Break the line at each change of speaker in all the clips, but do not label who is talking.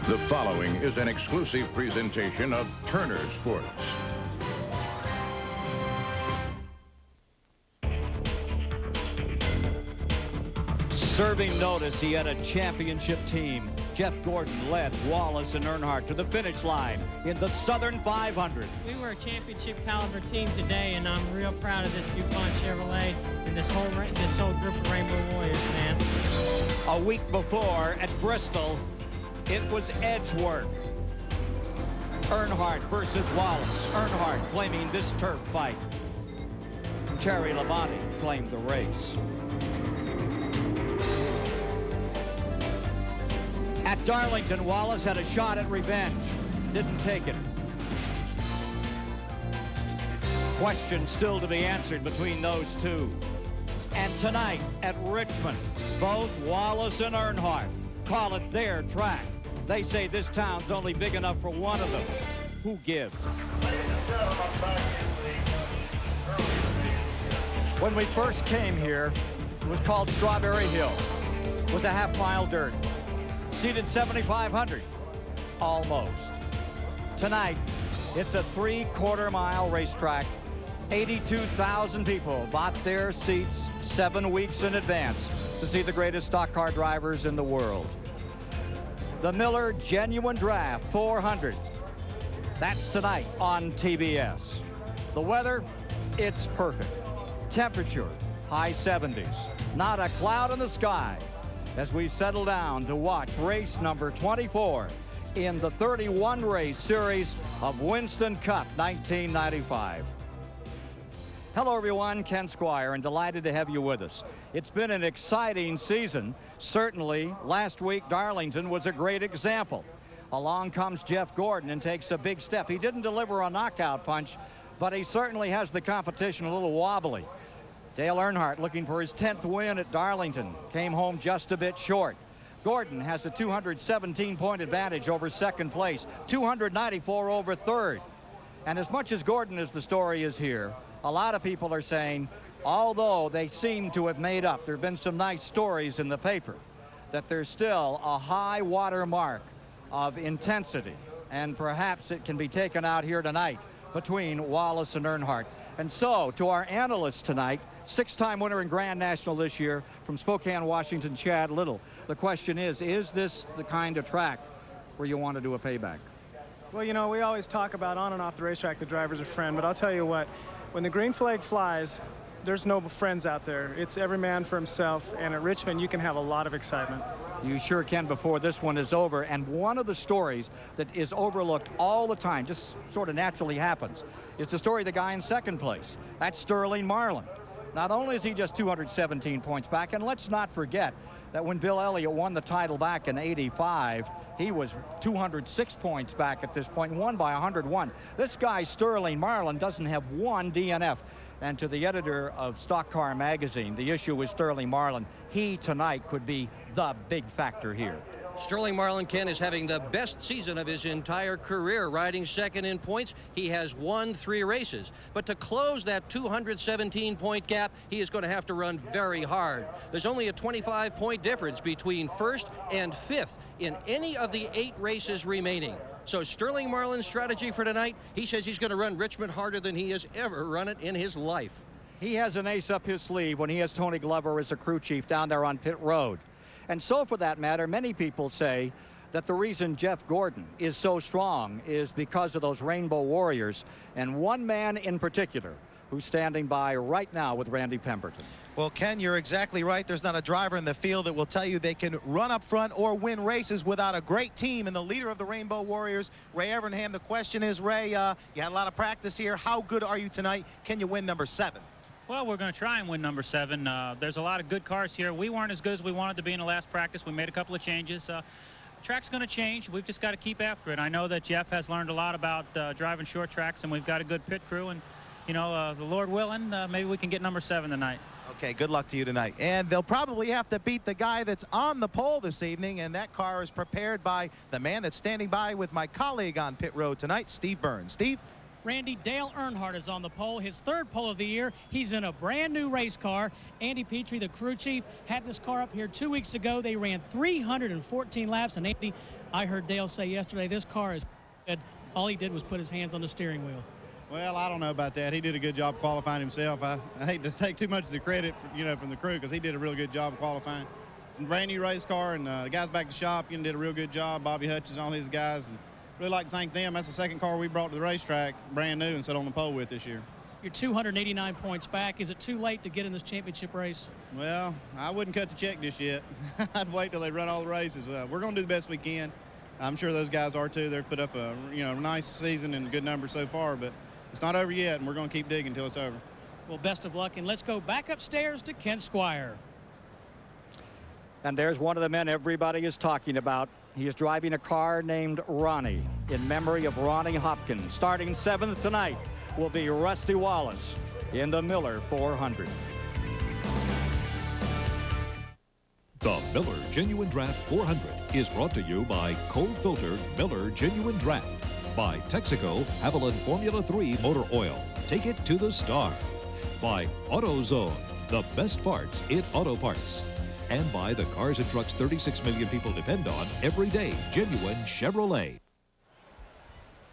The following is an exclusive presentation of Turner Sports.
Serving notice, he had a championship team. Jeff Gordon led Wallace and Earnhardt to the finish line in the Southern 500.
We were a championship caliber team today, and I'm real proud of this DuPont Chevrolet and this whole group of Rainbow Warriors, man.
A week before at Bristol, it was edge work. Earnhardt versus Wallace. Earnhardt claiming this turf fight. Terry Labonte claimed the race. At Darlington, Wallace had a shot at revenge. Didn't take it. Question still to be answered between those two. And tonight at Richmond, both Wallace and Earnhardt call it their track. They say this town's only big enough for one of them. Who gives? When we first came here, it was called Strawberry Hill. It was a half-mile dirt. Seated 7,500, almost. Tonight, it's a 3/4 mile racetrack. 82,000 people bought their seats 7 weeks in advance to see the greatest stock car drivers in the world. The Miller Genuine Draft 400. That's tonight on TBS. The weather, it's perfect. Temperature, high 70s. Not a cloud in the sky as we settle down to watch race number 24 in the 31 race series of Winston Cup 1995. Hello everyone, Ken Squire, and delighted to have you with us. It's been an exciting season. Certainly, last week Darlington was a great example. Along comes Jeff Gordon and takes a big step. He didn't deliver a knockout punch, but he certainly has the competition a little wobbly. Dale Earnhardt looking for his 10th win at Darlington. Came home just a bit short. Gordon has a 217-point advantage over second place, 294 over third. And as much as Gordon is the story is here, a lot of people are saying, although they seem to have made up, there have been some nice stories in the paper, that there's still a high water mark of intensity. And perhaps it can be taken out here tonight between Wallace and Earnhardt. And so, to our analysts tonight, 6-time winner in Grand National this year from Spokane, Washington, Chad Little. The question is this the kind of track where you want to do a payback?
Well, you know, we always talk about on and off the racetrack, the driver's a friend, but I'll tell you what, when the green flag flies, there's no friends out there. It's every man for himself, and at Richmond, you can have a lot of excitement.
You sure can before this one is over. And one of the stories that is overlooked all the time, just sort of naturally happens, is the story of the guy in second place. That's Sterling Marlin. Not only is he just 217 points back, and let's not forget that when Bill Elliott won the title back in '85, he was 206 points back at this point, won by 101. This guy, Sterling Marlin, doesn't have one DNF. And to the editor of Stock Car Magazine, the issue with Sterling Marlin, he tonight could be the big factor here.
Sterling Marlin, Ken, is having the best season of his entire career, riding second in points. He has won 3 races. But to close that 217-point gap, he is going to have to run very hard. There's only a 25-point difference between first and fifth in any of the 8 races remaining. So Sterling Marlin's strategy for tonight, he says he's going to run Richmond harder than he has ever run it in his life.
He has an ace up his sleeve when he has Tony Glover as a crew chief down there on pit road. And so for that matter, many people say that the reason Jeff Gordon is so strong is because of those Rainbow Warriors, and one man in particular who's standing by right now with Randy Pemberton.
Well, Ken, you're exactly right. There's not a driver in the field that will tell you they can run up front or win races without a great team. And the leader of the Rainbow Warriors, Ray Evernham. The question is, Ray, you had a lot of practice here. How good are you tonight? Can you win number 7?
Well, we're going to try and win number 7. There's a lot of good cars here. We weren't as good as we wanted to be in the last practice. We made a couple of changes. Track's going to change. We've just got to keep after it. I know that Jeff has learned a lot about driving short tracks, and we've got a good pit crew. And, you know, the Lord willing, maybe we can get number 7 tonight.
Okay, good luck to you tonight. And they'll probably have to beat the guy that's on the pole this evening, and that car is prepared by the man that's standing by with my colleague on pit road tonight, Steve Burns. Steve?
Randy, Dale Earnhardt is on the pole, his third pole of the year. He's in a brand new race car. Andy Petrie, the crew chief, had this car up here 2 weeks ago. They ran 314 laps. And Andy, I heard Dale say yesterday, this car is good. All he did was put his hands on the steering wheel.
Well, I don't know about that. He did a good job qualifying himself. I hate to take too much of the credit, from the crew, because he did a really good job qualifying. It's a brand new race car, and the guys back at the shop did a real good job. Bobby Hutchins and all his guys, and really like to thank them. That's the second car we brought to the racetrack, brand new, and set on the pole with this year.
You're 289 points back. Is it too late to get in this championship race?
Well, I wouldn't cut the check just yet. I'd wait till they run all the races. We're going to do the best we can. I'm sure those guys are too. They've put up a nice season and good numbers so far, but it's not over yet, and we're going to keep digging until it's over.
Well, best of luck, and let's go back upstairs to Ken Squire.
And there's one of the men everybody is talking about. He is driving a car named Ronnie in memory of Ronnie Hopkins. Starting 7th tonight will be Rusty Wallace in the Miller 400.
The Miller Genuine Draft 400 is brought to you by Cold Filter Miller Genuine Draft, by Texaco Avalon Formula 3 Motor Oil. Take it to the star. By AutoZone, the best parts in auto parts. And by the cars and trucks 36 million people depend on every day, genuine Chevrolet.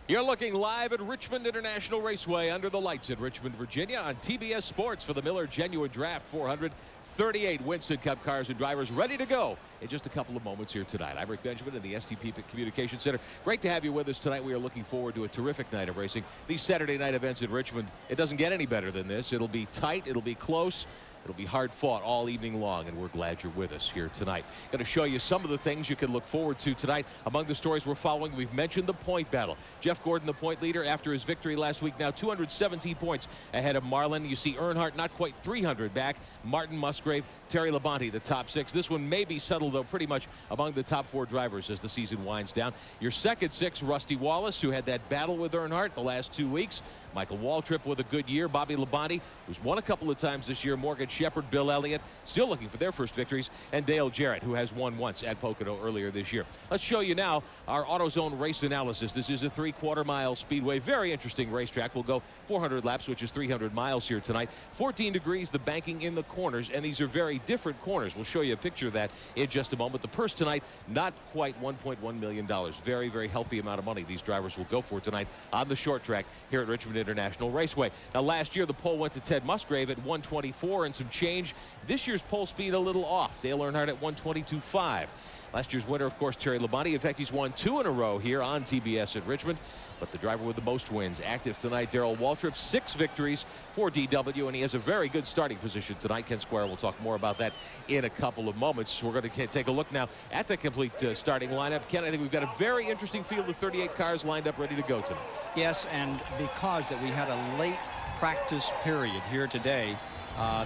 You're looking live at Richmond International Raceway under the lights in Richmond, Virginia on TBS Sports for the Miller Genuine Draft 400. 38 Winston Cup cars and drivers ready to go in just a couple of moments here tonight. I'm Rick Benjamin in the STP Communication Center. Great to have you with us tonight. We are looking forward to a terrific night of racing. These Saturday night events in Richmond, it doesn't get any better than this. It'll be tight. It'll be close. It'll be hard fought all evening long, and we're glad you're with us here tonight. Going to show you some of the things you can look forward to tonight. Among the stories we're following, we've mentioned the point battle. Jeff Gordon, the point leader after his victory last week, now 217 points ahead of Marlin. You see Earnhardt not quite 300 back. Martin, Musgrave, Terry Labonte, the top 6. This one may be settled, though, pretty much among the top 4 drivers as the season winds down. Your second 6, Rusty Wallace, who had that battle with Earnhardt the last 2 weeks. Michael Waltrip with a good year. Bobby Labonte, who's won a couple of times this year. Morgan Shepherd, Bill Elliott, still looking for their first victories. And Dale Jarrett, who has won once at Pocono earlier this year. Let's show you now our AutoZone race analysis. This is a 3/4-mile speedway. Very interesting racetrack. We'll go 400 laps, which is 300 miles here tonight. 14 degrees, the banking in the corners, and these are very different corners. We'll show you a picture of that in just a moment. The purse tonight, not quite $1.1 million. Very, very healthy amount of money these drivers will go for tonight on the short track here at Richmond International Raceway. Now, last year, the pole went to Ted Musgrave at 124 and some change. This year's pole speed a little off. Dale Earnhardt at 122.5. Last year's winner, of course, Terry Labonte. In fact, he's won 2 in a row here on TBS at Richmond. But the driver with the most wins active tonight, Darrell Waltrip, 6 victories for DW, and he has a very good starting position tonight. Ken Squire will talk more about that in a couple of moments. We're going to take a look now at the complete starting lineup. Ken, I think we've got a very interesting field of 38 cars lined up ready to go tonight.
Yes, and because that we had a late practice period here today,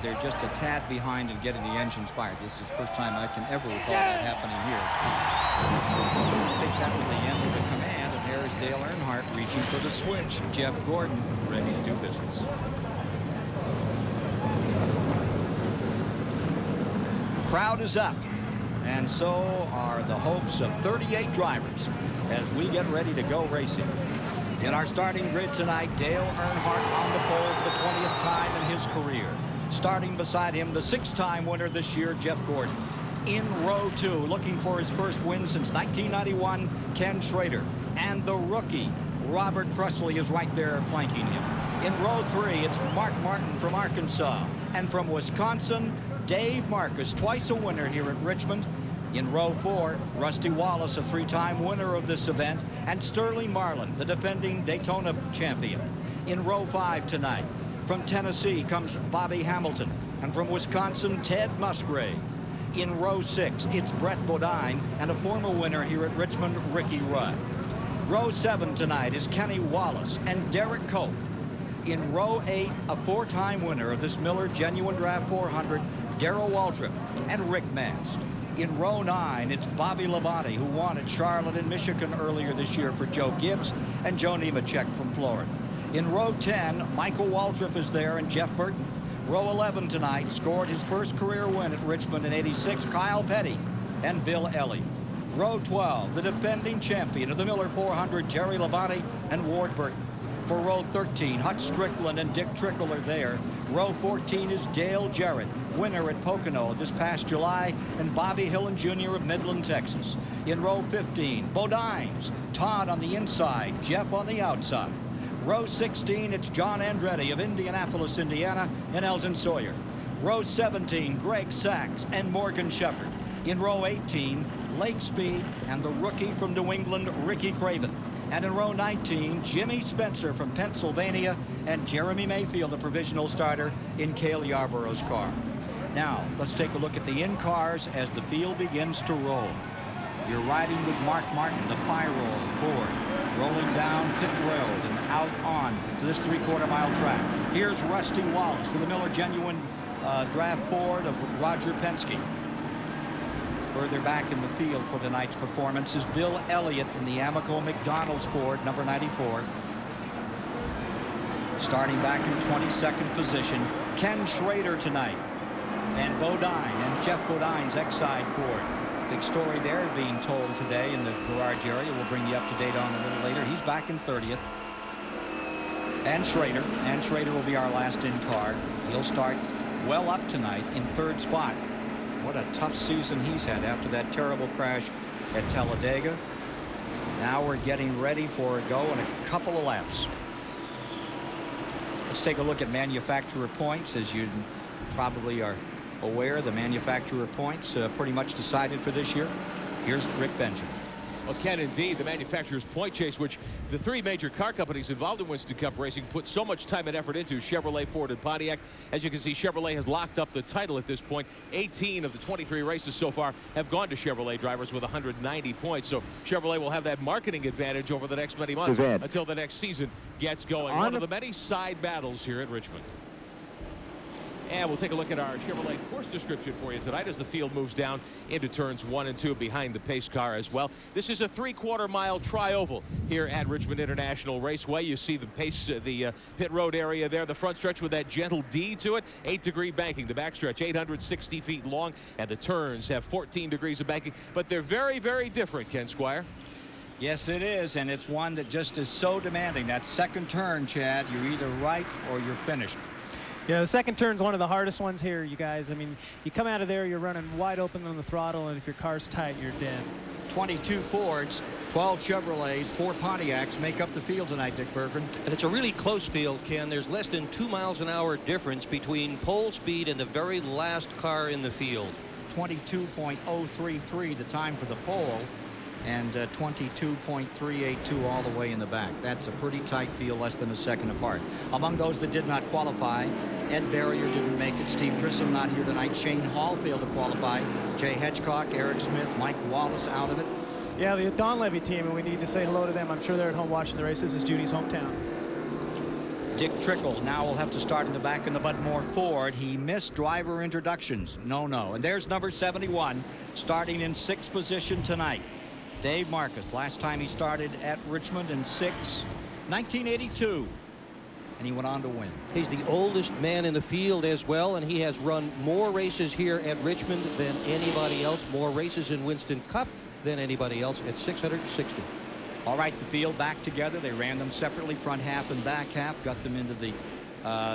they're just a tad behind in getting the engines fired. This is the first time I can ever recall that happening here. I think that was the end of the command, and there is Dale Earnhardt reaching for the switch. Jeff Gordon ready to do business. Crowd is up, and so are the hopes of 38 drivers as we get ready to go racing. In our starting grid tonight, Dale Earnhardt on the pole for the 20th time in his career. Starting beside him, the 6-time winner this year, Jeff Gordon. In row 2, looking for his first win since 1991, Ken Schrader. And the rookie, Robert Presley, is right there flanking him. In row 3, it's Mark Martin from Arkansas. And from Wisconsin, Dave Marcus, twice a winner here at Richmond. In row 4, Rusty Wallace, a 3-time winner of this event, and Sterling Marlin, the defending Daytona champion. In row 5 tonight, from Tennessee comes Bobby Hamilton, and from Wisconsin, Ted Musgrave. In row 6, it's Brett Bodine, and a former winner here at Richmond, Ricky Rudd. Row 7 tonight is Kenny Wallace and Derek Cope. In row 8, a 4-time winner of this Miller Genuine Draft 400, Darrell Waltrip and Rick Mast. In row 9, it's Bobby Labonte, who won at Charlotte and Michigan earlier this year for Joe Gibbs, and Joe Nemechek from Florida. In row 10, Michael Waltrip is there and Jeff Burton. Row 11 tonight scored his first career win at Richmond in '86, Kyle Petty and Bill Elliott. Row 12, the defending champion of the Miller 400, Terry Labonte and Ward Burton. For row 13, Hutch Strickland and Dick Trickle are there. Row 14 is Dale Jarrett, winner at Pocono this past July, and Bobby Hillen Jr. of Midland, Texas. In row 15, Bodines, Todd on the inside, Jeff on the outside. Row 16, it's John Andretti of Indianapolis, Indiana, and Elton Sawyer. Row 17, Greg Sachs and Morgan Shepherd. In row 18, Lake Speed and the rookie from New England, Ricky Craven. And in row 19, Jimmy Spencer from Pennsylvania and Jeremy Mayfield, the provisional starter in Cale Yarborough's car. Now, let's take a look at the in-cars as the field begins to roll. You're riding with Mark Martin, the Pyro Ford, rolling down pit road and out on to this 3/4 mile track. Here's Rusty Wallace for the Miller Genuine Draft Ford of Roger Penske. Further back in the field for tonight's performance is Bill Elliott in the Amoco McDonald's Ford, number 94. Starting back in 22nd position, Ken Schrader tonight. And Bodine and Jeff Bodine's Exide Ford. Big story there being told today in the garage area. We'll bring you up to date on a little later. He's back in 30th. And Schrader will be our last in car. He'll start well up tonight in 3rd spot. What a tough season he's had after that terrible crash at Talladega. Now we're getting ready for a go in a couple of laps. Let's take a look at manufacturer points. As you probably are aware, the manufacturer points pretty much decided for this year. Here's Rick Benjamin.
Well, Ken, indeed, the manufacturer's point chase, which the 3 major car companies involved in Winston Cup racing put so much time and effort into, Chevrolet, Ford, and Pontiac. As you can see, Chevrolet has locked up the title at this point. 18 of the 23 races so far have gone to Chevrolet drivers with 190 points. So Chevrolet will have that marketing advantage over the next many months until the next season gets going. One of the many side battles here at Richmond. And we'll take a look at our Chevrolet course description for you tonight as the field moves down into turns 1 and 2 behind the pace car as well. This is a 3/4 mile tri-oval here at Richmond International Raceway. You see the pit road area there, the front stretch with that gentle D to it, 8-degree banking. The back stretch 860 feet long, and the turns have 14 degrees of banking. But they're very, very different, Ken Squire.
Yes, it is, and it's one that just is so demanding. That second turn, Chad, you're either right or you're finished.
Yeah, the second turn's one of the hardest ones here, you guys. I mean, you come out of there, you're running wide open on the throttle, and if your car's tight, you're dead.
22 Fords, 12 Chevrolets, 4 Pontiacs make up the field tonight, Dick Berggren.
And it's a really close field, Ken. There's less than 2 miles an hour difference between pole speed and the very last car in the field.
22.033 the time for the pole, and 22.382 all the way in the back. That's a pretty tight field, less than a second apart. Among those that did not qualify, Ed Barrier didn't make it. Steve Grissom not here tonight. Shane Hall failed to qualify. Jay Hedgecock, Eric Smith, Mike Wallace out of it.
Yeah, the Don Levy team, and we need to say hello to them. I'm sure they're at home watching the race. This is Judy's hometown.
Dick Trickle now will have to start in the back in the Budmore Ford. He missed driver introductions. No. And there's number 71 starting in 6th position tonight. Dave Marcus, last time he started at Richmond in 1982, and he went on to win.
He's the oldest man in the field as well, and he has run more races here at Richmond than anybody else, more races in Winston Cup than anybody else at 660.
All right, the field back together. They ran them separately, front half and back half, got them into the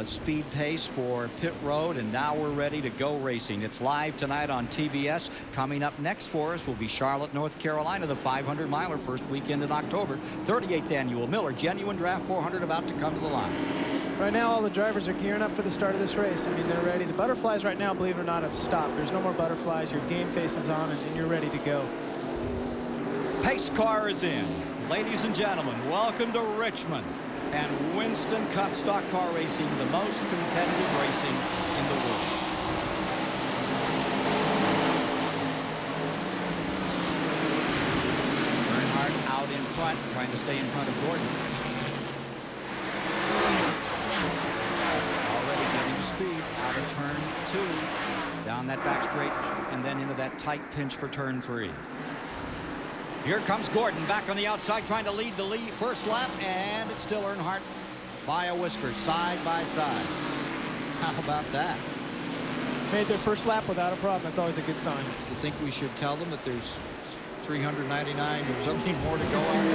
speed pace for pit road, and now we're ready to go racing. It's live tonight on TBS. Coming up next for us will be Charlotte, North Carolina, the 500-miler, first weekend in October. 38th annual Miller Genuine Draft 400 about to come to the line.
Right now, all the drivers are gearing up for the start of this race. I mean, they're ready. The butterflies right now, believe it or not, have stopped. There's no more butterflies. Your game face is on, and you're ready to go.
Pace car is in. Ladies and gentlemen, welcome to Richmond and Winston Cup stock car racing, the most competitive racing in the world. Earnhardt out in front, trying to stay in front of Gordon. Already getting speed out of turn 2, down that back straight, and then into that tight pinch for turn 3. Here comes Gordon back on the outside, trying to lead the first lap, and it's still Earnhardt by a whisker, side by side. How about that?
Made their first lap without a problem. That's always a good sign.
You think we should tell them that there's 399 or something more to go on?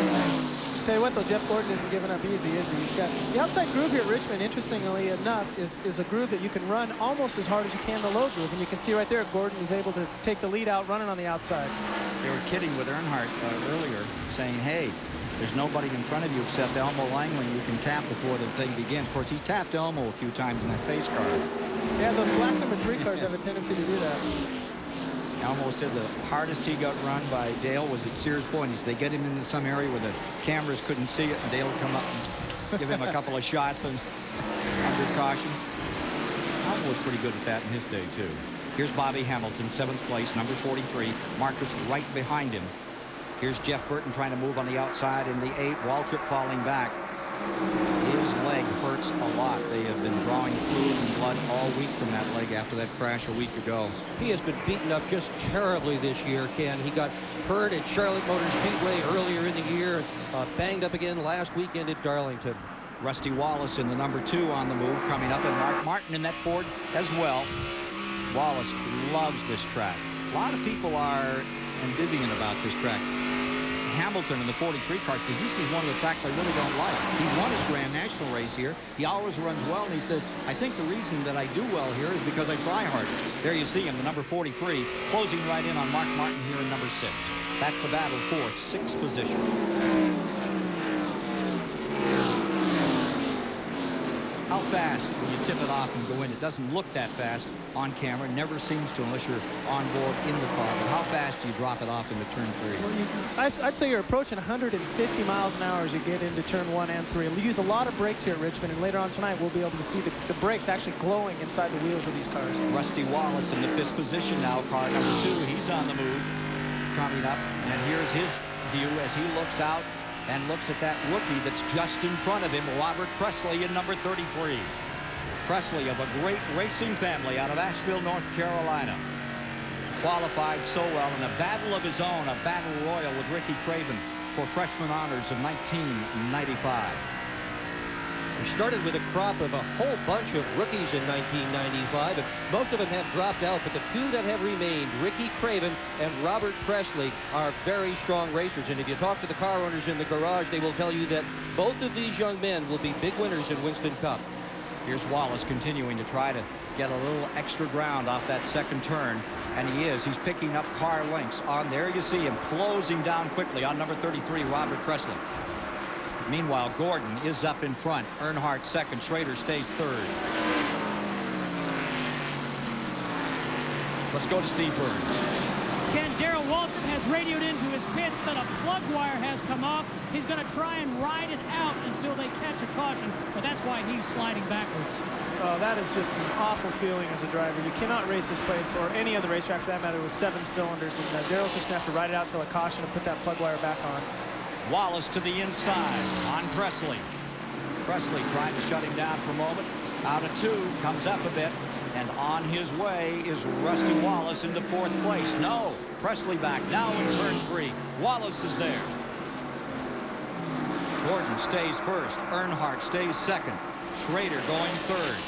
Tell you what, though, Jeff Gordon isn't giving up easy, is he? He's got the outside groove here at Richmond, interestingly enough, is a groove that you can run almost as hard as you can the low groove. And you can see right there, Gordon is able to take the lead out running on the outside.
They were kidding with Earnhardt earlier, saying, hey, there's nobody in front of you except Elmo Langley you can tap before the thing begins. Of course, he tapped Elmo a few times in that pace car.
Yeah, those black #3 cars have a tendency to do that.
Elmo said the hardest he got run by Dale was at Sears Point. He said they get him into some area where the cameras couldn't see it, and Dale would come up and give him a couple of shots under caution. Elmo was pretty good at that in his day, too. Here's Bobby Hamilton, 7th place, number 43. Marcus right behind him. Here's Jeff Burton trying to move on the outside in the 8. Waltrip falling back. His leg hurts a lot. They have been drawing fluid and blood all week from that leg after that crash a week ago.
He has been beaten up just terribly this year, Ken. He got hurt at Charlotte Motor Speedway earlier in the year, banged up again last weekend at Darlington.
Rusty Wallace in the number 2 on the move coming up, and Mark Martin in that Ford as well. Wallace loves this track. A lot of people are ambivalent about this track. Hamilton in the 43 car says, this is one of the tracks I really don't like. He won his Grand National race here. He always runs well, and he says, I think the reason that I do well here is because I try harder. There you see him, the number 43, closing right in on Mark Martin here in number 6. That's the battle for 6th position. How fast when you tip it off and go in? It doesn't look that fast on camera. It never seems to unless you're on board in the car. But how fast do you drop it off into turn 3?
Well, I'd say you're approaching 150 miles an hour as you get into turn 1 and 3. We use a lot of brakes here at Richmond, and later on tonight we'll be able to see the brakes actually glowing inside the wheels of these cars.
Rusty Wallace in the 5th position now, car number 2. He's on the move, coming up, and here's his view as he looks out and looks at that rookie that's just in front of him, Robert Presley in number 33. Presley of a great racing family out of Asheville, North Carolina. Qualified so well in a battle of his own, a battle royal with Ricky Craven for freshman honors of 1995.
We started with a crop of a whole bunch of rookies in 1995, and most of them have dropped out, but the 2 that have remained, Ricky Craven and Robert Presley, are very strong racers. And if you talk to the car owners in the garage, they will tell you that both of these young men will be big winners in Winston Cup.
Here's Wallace continuing to try to get a little extra ground off that second turn, and he is. He's picking up car lengths on there. You see him closing down quickly on number 33, Robert Presley. Meanwhile, Gordon is up in front. Earnhardt 2nd. Schrader stays 3rd. Let's go to Steve Burns.
Ken, Darrell Waltrip has radioed into his pits that a plug wire has come off. He's going to try and ride it out until they catch a caution, but that's why he's sliding backwards.
Oh, that is just an awful feeling as a driver. You cannot race this place, or any other racetrack for that matter, with 7 cylinders. And Darrell's just going to have to ride it out till a caution and put that plug wire back on.
Wallace to the inside on Presley. Presley trying to shut him down for a moment. Out of 2, comes up a bit, and on his way is Rusty Wallace into 4th place. No, Presley back now in turn 3. Wallace is there. Gordon stays 1st. Earnhardt stays 2nd. Schrader going 3rd.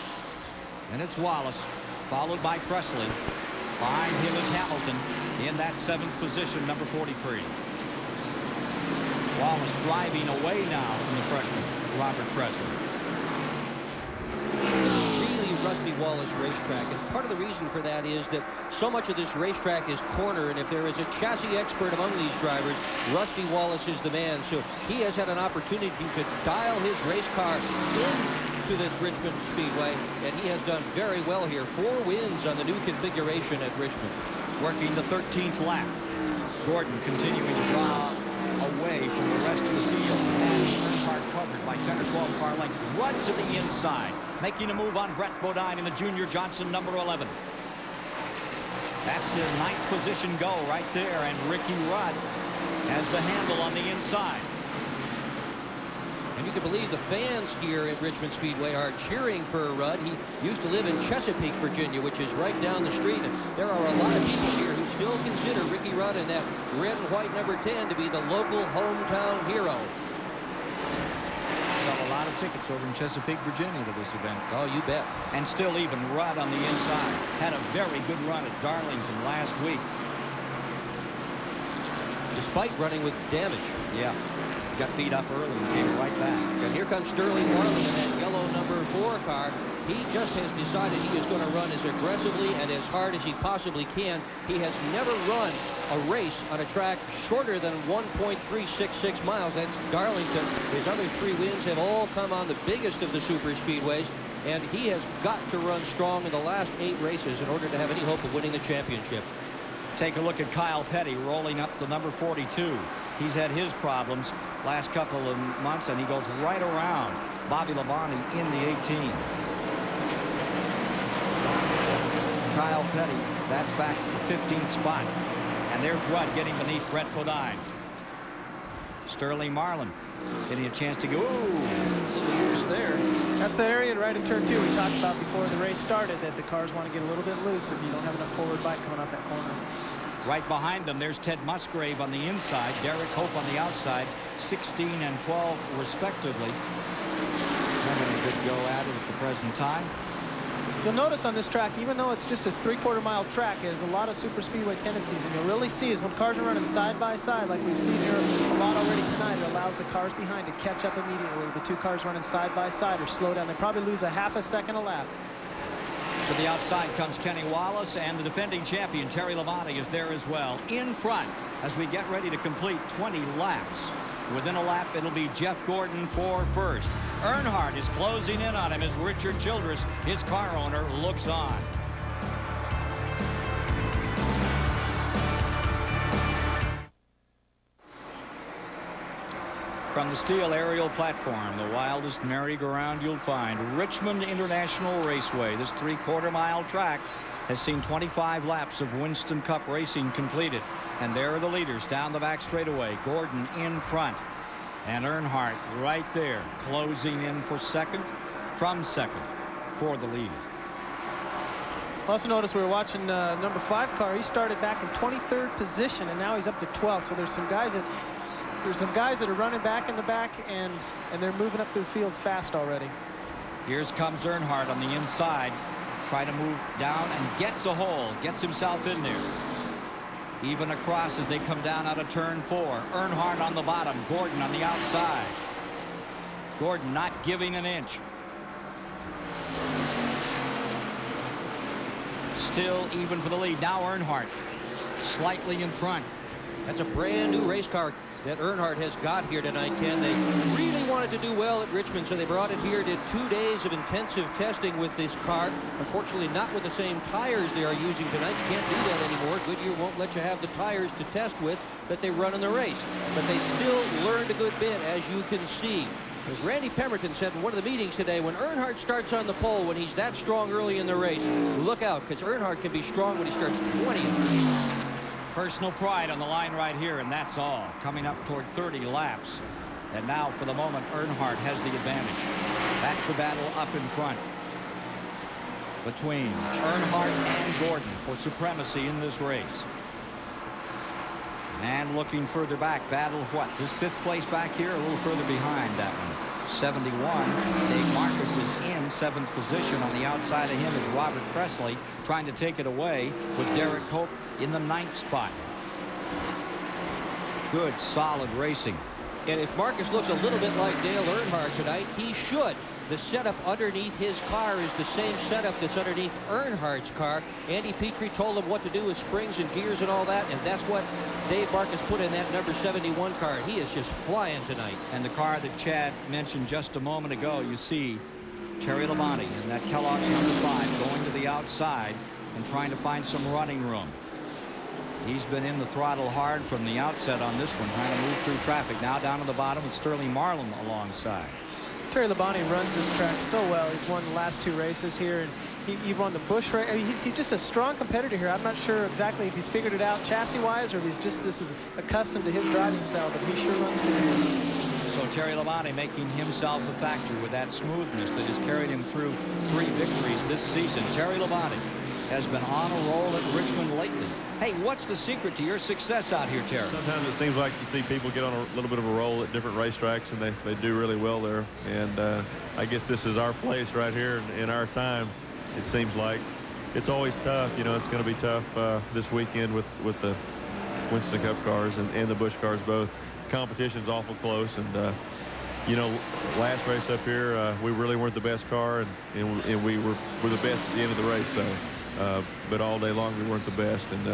And it's Wallace, followed by Presley. Behind him is Hamilton in that 7th position, number 43. Wallace driving away now from the freshman, Robert Presley.
Really Rusty Wallace racetrack, and part of the reason for that is that so much of this racetrack is corner, and if there is a chassis expert among these drivers, Rusty Wallace is the man. So he has had an opportunity to dial his race car into this Richmond Speedway, and he has done very well here. 4 wins on the new configuration at Richmond.
Working the 13th lap. Gordon continuing to draw away from the rest of the field. And Earnhardt covered by 10 or 12 car lengths. Rudd to the inside, making a move on Brett Bodine in the Junior Johnson number 11. That's his 9th position go right there, and Ricky Rudd has the handle on the inside.
And you can believe the fans here at Richmond Speedway are cheering for Rudd. He used to live in Chesapeake, Virginia, which is right down the street. And there are a lot of people here who still consider Ricky Rudd in that red and white number 10 to be the local hometown hero.
Sell a lot of tickets over in Chesapeake, Virginia to this event.
Oh, you bet.
And still even Rudd on the inside. Had a very good run at Darlington last week.
Despite running with damage.
Yeah. got beat up early and came right back.
And here comes Sterling Marlin in that yellow number 4 car. He just has decided he is going to run as aggressively and as hard as he possibly can. He has never run a race on a track shorter than 1.366 miles. That's Darlington. His other 3 wins have all come on the biggest of the super speedways. And he has got to run strong in the last 8 races in order to have any hope of winning the championship.
Take a look at Kyle Petty rolling up to number 42. He's had his problems last couple of months, and he goes right around Bobby Labonte in the 18. Kyle Petty, that's back to the 15th spot. And there's Rudd getting beneath Brett Bodine. Sterling Marlin getting a chance to go. Ooh, little loose there.
That's the area right in turn 2 we talked about before the race started, that the cars want to get a little bit loose if you don't have enough forward bite coming off that corner.
Right behind them, there's Ted Musgrave on the inside, Derek Hope on the outside, 16 and 12 respectively. Having a good go at it at the present time.
You'll notice on this track, even though it's just a 3/4 mile track, it has a lot of super speedway tendencies, and you'll really see is when cars are running side by side, like we've seen here a lot already tonight, it allows the cars behind to catch up immediately. The 2 cars running side by side or slow down. They probably lose a half a second a lap.
To the outside comes Kenny Wallace, and the defending champion Terry Labonte is there as well. In front as we get ready to complete 20 laps. Within a lap, it'll be Jeff Gordon for first. Earnhardt is closing in on him as Richard Childress, his car owner, looks on. From the steel aerial platform, the wildest merry-go-round you'll find, Richmond International Raceway. This 3/4 mile track has seen 25 laps of Winston Cup racing completed. And there are the leaders down the back straightaway. Gordon in front. And Earnhardt right there, closing in for second, from second for the lead.
Also notice we were watching number 5 car. He started back in 23rd position, and now he's up to 12th. So there's some guys that are running back in the back, and they're moving up through the field fast already.
Here comes Earnhardt on the inside, trying to move down and gets a hole, gets himself in there. Even across as they come down out of turn 4. Earnhardt on the bottom, Gordon on the outside. Gordon not giving an inch. Still even for the lead. Now Earnhardt slightly in front.
That's a brand new race car that Earnhardt has got here tonight, Ken. They really wanted to do well at Richmond, so they brought it here, did 2 days of intensive testing with this car. Unfortunately, not with the same tires they are using tonight. You can't do that anymore. Goodyear won't let you have the tires to test with that they run in the race. But they still learned a good bit, as you can see. As Randy Pemberton said in one of the meetings today, when Earnhardt starts on the pole, when he's that strong early in the race, look out, because Earnhardt can be strong when he starts 20th.
Personal pride on the line right here, and that's all. Coming up toward 30 laps. And now, for the moment, Earnhardt has the advantage. That's the battle up in front between Earnhardt and Gordon for supremacy in this race. And looking further back, battle what? Is 5th place back here? A little further behind that one. 71. Dave Marcus is in 7th position. On the outside of him is Robert Presley trying to take it away with Derek Hope in the 9th spot. Good, solid racing.
And if Marcus looks a little bit like Dale Earnhardt tonight, he should. The setup underneath his car is the same setup that's underneath Earnhardt's car. Andy Petrie told him what to do with springs and gears and all that, and that's what Dave Marcus put in that number 71 car. He is just flying tonight.
And the car that Chad mentioned just a moment ago, you see Terry Labonte in that Kellogg's number 5 going to the outside and trying to find some running room. He's been in the throttle hard from the outset on this one, trying to move through traffic. Now down to the bottom with Sterling Marlin alongside.
Terry Labonte runs this track so well. He's won the last 2 races here, and he won the Busch race. I mean, he's just a strong competitor here. I'm not sure exactly if he's figured it out chassis-wise or if he's just this is accustomed to his driving style, but he sure runs good here.
So Terry Labonte making himself a factor with that smoothness that has carried him through 3 victories this season. Terry Labonte has been on a roll at Richmond lately. Hey, what's the secret to your success out here, Terry?
Sometimes it seems like you see people get on a little bit of a roll at different racetracks, and they do really well there. And I guess this is our place right here in our time. It seems like it's always tough. You know, it's going to be tough this weekend with the Winston Cup cars and the Busch cars both. competition's awful close. And, you know, last race up here, we really weren't the best car, and we were the best at the end of the race. So, but all day long, we weren't the best. And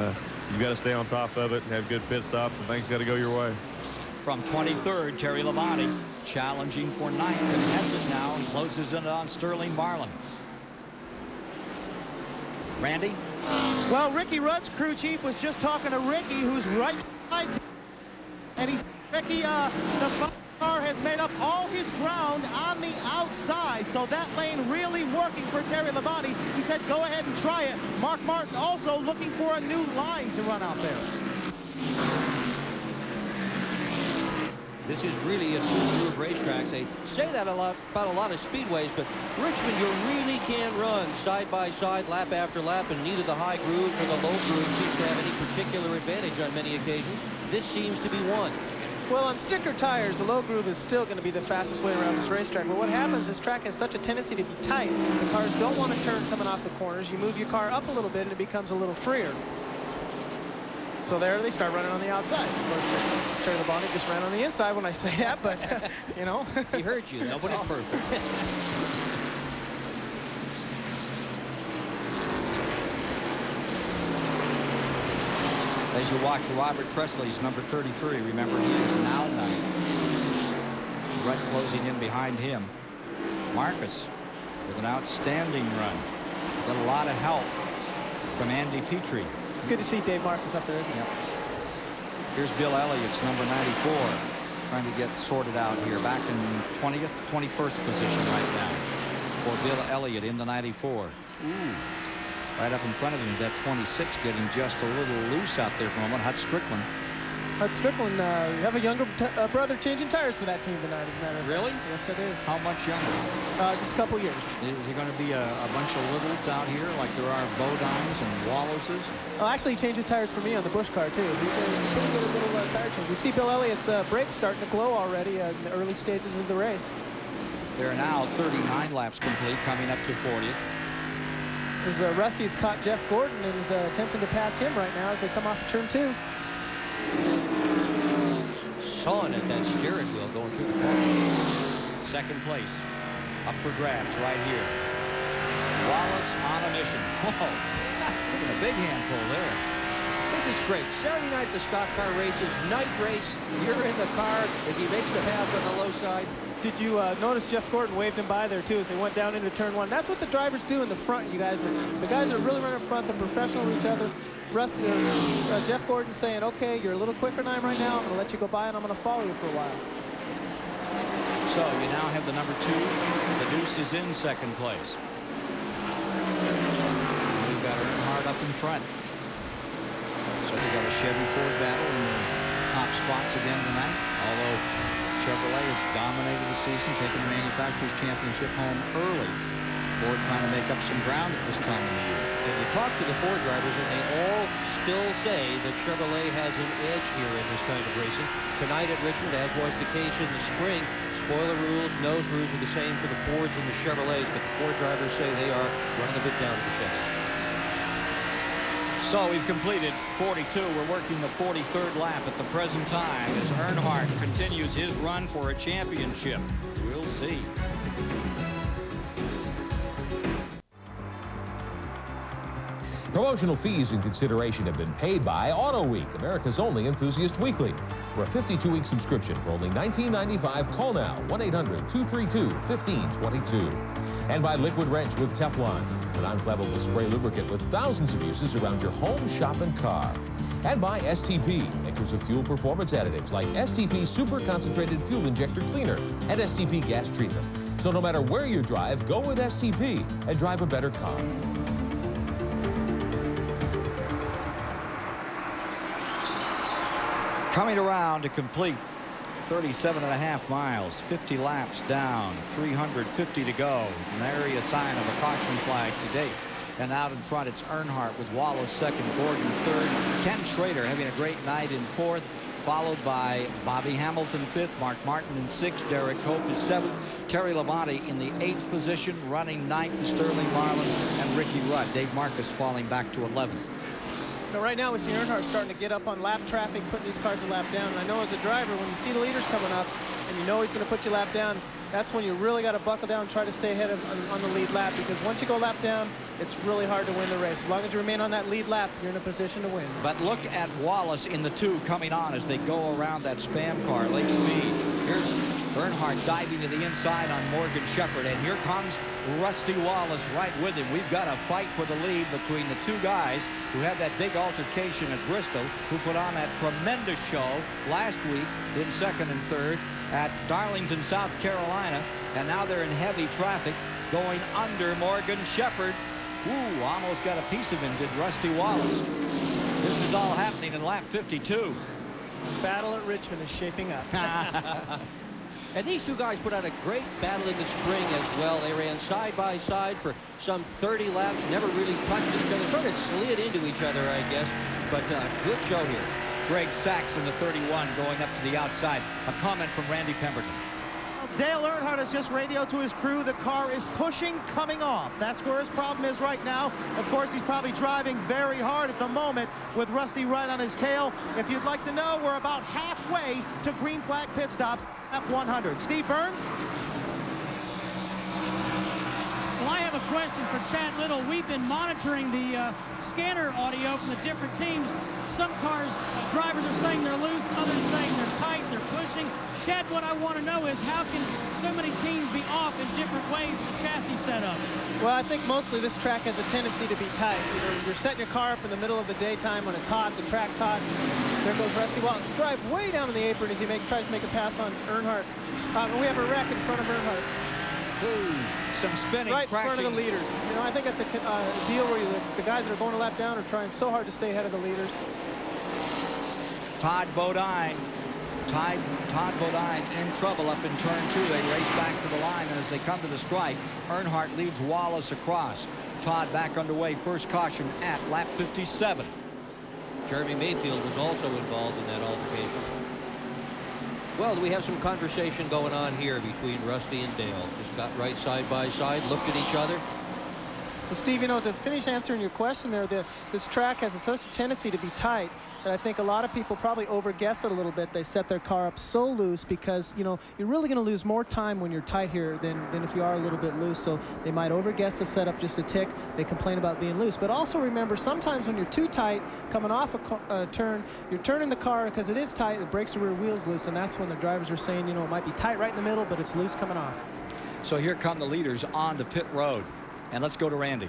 you've got to stay on top of it and have good pit stops, and things got to go your way.
From 23rd, Terry Labonte challenging for 9th, and has it now and closes it on Sterling Marlin. Randy?
Well, Ricky Rudd's crew chief was just talking to Ricky, who's right behind him. And he's Ricky, the car has made up all his ground on the outside, so that lane really working for Terry Labonte. He said, go ahead and try it. Mark Martin also looking for a new line to run out there.
This is really a two-groove racetrack. They say that a lot about a lot of speedways, but Richmond, you really can't run side by side, lap after lap, and neither the high groove nor the low groove seems to have any particular advantage on many occasions. This seems to be one.
Well, on sticker tires, the low groove is still going to be the fastest way around this racetrack. But what happens, this track has such a tendency to be tight. The cars don't want to turn coming off the corners. You move your car up a little bit, and it becomes a little freer. So there they start running on the outside. Of course, Terry Labonte just ran on the inside when I say that, but, you know.
He heard you. Nobody's perfect.
As you watch Robert Presley's number 33, remember he is now 9th. Rudd closing in behind him. Marcus with an outstanding run. Got a lot of help from Andy Petrie.
It's good to see Dave Marcus up there, isn't it?
Yep. Here's Bill Elliott's number 94, trying to get sorted out here. Back in 20th, 21st position right now for Bill Elliott in the 94. Right up in front of him is that 26, getting just a little loose out there for a moment. Hut Strickland.
Hut Strickland, you have a younger brother changing tires for that team tonight, as a matter of fact.
Really?
Yes, I do.
How much younger?
Just a couple years.
Is there going to be a bunch of littles out here like there are Bodines and Wallaces?
Oh, actually, he changed his tires for me on the Busch car, too. He's a pretty good little tire change. You see Bill Elliott's brakes starting to glow already in the early stages of the race.
There are now 39 laps complete, coming up to 40th.
There's Rusty's caught Jeff Gordon and is attempting to pass him right now as they come off of turn 2.
Sawing at that steering wheel going through the car.
Second place. Up for grabs right here. Wallace on a mission. Whoa. Look at a big handful there.
This is great. Saturday night, the stock car races, night race. You're in the car as he makes the pass on the low side.
Did you notice Jeff Gordon waved him by there, too, as they went down into turn 1? That's what the drivers do in the front, you guys. The guys that really run in front, they're professional with each other. Jeff Gordon saying, okay, you're a little quicker than I am right now. I'm going to let you go by, and I'm going to follow you for a while.
So you now have the number 2. The Deuce is in second place. We've got Earnhardt up in front. So we've got a Chevy Ford battle in the top spots again tonight. Although Chevrolet has dominated the season, taking the Manufacturers' Championship home early. Ford trying to make up some ground at this time of the year.
And you talk to the Ford drivers, and they all still say that Chevrolet has an edge here in this kind of racing. Tonight at Richmond, as was the case in the spring, spoiler rules, nose rules are the same for the Fords and the Chevrolets, but the Ford drivers say they are running a bit down to the Chevys.
So we've completed 42. We're working the 43rd lap at the present time as Earnhardt continues his run for a championship. We'll see.
Promotional fees and consideration have been paid by Auto Week, America's only enthusiast weekly. For a 52-week subscription for only $19.95, call now, 1-800-232-1522. And by Liquid Wrench with Teflon, an unflammable spray lubricant with thousands of uses around your home, shop, and car. And by STP, makers of fuel performance additives like STP Super Concentrated Fuel Injector Cleaner and STP Gas Treatment. So no matter where you drive, go with STP and drive a better car.
Coming around to complete 37.5 miles, 50 laps down, 350 to go. Nary a sign of a caution flag to date. And out in front, it's Earnhardt with Wallace second, Gordon third. Ken Schrader having a great night in fourth, followed by Bobby Hamilton fifth, Mark Martin in sixth, Derek Cope is seventh, Terry Labonte in the 8th position, running ninth to Sterling Marlin and Ricky Rudd. Dave Marcus falling back to 11th.
Now, right now we see Earnhardt starting to get up on lap traffic, putting these cars a lap down. And I know as a driver, when you see the leaders coming up and you know he's going to put you lap down, that's when you really got to buckle down and try to stay ahead on the lead lap, because once you go lap down, it's really hard to win the race. As long as you remain on that lead lap, you're in a position to win.
But look at Wallace in the 2 coming on as they go around that spam car, late speed. Here's Earnhardt diving to the inside on Morgan Shepherd, and here comes Rusty Wallace right with him. We've got a fight for the lead between the 2 guys who had that big altercation at Bristol, who put on that tremendous show last week in 2nd and 3rd at Darlington, South Carolina, and now they're in heavy traffic going under Morgan Shepherd. Ooh, almost got a piece of him, did Rusty Wallace. This is all happening in lap 52.
Battle at Richmond is shaping up.
And these 2 guys put out a great battle in the spring as well. They ran side by side for some 30 laps, never really touched each other, sort of slid into each other, I guess. But good show here.
Greg Sachs in the 31 going up to the outside. A comment from Randy Pemberton.
Dale Earnhardt has just radioed to his crew. The car is pushing, coming off. That's where his problem is right now. Of course, he's probably driving very hard at the moment with Rusty right on his tail. If you'd like to know, we're about halfway to green flag pit stops at 100. Steve Burns?
Well, I have a question for Chad Little. We've been monitoring the scanner audio from the different teams. Some cars, drivers are saying they're loose, others saying they're tight, they're pushing. Chad, what I want to know is how can so many teams be off in different ways with the chassis setup?
Well, I think mostly this track has a tendency to be tight. You're setting your car up in the middle of the daytime when it's hot, the track's hot. There goes Rusty Wallace. Drive way down in the apron as he tries to make a pass on Earnhardt. And we have a wreck in front of Earnhardt.
Ooh, some spinning,
right
crashing.
In front of the leaders. You know, I think that's a deal where the guys that are going a lap down are trying so hard to stay ahead of the leaders.
Todd Bodine in trouble up in turn 2. They race back to the line, and as they come to the stripe, Earnhardt leads Wallace across. Todd back underway, first caution at lap 57.
Jeremy Mayfield was also involved in that altercation. Well, we have some conversation going on here between Rusty and Dale. Just got right side by side, looked at each other.
Well, Steve, you know, to finish answering your question there, this track has such a tendency to be tight that I think a lot of people probably overguess it a little bit. They set their car up so loose because, you know, you're really going to lose more time when you're tight here than if you are a little bit loose. So they might overguess the setup just a tick. They complain about being loose. But also remember, sometimes when you're too tight, coming off a turn, you're turning the car because it is tight, the brakes and rear wheels loose, and that's when the drivers are saying, you know, it might be tight right in the middle, but it's loose coming off.
So here come the leaders on the pit road. And let's go to Randy.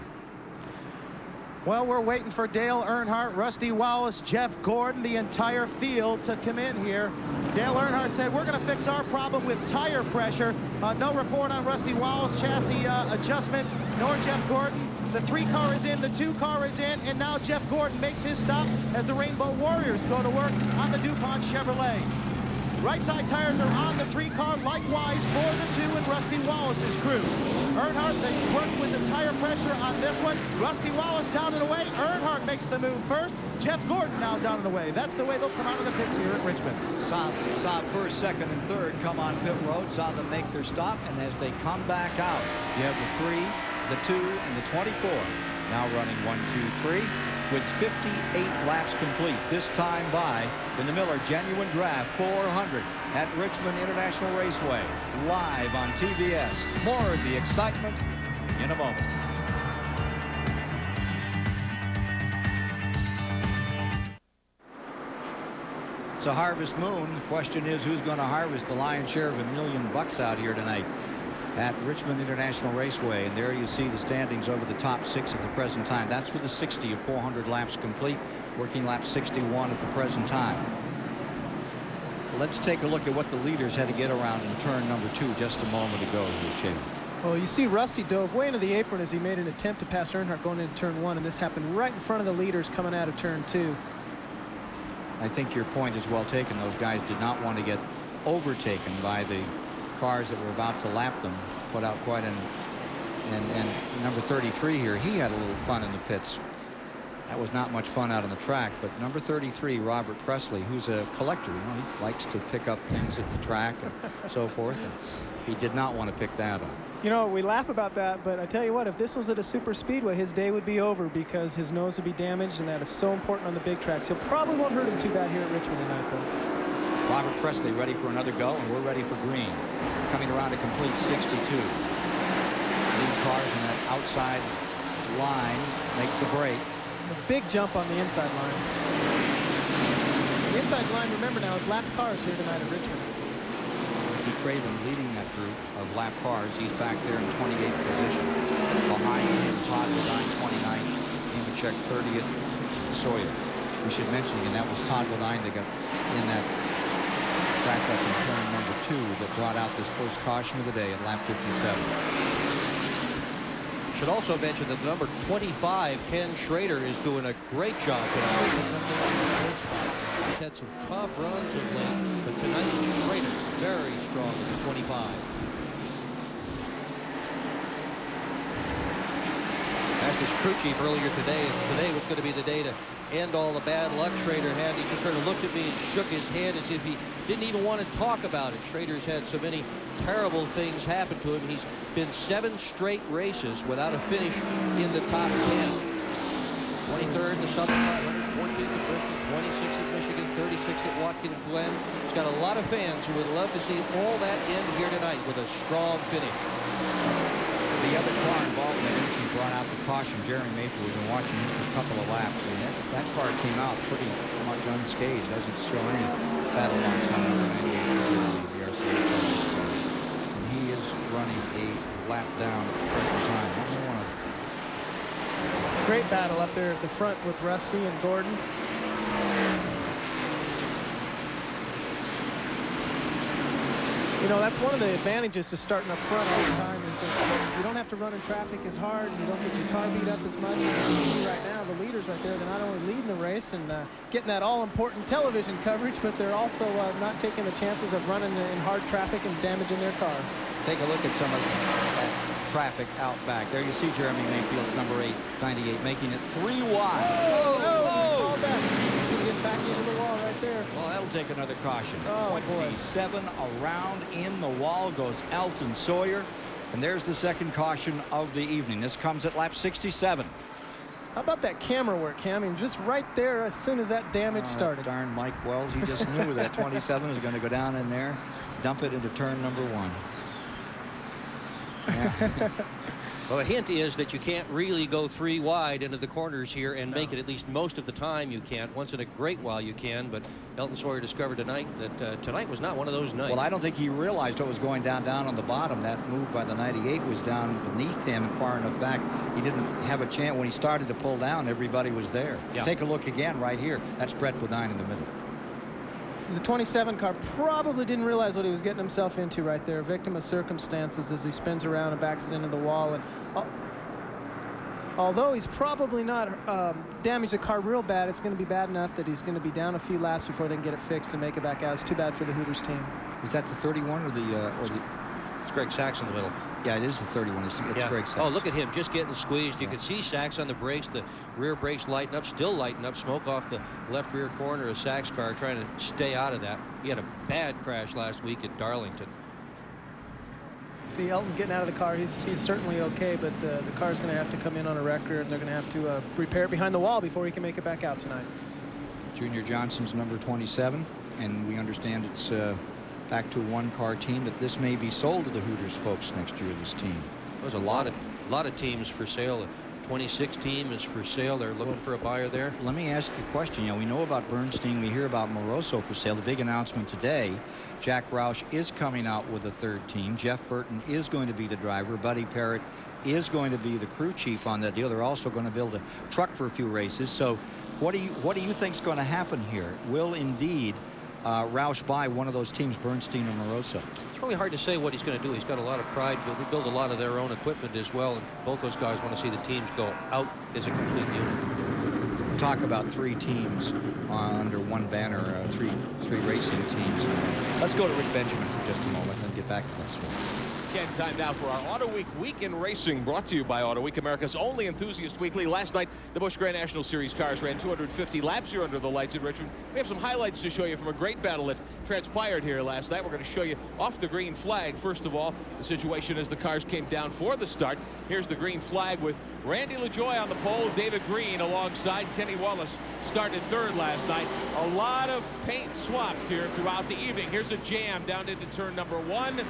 Well, we're waiting for Dale Earnhardt, Rusty Wallace, Jeff Gordon, the entire field to come in here. Dale Earnhardt said, we're going to fix our problem with tire pressure. No report on Rusty Wallace chassis adjustments, nor Jeff Gordon. The 3 car is in, the 2 car is in, and now Jeff Gordon makes his stop as the Rainbow Warriors go to work on the DuPont Chevrolet. Right side tires are on the 3 car, likewise for the 2 and Rusty Wallace's crew. Earnhardt, they worked with the tire pressure on this one. Rusty Wallace down and away. Earnhardt makes the move first. Jeff Gordon now down and away. That's the way they'll come out of the pits here at Richmond.
Saw first, second, and third come on pit road, saw them make their stop, and as they come back out, you have the 3, the 2, and the 24. Now running 1, 2, 3. With 58 laps complete, this time by in the Miller Genuine Draft 400 at Richmond International Raceway, live on TBS. More of the excitement in a moment. It's a harvest moon. The question is, who's going to harvest the lion's share of $1 million out here tonight at Richmond International Raceway? And there you see the standings over the top 6 at the present time. That's with the 60 of 400 laps complete, working lap 61 at the present time. Let's take a look at what the leaders had to get around in turn number 2 just a moment ago here, Chad.
Well, you see Rusty dove way into the apron as he made an attempt to pass Earnhardt going into turn 1, and this happened right in front of the leaders coming out of turn 2.
I think your point is well taken. Those guys did not want to get overtaken by the cars that were about to lap them. Put out quite an and number 33 here, he had a little fun in the pits. That was not much fun out on the track, but number 33, Robert Presley, who's a collector, you know, he likes to pick up things at the track and so forth, and he did not want to pick that up.
You know, we laugh about that, but I tell you what, if this was at a super speedway, his day would be over because his nose would be damaged, and that is so important on the big tracks. He'll probably won't hurt him too bad here at Richmond tonight, though.
Robert Presley ready for another go, and we're ready for green. Coming around to complete 62. Lead cars in that outside line make the break.
A big jump on the inside line. The inside line, remember now, is lapped cars here tonight at Richmond.
Craven leading that group of lap cars. He's back there in 28th position. Behind him, Todd Bodine, 29th. Nemechek, 30th. Sawyer. We should mention again, that was Todd Bodine that got in that back up in turn number 2 that brought out this first caution of the day at lap 57.
Should also mention that number 25, Ken Schrader, is doing a great job tonight. He's had some tough runs of late, but tonight Schrader very strong at 25. Asked his crew chief earlier today if today was going to be the day to end all the bad luck Schrader had. He just sort of looked at me and shook his head as if he didn't even want to talk about it. Schrader's had so many terrible things happen to him. He's been 7 straight races without a finish in the top 10. 23rd in the Southern 500, 14th at Bristol, 26th at Michigan, 36th at Watkins Glen. He's got a lot of fans who would love to see all that end here tonight with a strong finish.
The other car involved in it, he brought out the caution. Jerry Mayfield, we've been watching him for a couple of laps, and that car came out pretty much unscathed. Doesn't show any battle marks on number 98 for the RCA car. And he is running a lap down at the present time.
Great battle up there at the front with Rusty and Gordon. You know, that's one of the advantages to starting up front all the time is that you don't have to run in traffic as hard, and you don't get your car beat up as much. And you see right now, the leaders right there, they're not only leading the race and getting that all-important television coverage, but they're also not taking the chances of running in hard traffic and damaging their car.
Take a look at some of that traffic out back. There you see Jeremy Mayfield's number 8, 98, making it 3 wide.
Oh, no, back. Get back into the wall right there.
Well, that'll take another caution.
Oh,
27 around in the wall goes Elton Sawyer. And there's the second caution of the evening. This comes at lap 67.
How about that camera work, Cam? I mean, just right there as soon as that damage started.
Darn Mike Wells, he just knew that 27 was going to go down in there, dump it into turn number 1. Yeah.
Well, a hint is that you can't really go 3 wide into the corners here and make it at least most of the time you can't. Once in a great while you can, but Elton Sawyer discovered tonight that tonight was not one of those nights.
Well, I don't think he realized what was going down on the bottom. That move by the 98 was down beneath him and far enough back. He didn't have a chance. When he started to pull down, everybody was there.
Yeah.
Take a look again right here. That's Brett Bodine in the middle.
The 27 car probably didn't realize what he was getting himself into right there. Victim of circumstances as he spins around and backs it into the wall. And although he's probably not damaged the car real bad, it's going to be bad enough that he's going to be down a few laps before they can get it fixed and make it back out. It's too bad for the Hooters team.
Is that the 31 or the?
It's Greg Sachs in the middle.
Yeah, it is the 31. It's Greg Sachs.
Oh, look at him just getting squeezed. You can see Sachs on the brakes. The rear brakes lighting up, still lighting up. Smoke off the left rear corner of Sachs' car, trying to stay out of that. He had a bad crash last week at Darlington.
See, Elton's getting out of the car. He's certainly okay, but the car's going to have to come in on a wrecker, and they're going to have to repair it behind the wall before he can make it back out tonight.
Junior Johnson's number 27, and we understand it's back to a 1-car team, that this may be sold to the Hooters folks next year, this team.
There's a lot of teams for sale. The 26 team is for sale. They're looking for a buyer there.
Let me ask you a question. You know, we know about Bernstein. We hear about Moroso for sale. The big announcement today, Jack Roush is coming out with a 3rd team. Jeff Burton is going to be the driver. Buddy Parrott is going to be the crew chief on that deal. They're also going to build a truck for a few races. So what do you think is going to happen here? Will indeed Roush buy one of those teams, Bernstein or Moroso?
It's really hard to say what he's going to do. He's got a lot of pride. They build a lot of their own equipment as well, and both those guys want to see the teams go out as a complete unit.
Talk about 3 teams under one banner, three racing teams. Let's go to Rick Benjamin for just a moment and get back to this one.
weekend time now for our Auto Week Weekend Racing, brought to you by Auto Week, America's only enthusiast weekly. Last night, the Busch Grand National Series cars ran 250 laps here under the lights in Richmond. We have some highlights to show you from a great battle that transpired here last night. We're going to show you off the green flag. First of all, the situation as the cars came down for the start. Here's the green flag with Randy LaJoie on the pole, David Green alongside. Kenny Wallace started third last night. A lot of paint swapped here throughout the evening. Here's a jam down into turn number 1.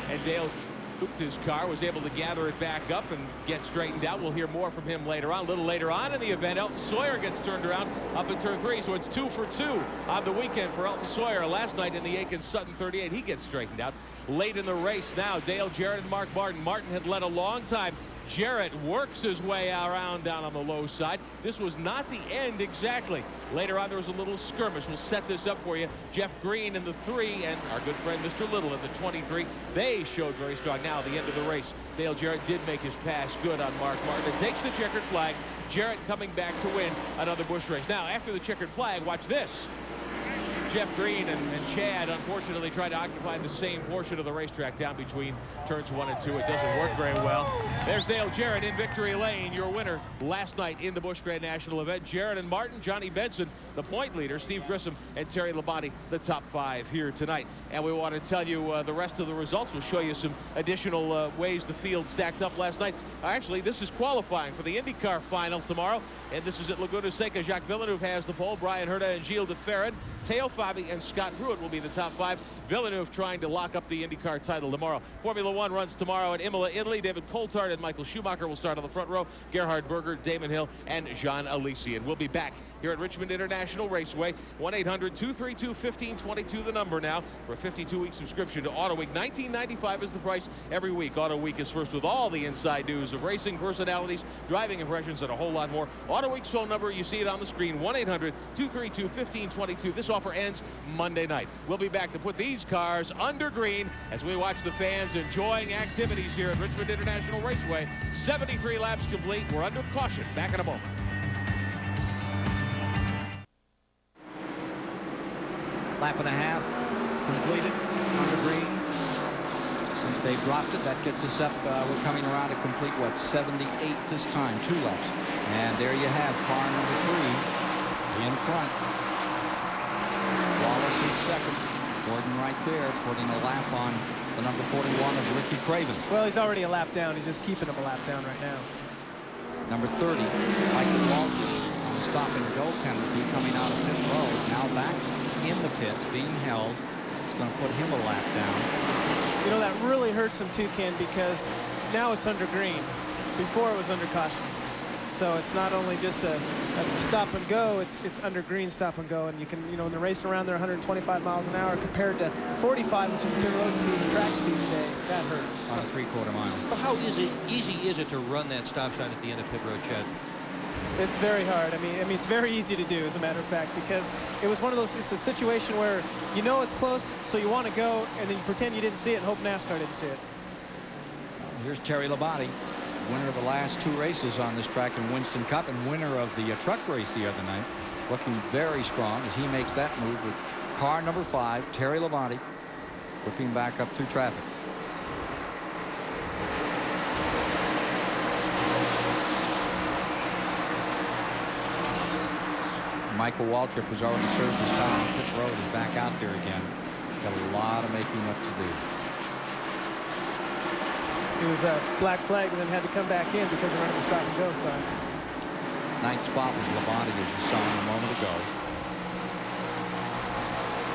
And Dale scooped his car, was able to gather it back up and get straightened out. We'll hear more from him later on. A little later on in the event, Elton Sawyer gets turned around up in turn 3. So it's 2 for 2 on the weekend for Elton Sawyer. Last night in the Aiken-Sutton 38, he gets straightened out. Late in the race now, Dale Jarrett and Mark Martin. Martin had led a long time. Jarrett works his way around down on the low side. This was not the end exactly. Later on, there was a little skirmish. We'll set this up for you. Jeff Green in the 3 and our good friend Mr. Little in the 23. They showed very strong. Now, at the end of the race, Dale Jarrett did make his pass good on Mark Martin. It takes the checkered flag. Jarrett coming back to win another Busch race. Now, after the checkered flag, watch this. Jeff Green and Chad unfortunately tried to occupy the same portion of the racetrack down between turns 1 and 2. It doesn't work very well. There's Dale Jarrett in victory lane, your winner last night in the Busch Grand National event. Jarrett and Martin, Johnny Benson, the point leader, Steve Grissom and Terry Labonte, the top 5 here tonight. And we want to tell you the rest of the results. We'll show you some additional ways the field stacked up last night. Actually, this is qualifying for the IndyCar final tomorrow. And this is at Laguna Seca. Jacques Villeneuve has the pole. Brian Herta and Gilles de Ferran. Teo Fabi and Scott Pruitt will be the top 5. Villeneuve trying to lock up the IndyCar title tomorrow. Formula One runs tomorrow at Imola, Italy. David Coulthard and Michael Schumacher will start on the front row. Gerhard Berger, Damon Hill, and Jean Alesi. And we'll be back here at Richmond International Raceway. 1-800-232-1522, the number now, for a 52-week subscription to Auto Week. $19.95 is the price every week. Auto Week is first with all the inside news of racing, personalities, driving impressions, and a whole lot more. Auto Week's phone number, you see it on the screen, 1-800-232-1522. This offer ends Monday night. We'll be back to put these cars under green as we watch the fans enjoying activities here at Richmond International Raceway. 73 laps complete. We're under caution. Back in a moment.
Lap and a half completed under green. Since they've dropped it, that gets us up. We're coming around to complete, what, 78 this time, 2 laps. And there you have car number 3 in front. Wallace in second. Gordon right there, putting a lap on the number 41 of Ricky Craven.
Well, he's already a lap down. He's just keeping him a lap down right now.
Number 30, Michael Walters on the stop and go penalty coming out of pit road. Now back in the pits, being held. It's going to put him a lap down.
You know, that really hurts him too, Ken, because now it's under green. Before it was under caution. So it's not only just a stop and go, it's under green stop and go. And you can, you know, when they're racing around there 125 miles an hour compared to 45, which is pit road speed and track speed today, that hurts.
On a 3/4 mile.
Well, how easy is it to run that stop sign at the end of pit road, Chad?
It's very hard. I mean, it's very easy to do, as a matter of fact, because it was one of those, it's a situation where you know it's close, so you want to go, and then you pretend you didn't see it and hope NASCAR didn't see it.
Here's Terry Labonte, winner of the last 2 races on this track in Winston Cup and winner of the truck race the other night. Looking very strong as he makes that move with car number 5, Terry Labonte, whipping back up through traffic. Michael Waltrip, who's already served his time on pit road, is back out there again. Got a lot of making up to do.
It was a black flag and then had to come back in because they're running the stop and go side.
9th spot was Labonte, as you saw him a moment ago.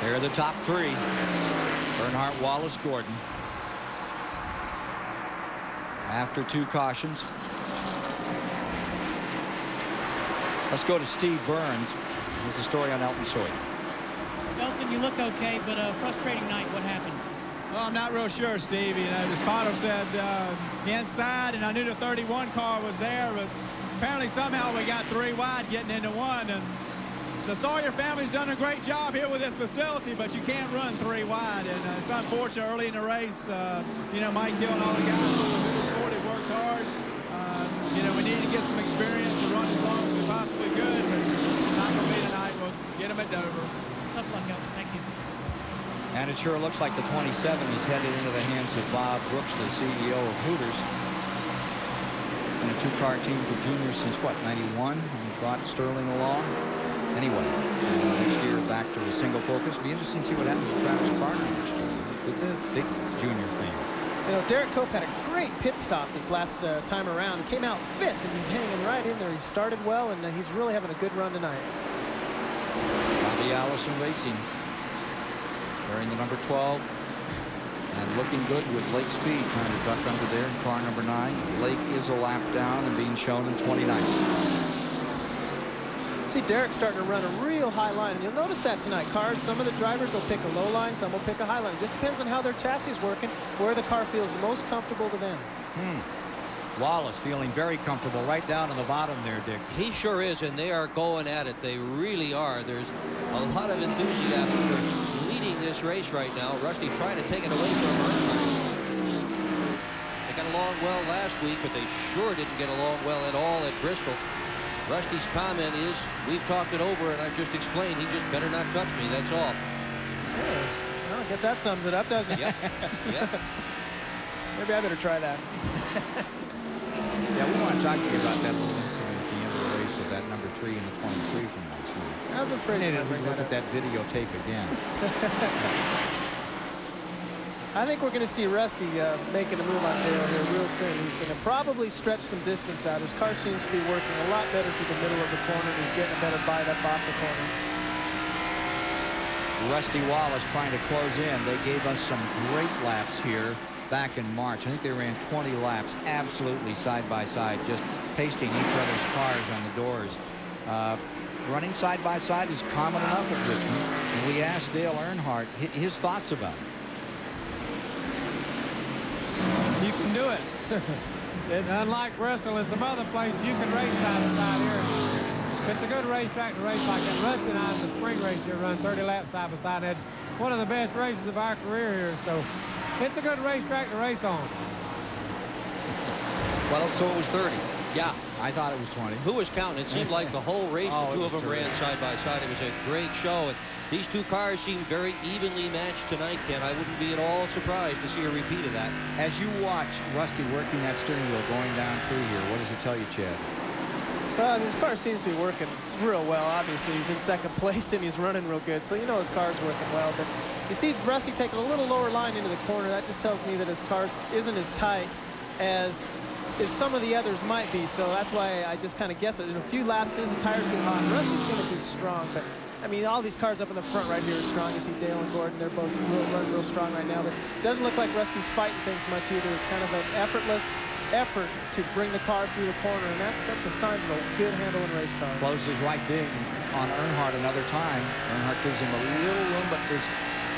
There are the top 3. Earnhardt, Wallace, Gordon. After 2 cautions. Let's go to Steve Burns. Here's the story on Elton Sawyer.
Elton, you look okay, but a frustrating night. What happened?
Well, I'm not real sure, Steve. You know, the spotter said the inside, and I knew the 31 car was there, but apparently somehow we got 3 wide getting into 1. And the Sawyer family's done a great job here with this facility, but you can't run 3 wide. And it's unfortunate early in the race, you know, Mike Hill and all the guys have worked hard. You know, we need to get some experience and run as long as we possibly could, but it's not going to be tonight. We'll get them at Dover.
Tough luck, Elton. Thank you.
And it sure looks like the 27 is headed into the hands of Bob Brooks, the CEO of Hooters. And a two-car team for juniors since, what, 91? And brought Sterling along. Anyway, next year back to a single focus. Be interesting to see what happens with Travis Carter next year. Big junior fan.
You know, Derek Cope had a great pit stop this last time around. He came out fit, and he's hanging right in there. He started well, and he's really having a good run tonight.
Bobby Allison Racing, wearing the number 12, and looking good with Lake Speed trying to duck under there in car number 9. Lake is a lap down and being shown in 29.
See Derek starting to run a real high line. You'll notice that tonight. Cars, some of the drivers will pick a low line, some will pick a high line. It just depends on how their chassis is working, where the car feels most comfortable to them.
Wallace feeling very comfortable right down on the bottom there, Dick.
He sure is, and they are going at it. They really are. There's a lot of enthusiasm for leading this race right now. Rusty trying to take it away from Earnhardt. They got along well last week, but they sure didn't get along well at all at Bristol. Rusty's comment is, we've talked it over, and I've just explained, he just better not touch me, that's all.
Well, I guess that sums it up, doesn't it?
Yep. Yep.
Maybe I better try that.
Yeah, we want to talk to you about that little incident at the end of the race with that number 3 and the 23 from last night.
I was afraid
to look at that videotape again.
I think we're going to see Rusty making a move on Dale here real soon. He's going to probably stretch some distance out. His car seems to be working a lot better through the middle of the corner. He's getting a better bite up off the corner.
Rusty Wallace trying to close in. They gave us some great laps here back in March. I think they ran 20 laps absolutely side by side, just pasting each other's cars on the doors. Running side by side is common enough at Richmond, and we asked Dale Earnhardt his thoughts about it.
You can do it. Unlike Bristol and some other places, you can race side to side here. It's a good racetrack to race like that. Rusty and I in the spring race here run 30 laps side by side. Had one of the best races of our career here, so it's a good racetrack to race on.
Well, so it was 30.
Yeah.
I thought it was 20.
Who was counting? It seemed like the whole race, the two of them ran side by side. It was a great show. And these two cars seem very evenly matched tonight, Ken. I wouldn't be at all surprised to see a repeat of that.
As you watch Rusty working that steering wheel going down through here, what does it tell you, Chad?
Well, his car seems to be working real well. Obviously, he's in second place and he's running real good, so you know his car's working well. But you see Rusty taking a little lower line into the corner. That just tells me that his car isn't as tight as some of the others might be. So that's why I just kind of guess it. In a few laps, his tires get hot. Rusty's going to be strong, but I mean, all these cars up in the front right here are strong. You see Dale and Gordon, they're both running real strong right now. But it doesn't look like Rusty's fighting things much either. It's kind of an effortless effort to bring the car through the corner, and that's a sign of a good handling race car.
Closes right big on Earnhardt another time. Earnhardt gives him a little room, but there's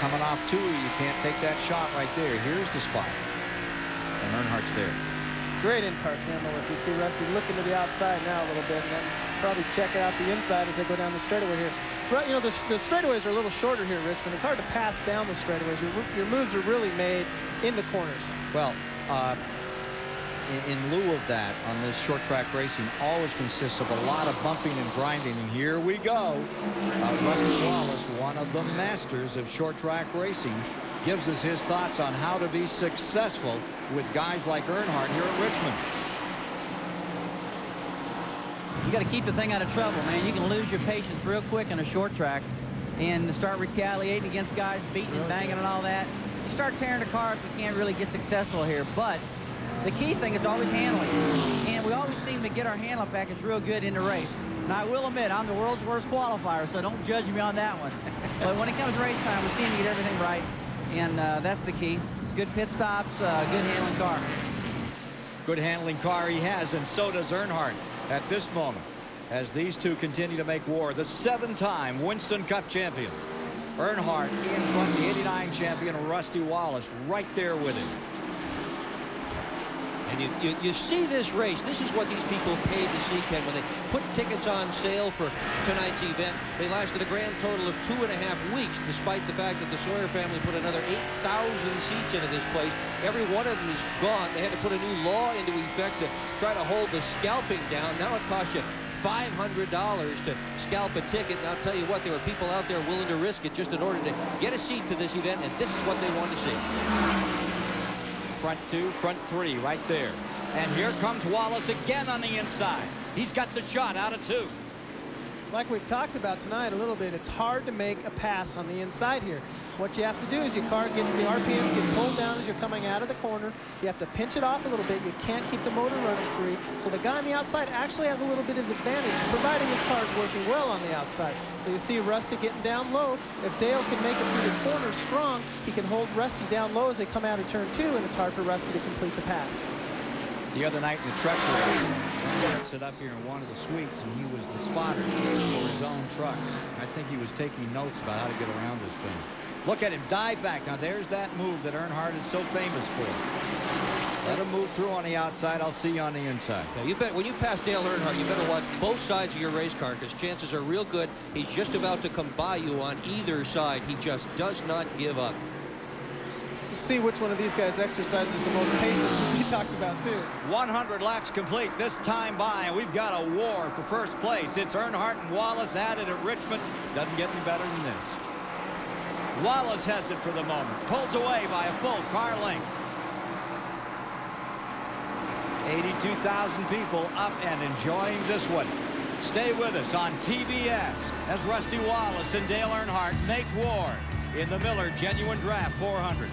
coming off two. You can't take that shot right there. Here's the spot, and Earnhardt's there.
Great in-car camera look. You see Rusty looking to the outside now a little bit, and then probably check out the inside as they go down the straightaway here. But, you know, the straightaways are a little shorter here, Richmond. It's hard to pass down the straightaways. Your moves are really made in the corners.
Well, in lieu of that, on this short track racing, always consists of a lot of bumping and grinding. And here we go. Rusty Wallace, one of the masters of short track racing, gives us his thoughts on how to be successful with guys like Earnhardt here at Richmond.
You got to keep the thing out of trouble, man. You can lose your patience real quick in a short track and start retaliating against guys, beating and banging and all that. You start tearing the car up, you can't really get successful here. But the key thing is always handling. And we always seem to get our handling package real good in the race. Now, I will admit, I'm the world's worst qualifier, so don't judge me on that one. But when it comes to race time, we seem to get everything right. And that's the key. Good pit stops, good handling car.
Good handling car he has, and so does Earnhardt at this moment, as these two continue to make war. The 7-time Winston Cup champion, Earnhardt, in front of the '89 champion, Rusty Wallace, right there with him.
And you see this race. This is what these people paid to see, Ken. When they put tickets on sale for tonight's event, they lasted a grand total of 2.5 weeks, despite the fact that the Sawyer family put another 8,000 seats into this place. Every one of them is gone. They had to put a new law into effect to try to hold the scalping down. Now it costs you $500 to scalp a ticket. And I'll tell you what, there were people out there willing to risk it just in order to get a seat to this event, and this is what they want to see.
Front two, front three right there. And here comes Wallace again on the inside. He's got the shot out of 2.
Like we've talked about tonight a little bit, it's hard to make a pass on the inside here. What you have to do is your car gets the RPMs get pulled down as you're coming out of the corner. You have to pinch it off a little bit. You can't keep the motor running free. So the guy on the outside actually has a little bit of advantage, providing his car is working well on the outside. So you see Rusty getting down low. If Dale can make it through the corner strong, he can hold Rusty down low as they come out of turn 2, and it's hard for Rusty to complete the pass.
The other night in the truck race, Ernhardt set up here in one of the suites, and he was the spotter for his own truck. I think he was taking notes about how to get around this thing. Look at him dive back. Now there's that move that Earnhardt is so famous for. Let him move through on the outside. I'll see you on the inside.
Now you bet when you pass Dale Earnhardt, you better watch both sides of your race car, because chances are real good he's just about to come by you on either side. He just does not give up.
You see which one of these guys exercises the most patience, as we talked about too.
100 laps complete this time by, and we've got a war for first place. It's Earnhardt and Wallace at it at Richmond. Doesn't get any better than this. Wallace has it for the moment. Pulls away by a full car length. 82,000 people up and enjoying this one. Stay with us on TBS as Rusty Wallace and Dale Earnhardt make war in the Miller Genuine Draft 400.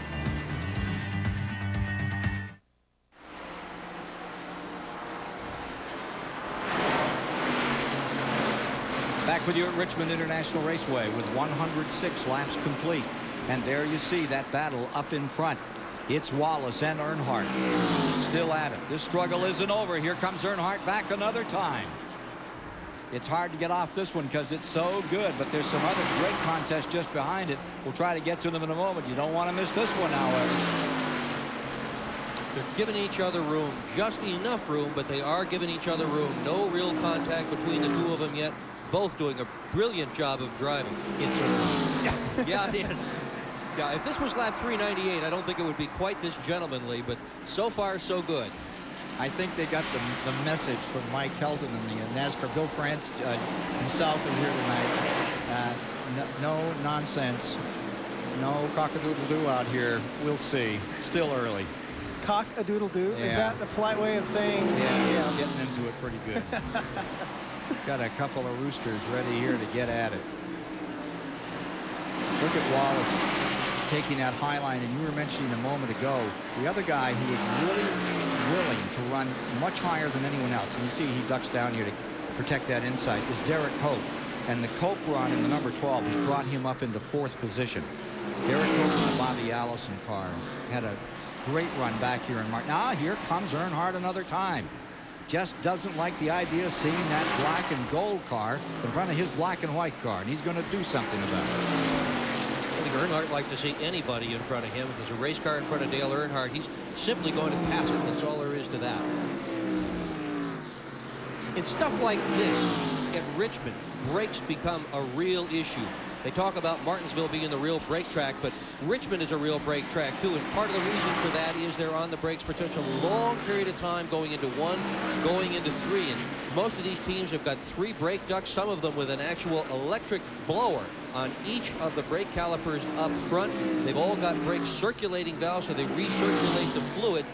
Back with you at Richmond International Raceway with 106 laps complete. And there you see that battle up in front. It's Wallace and Earnhardt still at it. This struggle isn't over. Here comes Earnhardt back another time. It's hard to get off this one because it's so good, but there's some other great contests just behind it. We'll try to get to them in a moment. You don't want to miss this one, however.
They're giving each other room, just enough room, but they are giving each other room. No real contact between the two of them yet. Both doing a brilliant job of driving.
It's a
yeah, it is. Yeah, if this was lap 398, I don't think it would be quite this gentlemanly, but so far, so good.
I think they got the message from Mike Kelton and the NASCAR. Bill France himself is here tonight. No nonsense. No cock-a-doodle-doo out here. We'll see. It's still early.
Cock-a-doodle-doo? Yeah. Is that the polite way of saying?
Yeah, getting into it pretty good. Got a couple of roosters ready here to get at it. Look at Wallace taking that high line, and you were mentioning a moment ago, the other guy who is really willing to run much higher than anyone else, and you see he ducks down here to protect that inside, is Derek Cope. And the Cope run in the number 12 has brought him up into 4th position. Derek Cope in the Bobby Allison car had a great run back here in March. Now here comes Earnhardt another time. Just doesn't like the idea of seeing that black and gold car in front of his black and white car, and he's going to do something about it.
I think Earnhardt likes to see anybody in front of him. If there's a race car in front of Dale Earnhardt, he's simply going to pass it. That's all there is to that. In stuff like this at Richmond, brakes become a real issue. They talk about Martinsville being the real brake track, but Richmond is a real brake track too, and part of the reason for that is they're on the brakes for such a long period of time, going into 1, going into 3, and most of these teams have got 3 brake ducts, some of them with an actual electric blower on each of the brake calipers up front. They've all got brake circulating valves, so they recirculate the fluid.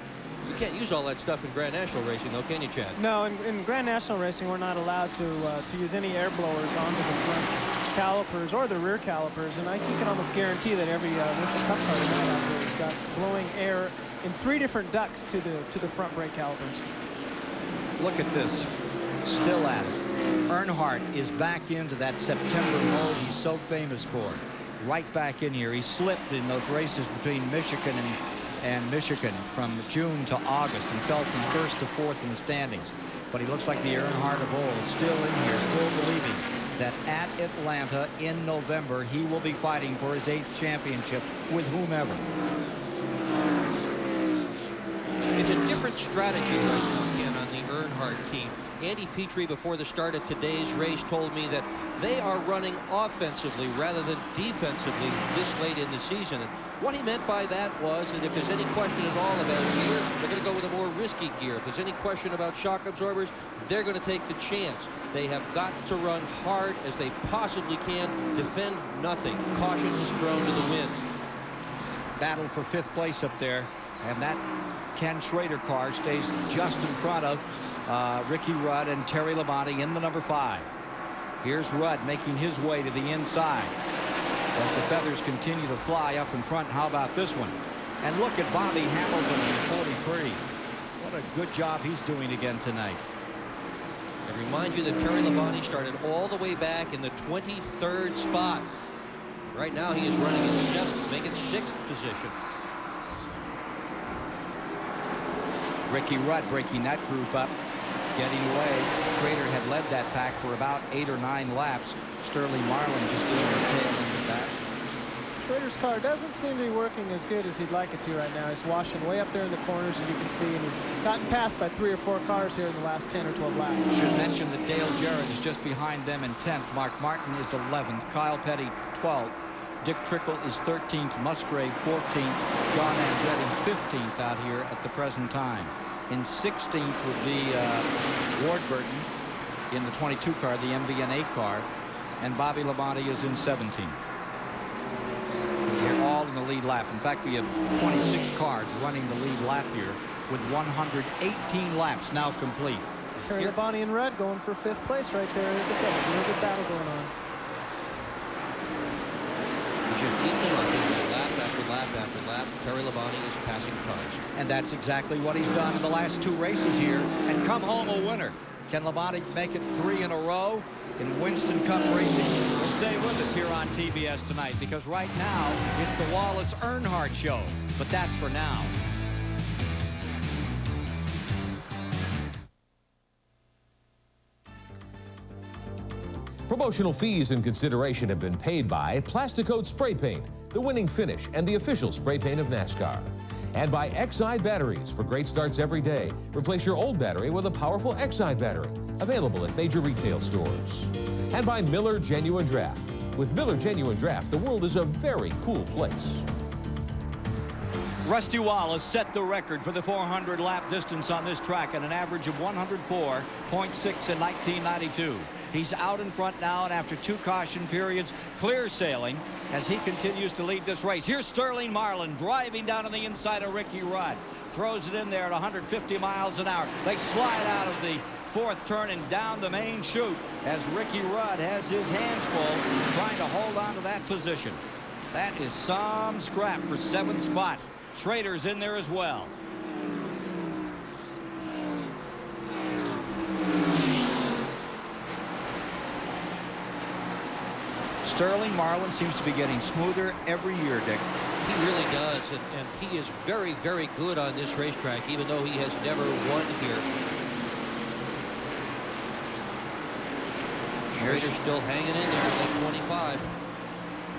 You can't use all that stuff in Grand National racing, though, can you, Chad?
No, in Grand National racing, we're not allowed to use any air blowers onto the front calipers or the rear calipers, and you can almost guarantee that every Winston Cup car tonight out there has got blowing air in 3 different ducts to the front brake calipers.
Look at this, still at it. Earnhardt is back into that September mode he's so famous for. Right back in here. He slipped in those races between Michigan and Michigan from June to August and fell from 1st to 4th in the standings. But he looks like the Earnhardt of old, still in here, still believing that at Atlanta in November he will be fighting for his 8th championship with whomever.
It's a different strategy right now, Ken, on the Earnhardt team. Andy Petrie, before the start of today's race, told me that they are running offensively rather than defensively this late in the season. And what he meant by that was that if there's any question at all about gear, they're going to go with a more risky gear. If there's any question about shock absorbers, they're going to take the chance. They have got to run hard as they possibly can, defend nothing. Caution is thrown to the wind.
Battle for 5th place up there, and that Ken Schrader car stays just in front of Ricky Rudd and Terry Labonte in the number 5. Here's Rudd making his way to the inside as the feathers continue to fly up in front. How about this one? And look at Bobby Hamilton in 43. What a good job he's doing again tonight.
I remind you that Terry Labonte started all the way back in the 23rd spot. Right now he is running in 7th, making 6th position.
Ricky Rudd breaking that group up, getting away. Schrader had led that pack for about 8 or 9 laps. Sterling Marlin just getting the tail end of that.
Schrader's car doesn't seem to be working as good as he'd like it to right now. He's washing way up there in the corners, as you can see, and he's gotten passed by 3 or 4 cars here in the last 10 or 12 laps.
Should mention that Dale Jarrett is just behind them in 10th. Mark Martin is 11th. Kyle Petty 12th. Dick Trickle is 13th. Musgrave 14th. John Andretti 15th out here at the present time. In 16th would be Ward Burton in the 22 car, the MBNA car, and Bobby Labonte is in 17th. They're all in the lead lap. In fact, we have 26 cars running the lead lap here with 118 laps now complete.
Terry Labonte and Rudd going for 5th place right there. Look at that. A real good battle going on.
Just eating up lap after lap after lap. Terry Labonte is passing cars.
And that's exactly what he's done in the last 2 races here and come home a winner. Can Labonte make it 3 in a row in Winston Cup racing? Well, stay with us here on TBS tonight, because right now it's the Wallace Earnhardt Show. But that's for now.
Promotional fees and consideration have been paid by Plasticoat Spray Paint, the winning finish and the official spray paint of NASCAR. And by Exide Batteries for great starts every day. Replace your old battery with a powerful Exide battery, available at major retail stores. And by Miller Genuine Draft. With Miller Genuine Draft, the world is a very cool place.
Rusty Wallace set the record for the 400 lap distance on this track at an average of 104.6 in 1992. He's out in front now, and after 2 caution periods, clear sailing as he continues to lead this race. Here's Sterling Marlin driving down on the inside of Ricky Rudd. Throws it in there at 150 miles an hour. They slide out of the 4th turn and down the main chute as Ricky Rudd has his hands full trying to hold on to that position. That is some scrap for 7th spot. Schrader's in there as well. Sterling Marlin seems to be getting smoother every year, Dick.
He really does, and he is very, very good on this racetrack, even though he has never won here. Schrader's still hanging in there at 25.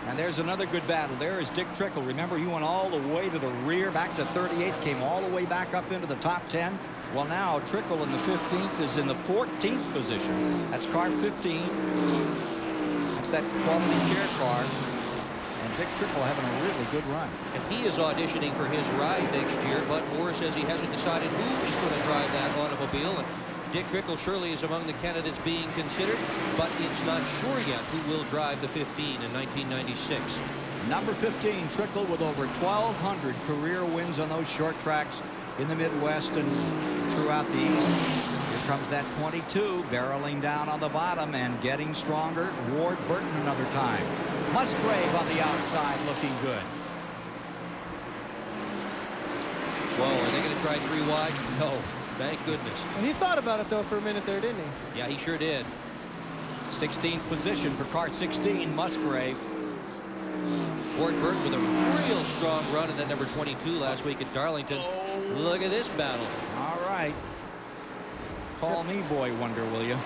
And there's another good battle. There is Dick Trickle. Remember, he went all the way to the rear, back to 38th, came all the way back up into the top 10. Well, now Trickle in the 15th is in the 14th position. That's car 15. That's that quality care car. And Dick Trickle having a really good run.
And he is auditioning for his ride next year, but Moore says he hasn't decided who is going to drive that automobile. And Dick Trickle surely is among the candidates being considered, but it's not sure yet who will drive the 15 in 1996.
Number 15, Trickle, with over 1,200 career wins on those short tracks in the Midwest and throughout the East. Here comes that 22, barreling down on the bottom and getting stronger. Ward Burton another time. Musgrave on the outside looking good.
Whoa, are they going to try 3 wide? No. Thank goodness.
And he thought about it, though, for a minute there, didn't he?
Yeah, he sure did.
16th position for car 16, Musgrave.
Ward Burton with a real strong run in that number 22 last week at Darlington. Look at this battle.
All right. Call me Boy Wonder, will you?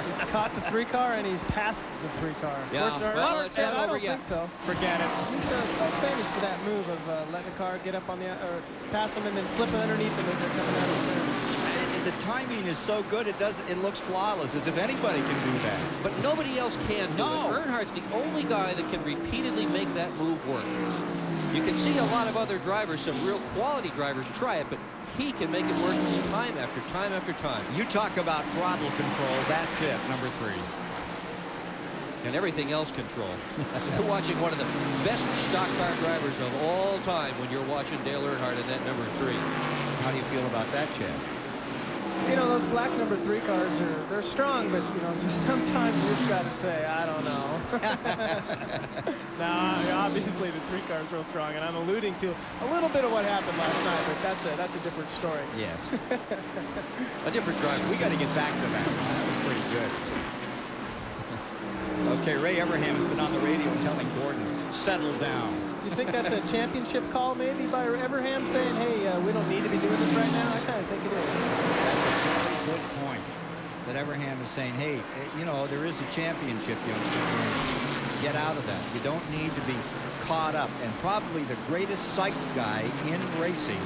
He's caught the 3 car and he's passed the 3 car.
Yeah, well, it's not
I
over
don't
yet.
think so.
Forget it.
He's so famous for that move of letting a car get up on the or pass him and then slipping underneath him as they're coming out of the turn.
the timing is so good, it looks flawless, as if anybody can do that.
But nobody else can do it. Earnhardt's the only guy that can repeatedly make that move work. You can see a lot of other drivers, some real quality drivers, try it, but he can make it work time after time after time.
You talk about throttle control, that's it, number 3.
And everything else control. You're watching one of the best stock car drivers of all time when you're watching Dale Earnhardt in that number 3.
How do you feel about that, Chad?
You know, those black number 3 cars they're strong, but you know, just sometimes you just got to say, I don't know. Now, obviously the 3 car is real strong, and I'm alluding to a little bit of what happened last night, but that's a different story.
Yes.
A different driver.
We got to get back to that. That was pretty good. Okay, Ray Evernham has been on the radio telling Gordon, settle down.
You think that's a championship call maybe by Evernham saying, hey, we don't need to be doing this right now? I kind of think it is.
That's a very good point. That Evernham is saying, hey, you know, there is a championship, youngster. Get out of that. You don't need to be caught up. And probably the greatest sight guy in racing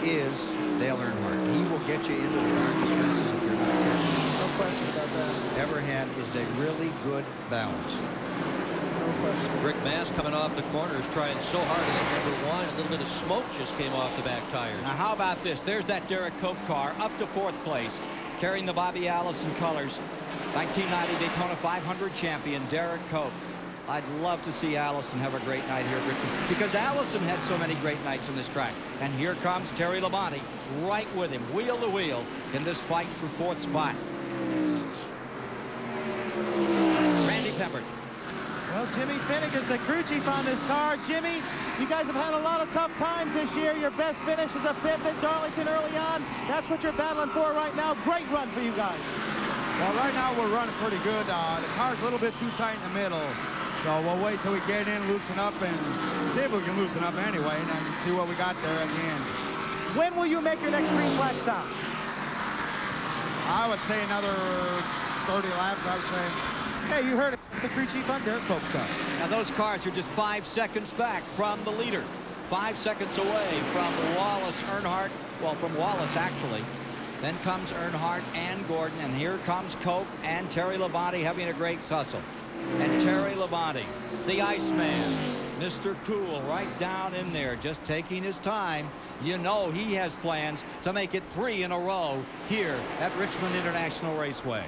is Dale Earnhardt. He will get you into the darkest messes if you're not careful.
No question about that.
Evernham is a really good balance.
No question.
Rick Mast coming off the corner is trying so hard to get number 1. A little bit of smoke just came off the back tires.
Now, how about this? There's that Derek Cope car up to 4th place, carrying the Bobby Allison colors. 1990 Daytona 500 champion Derek Cope. I'd love to see Allison have a great night here at Richmond, because Allison had so many great nights on this track. And here comes Terry Labonte right with him, wheel to wheel, in this fight for 4th spot. Randy Pepper.
Well, Jimmy Finnick is the crew chief on this car. Jimmy, you guys have had a lot of tough times this year. Your best finish is a 5th at Darlington early on. That's what you're battling for right now. Great run for you guys.
Well, right now we're running pretty good. The car's a little bit too tight in the middle. So we'll wait till we get in, loosen up, and see if we can loosen up anyway, and then see what we got there at the end.
When will you make your next green flag stop?
I would say another 30 laps, I would say.
Hey, you heard it. It's the crew chief on Derek Cope's car.
Now, those cars are just 5 seconds back from the leader. 5 seconds away from Wallace, Earnhardt. Well, from Wallace, actually. Then comes Earnhardt and Gordon, and here comes Cope and Terry Labonte having a great tussle. And Terry Labonte, the Iceman, Mr. Cool, right down in there, just taking his time. You know he has plans to make it 3 in a row here at Richmond International Raceway.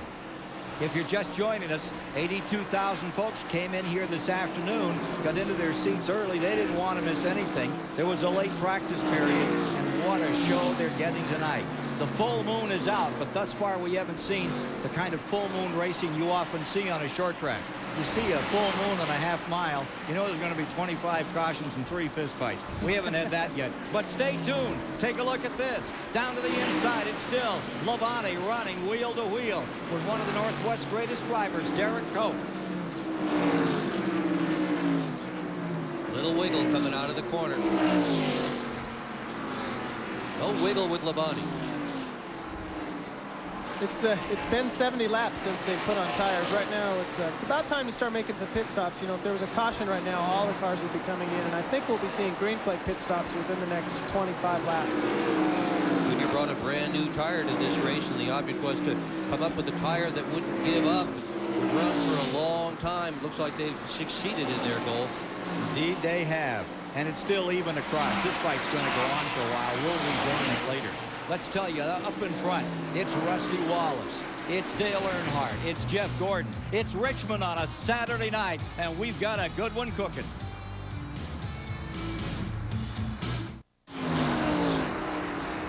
If you're just joining us, 82,000 folks came in here this afternoon, got into their seats early. They didn't want to miss anything. There was a late practice period, and what a show they're getting tonight. The full moon is out, but thus far we haven't seen the kind of full moon racing you often see on a short track. You see a full moon on a half mile, you know there's going to be 25 cautions and 3 fistfights. We haven't had that yet. But stay tuned. Take a look at this. Down to the inside, it's still Labonte running wheel to wheel with one of the Northwest's greatest drivers, Derek Cope.
Little wiggle coming out of the corner. No wiggle with Labonte.
It's been 70 laps since they've put on tires. Right now, it's about time to start making some pit stops. You know, if there was a caution right now, all the cars would be coming in, and I think we'll be seeing green flag pit stops within the next 25 laps.
Goodyear brought a brand new tire to this race, and the object was to come up with a tire that wouldn't give up, would run for a long time. Looks like they've succeeded in their goal.
Indeed, they have. And it's still even across. This fight's going to go on for a while. We'll rejoin it later. Let's tell you, up in front, it's Rusty Wallace. It's Dale Earnhardt. It's Jeff Gordon. It's Richmond on a Saturday night, and we've got a good one cooking.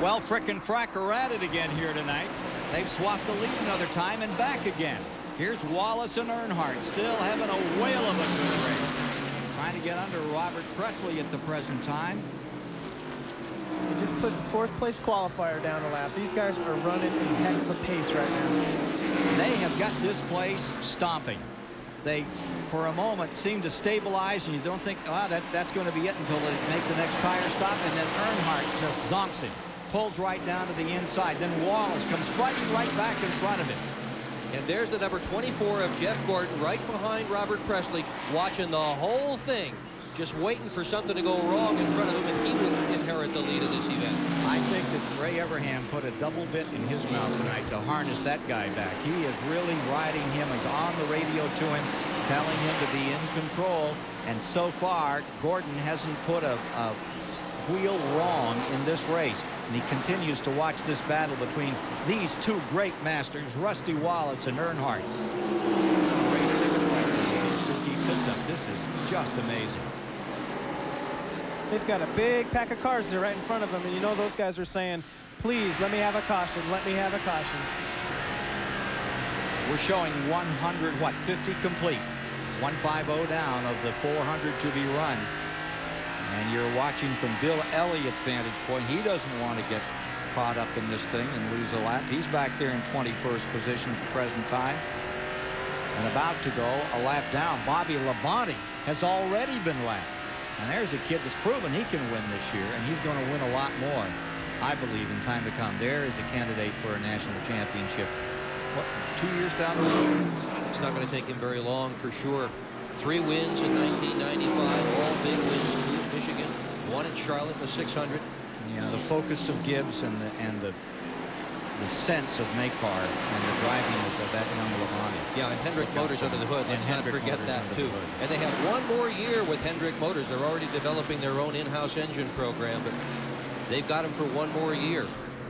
Well, frickin' frack are at it again here tonight. They've swapped the lead another time and back again. Here's Wallace and Earnhardt still having a whale of a good race. Trying to get under Robert Presley at the present time.
They just put the 4th place qualifier down a lap. These guys are running a heck of a pace right now.
They have got this place stomping. They, for a moment, seem to stabilize, and you don't think, that's going to be it until they make the next tire stop, and then Earnhardt just zonks him. Pulls right down to the inside. Then Wallace comes fighting right back in front of him.
And there's the number 24 of Jeff Gordon right behind Robert Presley, watching the whole thing. just waiting for something to go wrong in front of him, and he will inherit the lead of this event.
I think that Ray Evernham put a double bit in his mouth tonight to harness that guy back. He is really riding him. He's on the radio to him, telling him to be in control. And so far, Gordon hasn't put a wheel wrong in this race. And he continues to watch this battle between these two great masters, Rusty Wallace and Earnhardt. Race ticket prices, these two keep this up. This is just amazing.
They've got a big pack of cars there right in front of them, and you know those guys are saying, please, let me have a caution, let me have a caution.
We're showing 50 complete. 150 down of the 400 to be run. And you're watching from Bill Elliott's vantage point. He doesn't want to get caught up in this thing and lose a lap. He's back there in 21st position at the present time. And about to go a lap down. Bobby Labonte has already been lapped. And there's a kid that's proven he can win this year, and he's going to win a lot more, I believe, in time to come. There is a candidate for a national championship. What, 2 years down the road?
It's not going to take him very long, for sure. 3 wins in 1995, all big wins. 2 in Michigan, 1 in Charlotte, the 600.
Yeah, the focus of Gibbs and the sense of Makar and the driving of that young Labonte.
Yeah, and Hendrick Motors under the hood. Let's not forget that, too. And they have 1 more year with Hendrick Motors. They're already developing their own in-house engine program, but they've got him for 1 more year.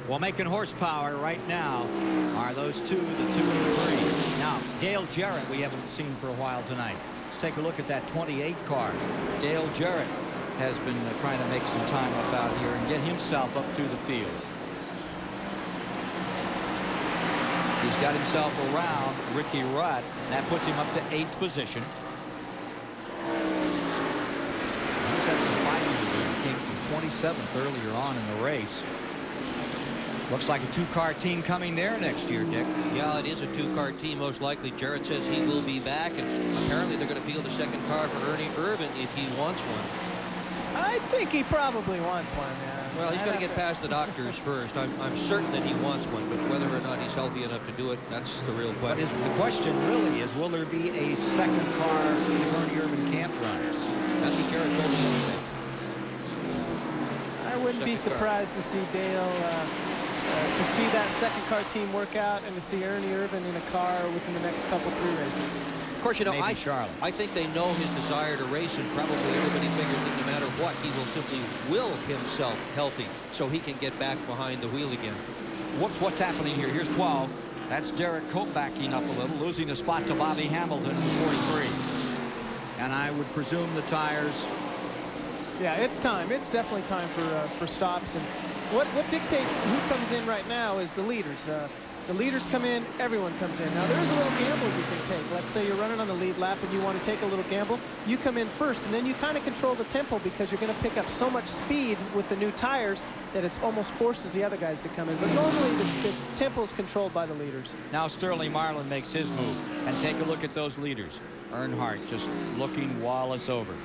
Well, making horsepower right now are those two, the 2 and 3. Now, Dale Jarrett we haven't seen for a while tonight. Let's take a look at that 28 car. Dale Jarrett has been trying to make some time up out here and get himself up through the field. He's got himself around Ricky Rudd. That puts him up to 8th position. He's had some fighting to do. He came from 27th earlier on in the race. Looks like a 2-car team coming there next year, Dick.
Yeah, it is a 2-car team, most likely. Jarrett says he will be back, and apparently they're going to field a 2nd car for Ernie Irvin if he wants one.
I think he probably wants one, yeah.
Well, he's got to get past the doctors first. I'm certain that he wants one, but whether or not he's healthy enough to do it, that's the real question.
But the question really is, will there be a 2nd car if Ernie Irvin can't run?
That's what Jarrett told me yesterday.
I wouldn't be surprised to see Dale, to see that 2nd car team work out and to see Ernie Irvin in a car within the next couple 3 races.
Of course, you know, I think they know his desire to race, and probably everybody figures that no matter what, he will simply will himself healthy so he can get back behind the wheel again.
What's happening here? Here's 12. That's Derek Cope backing up a little, losing a spot to Bobby Hamilton in 43. And I would presume the tires.
Yeah, it's time. It's definitely time for stops. And what dictates who comes in right now is the leaders. The leaders come in, everyone comes in. Now, there's a little gamble you can take. Let's say you're running on the lead lap and you want to take a little gamble. You come in first, and then you kind of control the tempo because you're going to pick up so much speed with the new tires that it almost forces the other guys to come in. But normally, the tempo is controlled by the leaders.
Now, Sterling Marlin makes his move. And take a look at those leaders. Earnhardt just looking Wallace over.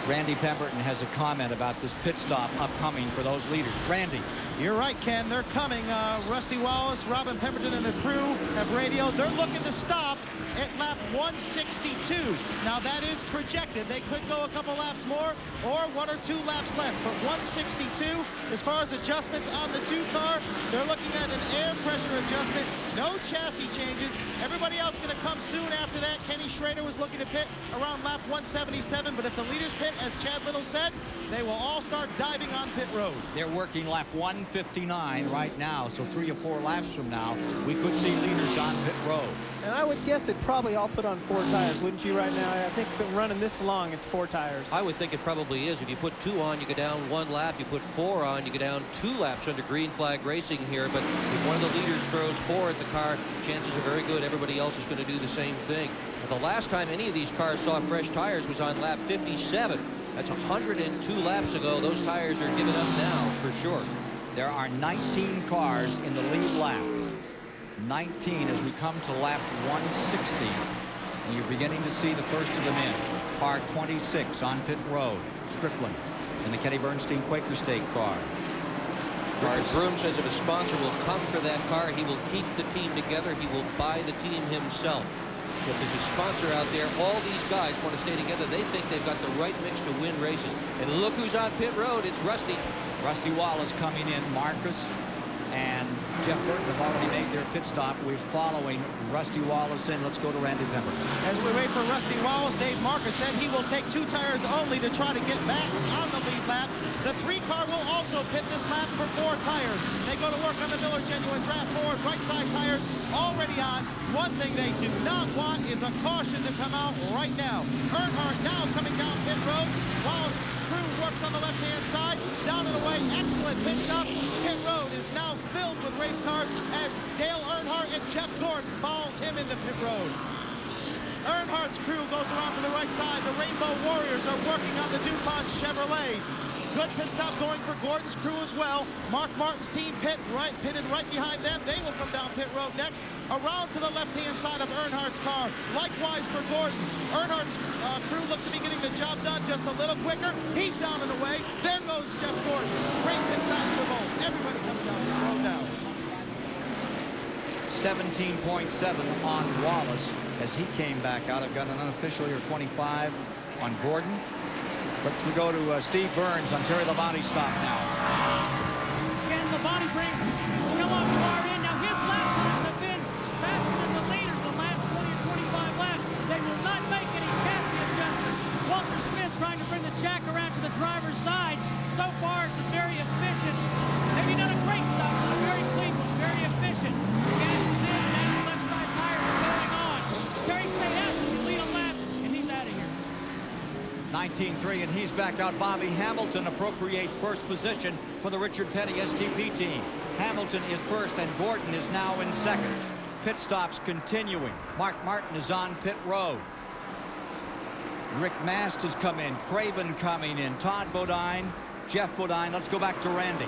Randy Pemberton has a comment about this pit stop upcoming for those leaders. Randy.
You're right, Ken. They're coming. Rusty Wallace, Robin Pemberton, and the crew have radioed. They're looking to stop at lap 162. Now, that is projected. They could go a couple laps more or 1 or 2 laps left. But 162, as far as adjustments on the 2-car, they're looking at an air pressure adjustment. No chassis changes. Everybody else going to come soon after that. Kenny Schrader was looking to pit around lap 177. But if the leaders pit, as Chad Little said, they will all start diving on pit road.
They're working lap 159 right now, so 3 or 4 laps from now, we could see leaders on pit road.
And I would guess they'd probably all put on 4 tires, wouldn't you, right now? I think if it running this long, it's 4 tires.
I would think it probably is. If you put 2 on, you go down 1 lap. You put 4 on, you go down 2 laps under green flag racing here. But if one of the leaders throws 4 at the car, chances are very good everybody else is going to do the same thing. But the last time any of these cars saw fresh tires was on lap 57. That's 102 laps ago. Those tires are giving up now for sure.
There are 19 cars in the lead lap. 19 as we come to lap 160. And you're beginning to see the first of them in. Car 26 on pit road. Strickland in the Kenny Bernstein Quaker State car.
Richard Broom says if a sponsor will come for that car, he will keep the team together. He will buy the team himself. If there's a sponsor out there, all these guys want to stay together. They think they've got the right mix to win races. And look who's on pit road. It's Rusty.
Rusty Wallace coming in. Marcus and Jeff Burton have already made their pit stop. We're following Rusty Wallace in. Let's go to Randy Pember.
As we wait for Rusty Wallace, Dave Marcus said he will take 2 tires only to try to get back on the lead lap. The 3 car will also pit this lap for 4 tires. They go to work on the Miller Genuine Draft 4 right side tires already on. One thing they do not want is a caution to come out right now. Earnhardt now coming down pit road. Wallace crew works on the left-hand side. Down and away, excellent pit stop. Pit road is now filled with race cars as Dale Earnhardt and Jeff Gordon follows him into pit road. Earnhardt's crew goes around to the right side. The Rainbow Warriors are working on the DuPont Chevrolet. Good pit stop going for Gordon's crew as well. Mark Martin's team pitted right behind them. They will come down pit road next. Around to the left-hand side of Earnhardt's car. Likewise for Gordon. Earnhardt's crew looks to be getting the job done just a little quicker. He's down and away. There goes Jeff Gordon. Great pit stop for both. Everybody coming down pit road now.
17.7 on Wallace as he came back out. I've got an unofficial here, 25 on Gordon. Let's go to Steve Burns on Terry Labonte's stop now.
Again, Labonte brings Kellogg's car in. Now his lap times have been faster than the leaders the last 20 or 25 laps. They will not make any chassis adjustments. Walter Smith trying to bring the jack around to the driver's side. So far, it's a very efficient, maybe not a great stop, but a very clean one, very efficient. Gas is in, and the left side tire is going on. Terry stayed out to the lead a lap, and he's out of here.
19.3, and he's back out. Bobby Hamilton appropriates first position for the Richard Petty STP team. Hamilton is first, and Gordon is now in second. Pit stops continuing. Mark Martin is on pit road. Rick Mast has come in. Craven coming in. Todd Bodine, Jeff Bodine. Let's go back to Randy.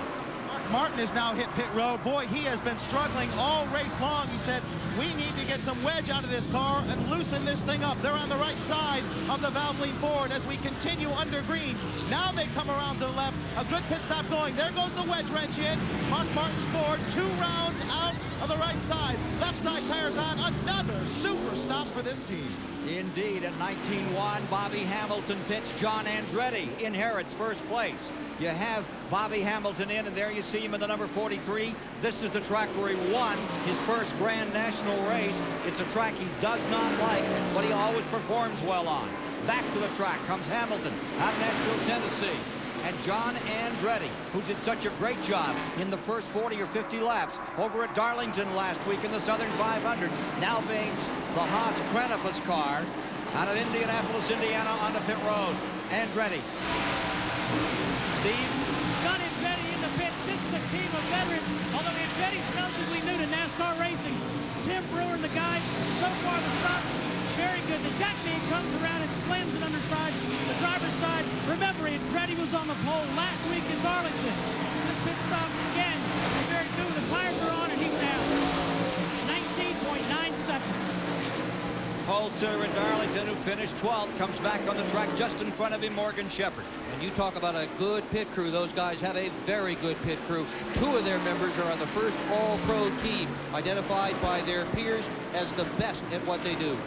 Martin has now hit pit road. Boy, he has been struggling all race long. He said, we need to get some wedge out of this car and loosen this thing up. They're on the right side of the Valvoline Ford as we continue under green. Now they come around to the left. A good pit stop going. There goes the wedge wrench in. Mark Martin's Ford, 2 rounds out of the right side. Left side tires on. Another super stop for this team.
Indeed, at 19.1, Bobby Hamilton pits. John Andretti inherits first place. You have Bobby Hamilton in, and there you see him in the number 43. This is the track where he won his first Grand National race. It's a track he does not like, but he always performs well on. Back to the track comes Hamilton out of Nashville, Tennessee. And John Andretti, who did such a great job in the first 40 or 50 laps over at Darlington last week in the Southern 500, now brings the Haas Krenifus car out of Indianapolis, Indiana, on the pit road. Andretti. Steve?
John Andretti in the pits. This is a team of veterans, although Andretti's relatively new to NASCAR racing. Tim Brewer and the guys, so far the stop, very good. The jack beam comes around and slams it underside the driver's side. Remember, Andretti was on the pole last week in Darlington. This pit stop again, very good. The tires are on and he's down. 19.9 seconds.
Paul Sitter in Darlington, who finished 12th, comes back on the track just in front of him, Morgan Shepherd.
And you talk about a good pit crew. Those guys have a very good pit crew. 2 of their members are on the first all-pro team, identified by their peers as the best at what they do.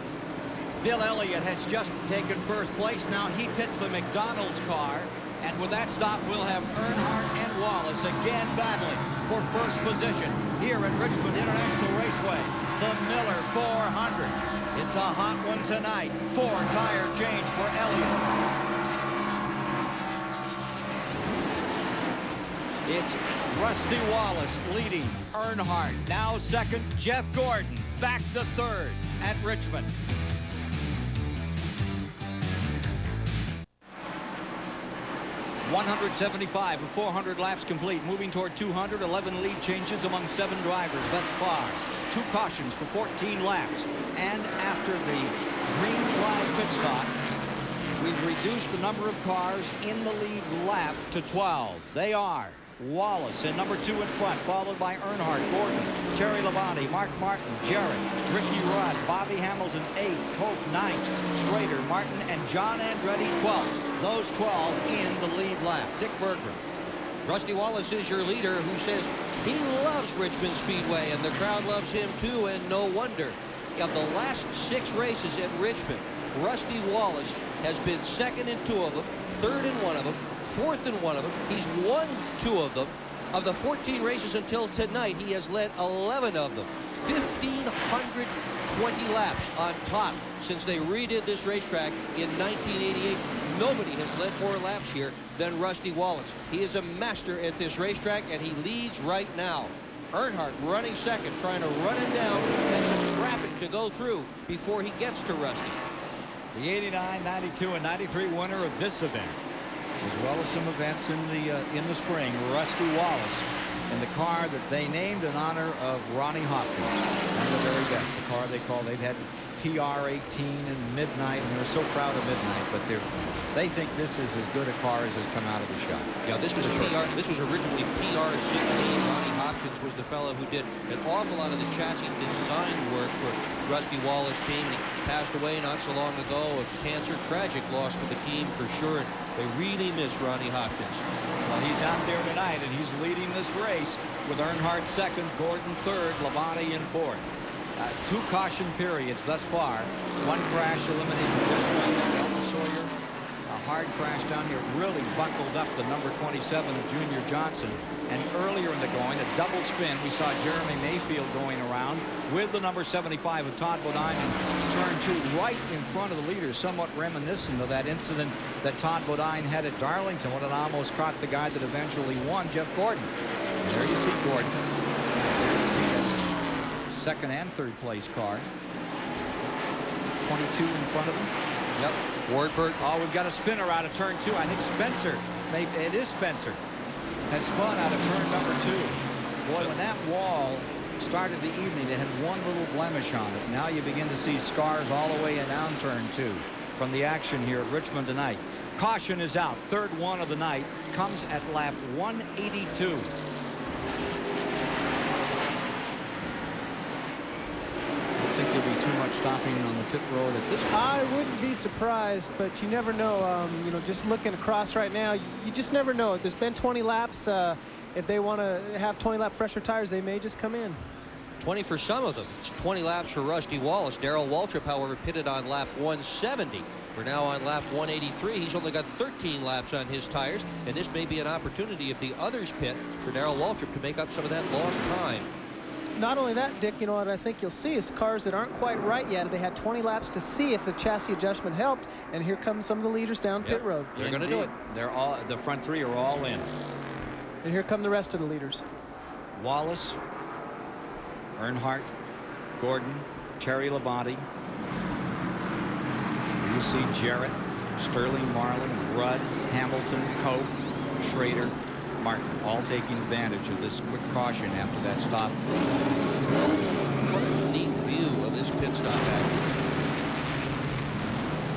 Bill Elliott has just taken first place. Now he pits the McDonald's car. And with that stop, we'll have Earnhardt and Wallace again battling for first position here at Richmond International Raceway. The Miller 400. It's a hot one tonight. 4 tire change for Elliott. It's Rusty Wallace leading. Earnhardt now second. Jeff Gordon back to third at Richmond. .175 with 400 laps complete. Moving toward 200. 11 lead changes among 7 drivers thus far. 2 cautions for 14 laps. And after the green flag pit stop, we've reduced the number of cars in the lead lap to 12. They are Wallace in number 2 in front, followed by Earnhardt, Gordon, Terry Labonte, Mark Martin, Jarrett, Ricky Rudd, Bobby Hamilton 8th, Cope 9th, Schrader, Martin, and John Andretti 12th. Those 12 in the lead lap. Dick Bergman.
Rusty Wallace is your leader, who says he loves Richmond Speedway, and the crowd loves him too, and no wonder. of the last 6 races at Richmond, Rusty Wallace has been second in 2 of them, third in 1 of them, fourth in 1 of them. He's won 2 of them. Of the 14 races until tonight, he has led 11 of them. 1,520 laps on top since they redid this racetrack in 1988. Nobody has led more laps here than Rusty Wallace. He is a master at this racetrack, and he leads right now. Earnhardt running second, trying to run him down, and some traffic to go through before he gets to Rusty.
The 89, 92, and 93 winner of this event, as well as some events in the spring, Rusty Wallace, in the car that they named in honor of Ronnie Hopkins. One of the very best. The car they've had PR-18 and Midnight, and they're so proud of Midnight, but they think this is as good a car as has come out of the shop.
Yeah, this was originally PR-16. Ronnie Hopkins was the fellow who did an awful lot of the chassis design work for Rusty Wallace team. He passed away not so long ago of cancer. Tragic loss for the team for sure. And they really miss Ronnie Hopkins.
Well, he's out there tonight, and he's leading this race with Earnhardt second, Gordon third, Labonte in fourth. 2 caution periods thus far. 1 crash eliminating just one. Elton Sawyer. A hard crash down here. Really buckled up the number 27 of Junior Johnson. And earlier in the going, a double spin. We saw Jeremy Mayfield going around with the number 75 of Todd Bodine in turn 2 right in front of the leaders, somewhat reminiscent of that incident that Todd Bodine had at Darlington when it almost caught the guy that eventually won, Jeff Gordon. And there you see Gordon. There you see that second and third place car. 22 in front of him. Yep.
Wardberg.
Oh, we've got a spinner out of turn 2. I think Spencer. Maybe it is Spencer. Has spun out of turn number 2. Boy, when that wall started the evening, it had one little blemish on it. Now you begin to see scars all the way down turn 2 from the action here at Richmond tonight. Caution is out. Third one of the night comes at lap 182. Think there'll be too much stopping on the pit road at this point?
I wouldn't be surprised, but you never know. You know, just looking across right now, you just never know. There's been 20 laps. If they want to have 20 lap fresher tires, they may just come in.
20 for some of them. It's 20 laps for Rusty Wallace. Darrell Waltrip, however, pitted on lap 170. We're now on lap 183. He's only got 13 laps on his tires, and this may be an opportunity if the others pit for Darrell Waltrip to make up some of that lost time.
Not only that, Dick, you know what I think you'll see is cars that aren't quite right yet. They had 20 laps to see if the chassis adjustment helped, and here come some of the leaders down pit road.
They're going to do it.
They're all, the front 3 are all in.
And here come the rest of the leaders.
Wallace, Earnhardt, Gordon, Terry Labonte. You see Jarrett, Sterling Marlin, Rudd, Hamilton, Cope, Schrader, Martin, all taking advantage of this quick caution after that stop.
What a neat view of this pit stop action.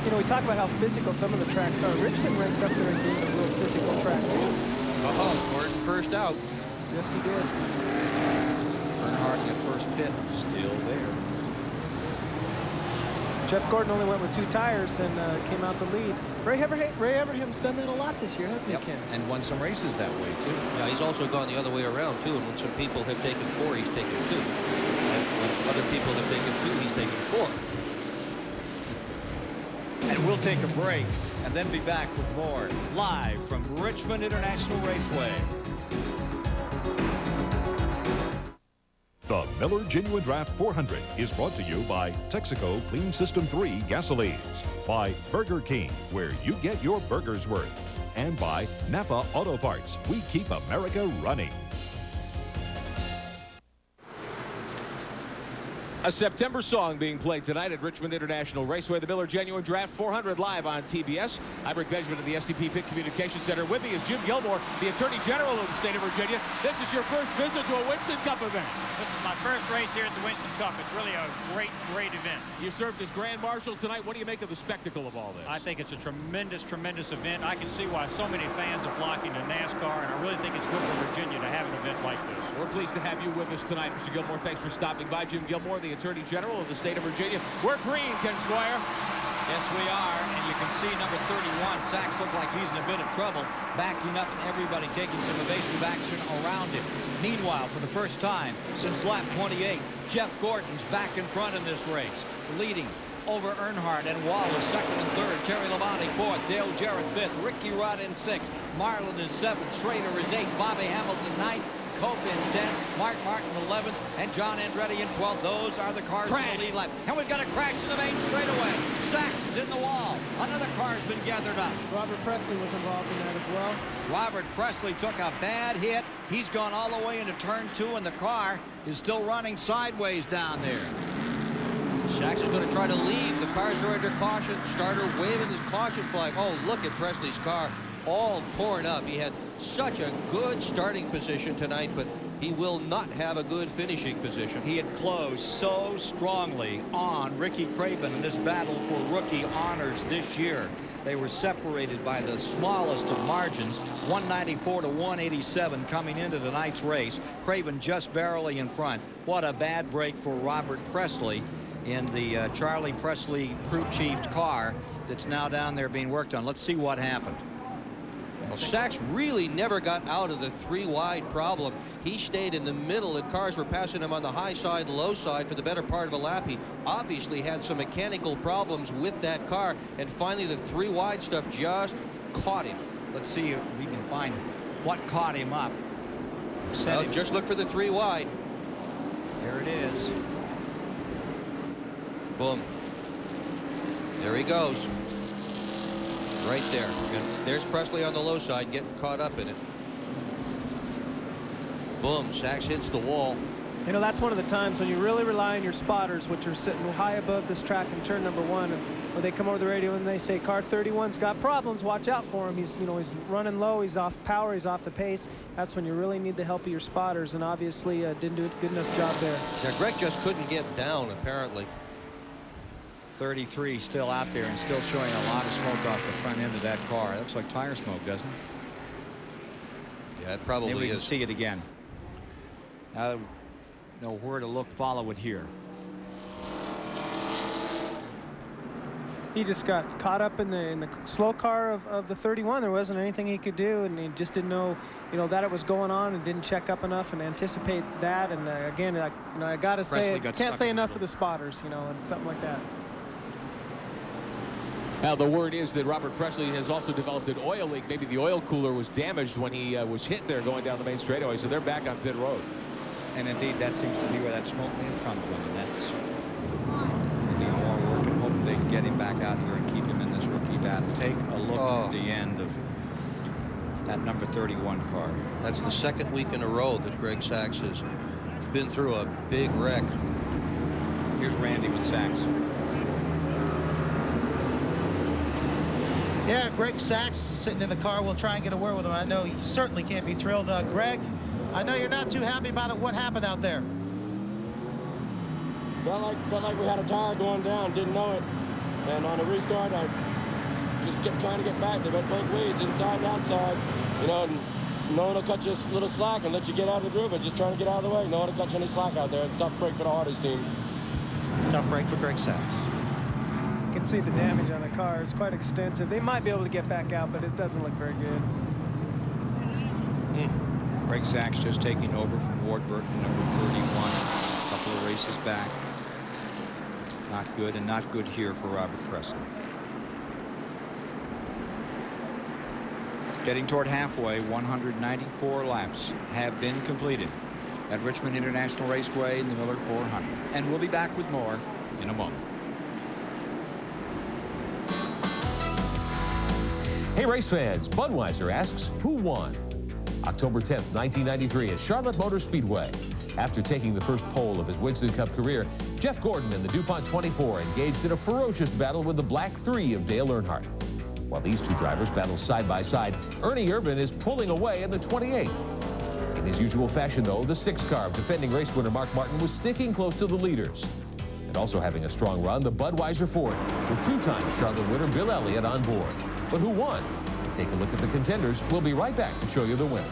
You know, we talk about how physical some of the tracks are. Richmond ranks up there as being a real physical track, too.
Gordon first out.
Yes, he did.
Earnhardt in the first pit, still there.
Jeff Gordon only went with 2 tires and came out the lead. Ray Everham's done that a lot this year, hasn't he, Ken?
And won some races that way, too.
Yeah, he's also gone the other way around, too. And when some people have taken 4, he's taken 2. And when other people have taken 2, he's taken 4.
And we'll take a break and then be back with more live from Richmond International Raceway.
The Miller Genuine Draft 400 is brought to you by Texaco Clean System 3 Gasolines, by Burger King, where you get your burger's worth, and by Napa Auto Parts. We keep America running.
A September song being played tonight at Richmond International Raceway. The Miller Genuine Draft 400 live on TBS. I'm Rick Benjamin of the STP Pit Communications Center. With me is Jim Gilmore, the Attorney General of the state of Virginia. This is your first visit to a Winston Cup event.
This is my first race here at the Winston Cup. It's really a great event.
You served as Grand Marshal tonight. What do you make of the spectacle of all this?
I think it's a tremendous event. I can see why so many fans are flocking to NASCAR, and I really think it's good for Virginia to have an event like this.
We're pleased to have you with us tonight, Mr. Gilmore. Thanks for stopping by. Jim Gilmore, the Attorney General of the state of Virginia. We're green, Ken Squire.
Yes, we are, and you can see number 31, Sachs, look like he's in a bit of trouble, backing up and everybody taking some evasive action around him. Meanwhile, for the first time since lap 28, Jeff Gordon's back in front in this race, leading over Earnhardt and Wallace, second and third. Terry Labonte fourth. Dale Jarrett fifth. Ricky Rudd in sixth. Marlin is seventh. Schrader is eighth. Bobby Hamilton ninth. Cope in 10th. Mark Martin 11th. And John Andretti in 12th. Those are the cars in the lead lap. And we've got a crash in the main straightaway. Sachs is in the wall. Another car's been gathered up.
Robert Presley was involved in that as well.
Robert Presley took a bad hit. He's gone all the way into turn 2, and the car is still running sideways down there.
Sachs is going to try to leave. The cars are under caution. Starter waving his caution flag. Oh, look at Presley's car, all torn up. He had such a good starting position tonight, but he will not have a good finishing position.
He had closed so strongly on Ricky Craven in this battle for rookie honors this year. They were separated by the smallest of margins, 194 to 187 coming into tonight's race. Craven just barely in front. What a bad break for Robert Presley in the Charlie Presley crew chief car that's now down there being worked on. Let's see what happened.
Well, Sachs really never got out of the 3-wide problem. He stayed in the middle, and cars were passing him on the high side, low side for the better part of a lap. He obviously had some mechanical problems with that car, and finally the 3-wide stuff just caught him.
Let's see if we can find what caught him up.
Well, just look for the 3-wide.
There it is.
Boom. There he goes. Right there. There's Presley on the low side getting caught up in it. Boom. Sachs hits the wall.
You know, that's one of the times when you really rely on your spotters, which are sitting high above this track in turn number 1, and when they come over the radio and they say car 31's got problems, watch out for him. He's, you know, he's running low, he's off power, he's off the pace. That's when you really need the help of your spotters, and obviously didn't do a good enough job there.
Yeah, Greg just couldn't get down, apparently.
33 still out there and still showing a lot of smoke off the front end of that car. It looks like tire smoke, doesn't it?
Yeah, it probably is.
Maybe we can see it again. Know where to look, follow it here.
He just got caught up in the slow car of the 31. There wasn't anything he could do, and he just didn't know, you know, that it was going on, and didn't check up enough and anticipate that. And again, I got to say, can't say enough for the spotters, you know, and something like that.
Now, the word is that Robert Presley has also developed an oil leak. Maybe the oil cooler was damaged when he was hit there going down the main straightaway, so they're back on pit road.
And indeed, that seems to be where that smoke may have come from, and that's maybe more work, and hope they can get him back out here and keep him in this rookie battle. Take a look at the end of that number 31 car.
That's the second week in a row that Greg Sachs has been through a big wreck.
Here's Randy with Sachs.
Yeah, Greg Sachs sitting in the car. We'll try and get a word with him. I know he certainly can't be thrilled. Greg, I know you're not too happy about it. What happened out there?
Felt like we had a tire going down, didn't know it. And on a restart, I just kept trying to get back. They went both ways, inside and outside. You know, and no one will cut you a little slack and let you get out of the groove, but just trying to get out of the way. No one will cut you any slack out there. Tough break for the Hardy's team.
Tough break for Greg Sachs.
You can see the damage on the car. It's quite extensive. They might be able to get back out, but it doesn't look very good.
Greg Sachs just taking over from Ward Burton, number 31. A couple of races back. Not good, and not good here for Robert Presley. Getting toward halfway, 194 laps have been completed at Richmond International Raceway in the Miller 400. And we'll be back with more in a moment.
Hey, race fans, Budweiser asks, who won? October 10th, 1993 at Charlotte Motor Speedway. After taking the first pole of his Winston Cup career, Jeff Gordon and the DuPont 24 engaged in a ferocious battle with the Black 3 of Dale Earnhardt. While these two drivers battle side by side, Ernie Irvan is pulling away in the 28. In his usual fashion, though, the 6 car of defending race winner Mark Martin was sticking close to the leaders. And also having a strong run, the Budweiser Ford, with 2-time Charlotte winner Bill Elliott on board. But who won? Take a look at the contenders. We'll be right back to show you the winner.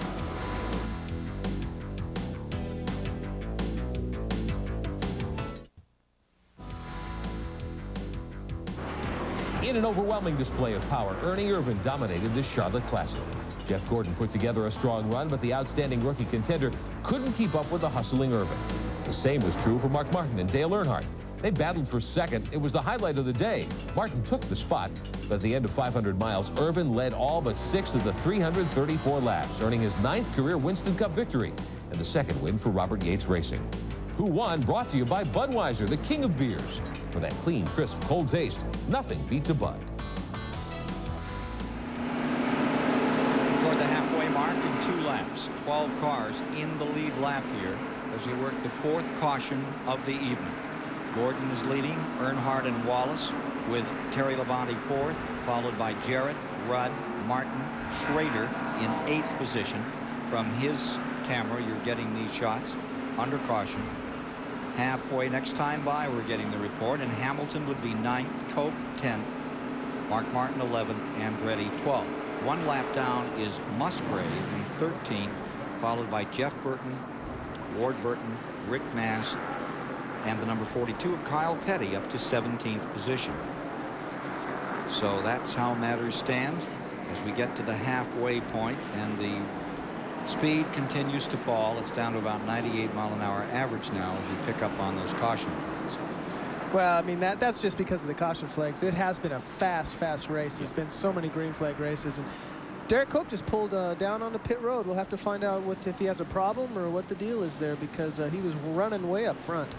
In an overwhelming display of power, Ernie Irvan dominated this Charlotte Classic. Jeff Gordon put together a strong run, but the outstanding rookie contender couldn't keep up with the hustling Irvan. The same was true for Mark Martin and Dale Earnhardt. They battled for second. It was the highlight of the day. Martin took the spot, but at the end of 500 miles, Irvan led all but 6 of the 334 laps, earning his 9th career Winston Cup victory and the 2nd win for Robert Yates Racing. Who Won brought to you by Budweiser, the king of beers. For that clean, crisp, cold taste, nothing beats a Bud.
Toward the halfway mark in 2 laps. 12 cars in the lead lap here as we work the 4th caution of the evening. Gordon is leading, Earnhardt and Wallace, with Terry Labonte 4th, followed by Jarrett, Rudd, Martin, Schrader in 8th position. From his camera, you're getting these shots under caution. Halfway next time by, we're getting the report, and Hamilton would be 9th, Cope 10th, Mark Martin 11th, Andretti 12th. 1 lap down is Musgrave in 13th, followed by Jeff Burton, Ward Burton, Rick Mast, and the number 42 of Kyle Petty up to 17th position. So that's how matters stand as we get to the halfway point, and the speed continues to fall. It's down to about 98 mile an hour average now as we pick up on those caution flags.
Well, I mean, that's just because of the caution flags. It has been a fast race. There's been so many green flag races. And Derek Cope just pulled down on the pit road. We'll have to find out if he has a problem or what the deal is there, because he was running way up front.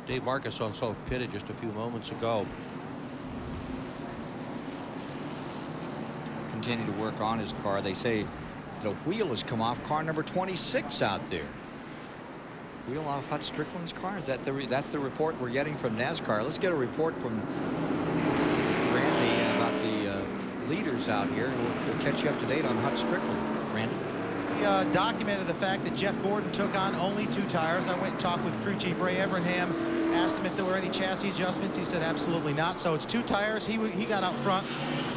Dave Marcus also pitted just a few moments ago.
Continue to work on his car. They say the wheel has come off car number 26 out there. Wheel off Hut Strickland's car. Is that that's the report we're getting from NASCAR. Let's get a report from Randy about the leaders out here. We'll catch you up to date on Hut Strickland. Randy.
We documented the fact that Jeff Gordon took on only 2 tires. I went and talked with crew chief Ray Evernham, asked him if there were any chassis adjustments. He said absolutely not. So it's 2 tires. He got out front.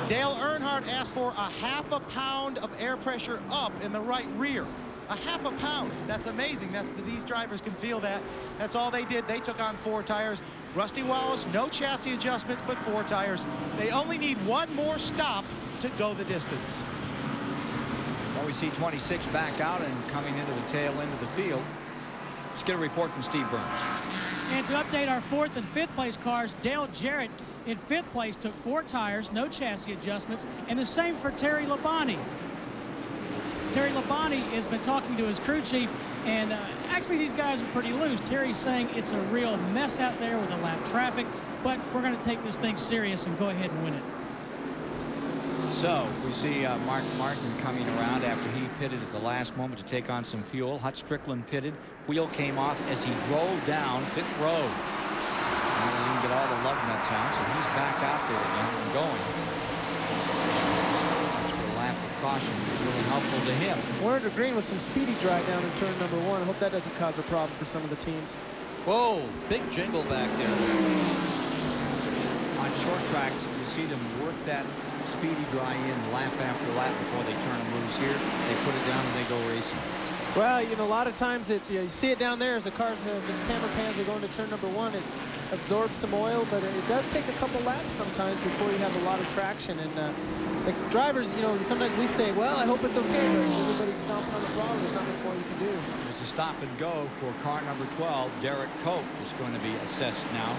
Dale Earnhardt asked for a ½ pound of air pressure up in the right rear. A ½ pound. That's amazing. These drivers can feel that. That's all they did. They took on 4 tires. Rusty Wallace, no chassis adjustments, but 4 tires. They only need 1 more stop to go the distance.
Well, we see 26 back out and coming into the tail end of the field. Let's get a report from Steve Burns.
And to update our 4th and 5th place cars, Dale Jarrett in 5th place took 4 tires, no chassis adjustments, and the same for Terry Labonte. Terry Labonte has been talking to his crew chief, and actually these guys are pretty loose. Terry's saying it's a real mess out there with the lap traffic, but we're going to take this thing serious and go ahead and win it.
So we see Mark Martin coming around after he pitted at the last moment to take on some fuel. Hut Strickland pitted. Wheel came off as he drove down pit road. Now we can get all the lug nuts out, so he's back out there again and going. Extra lap of caution is really helpful to him.
Warner Green with some speedy dry down in turn number 1. I hope that doesn't cause a problem for some of the teams.
Whoa, big jingle back there.
On short tracks, you see them work that speedy dry in lap after lap before they turn them loose here. They put it down and they go racing.
Well, you know, a lot of times you see it down there as the cars, the camera pans are going to turn number 1. It absorbs some oil, but it does take a couple laps sometimes before you have a lot of traction. And the drivers, you know, sometimes we say, well, I hope it's okay, but everybody's stomping on the throttle. There's not much more you can do.
There's a stop and go for car number 12. Derek Cope is going to be assessed now.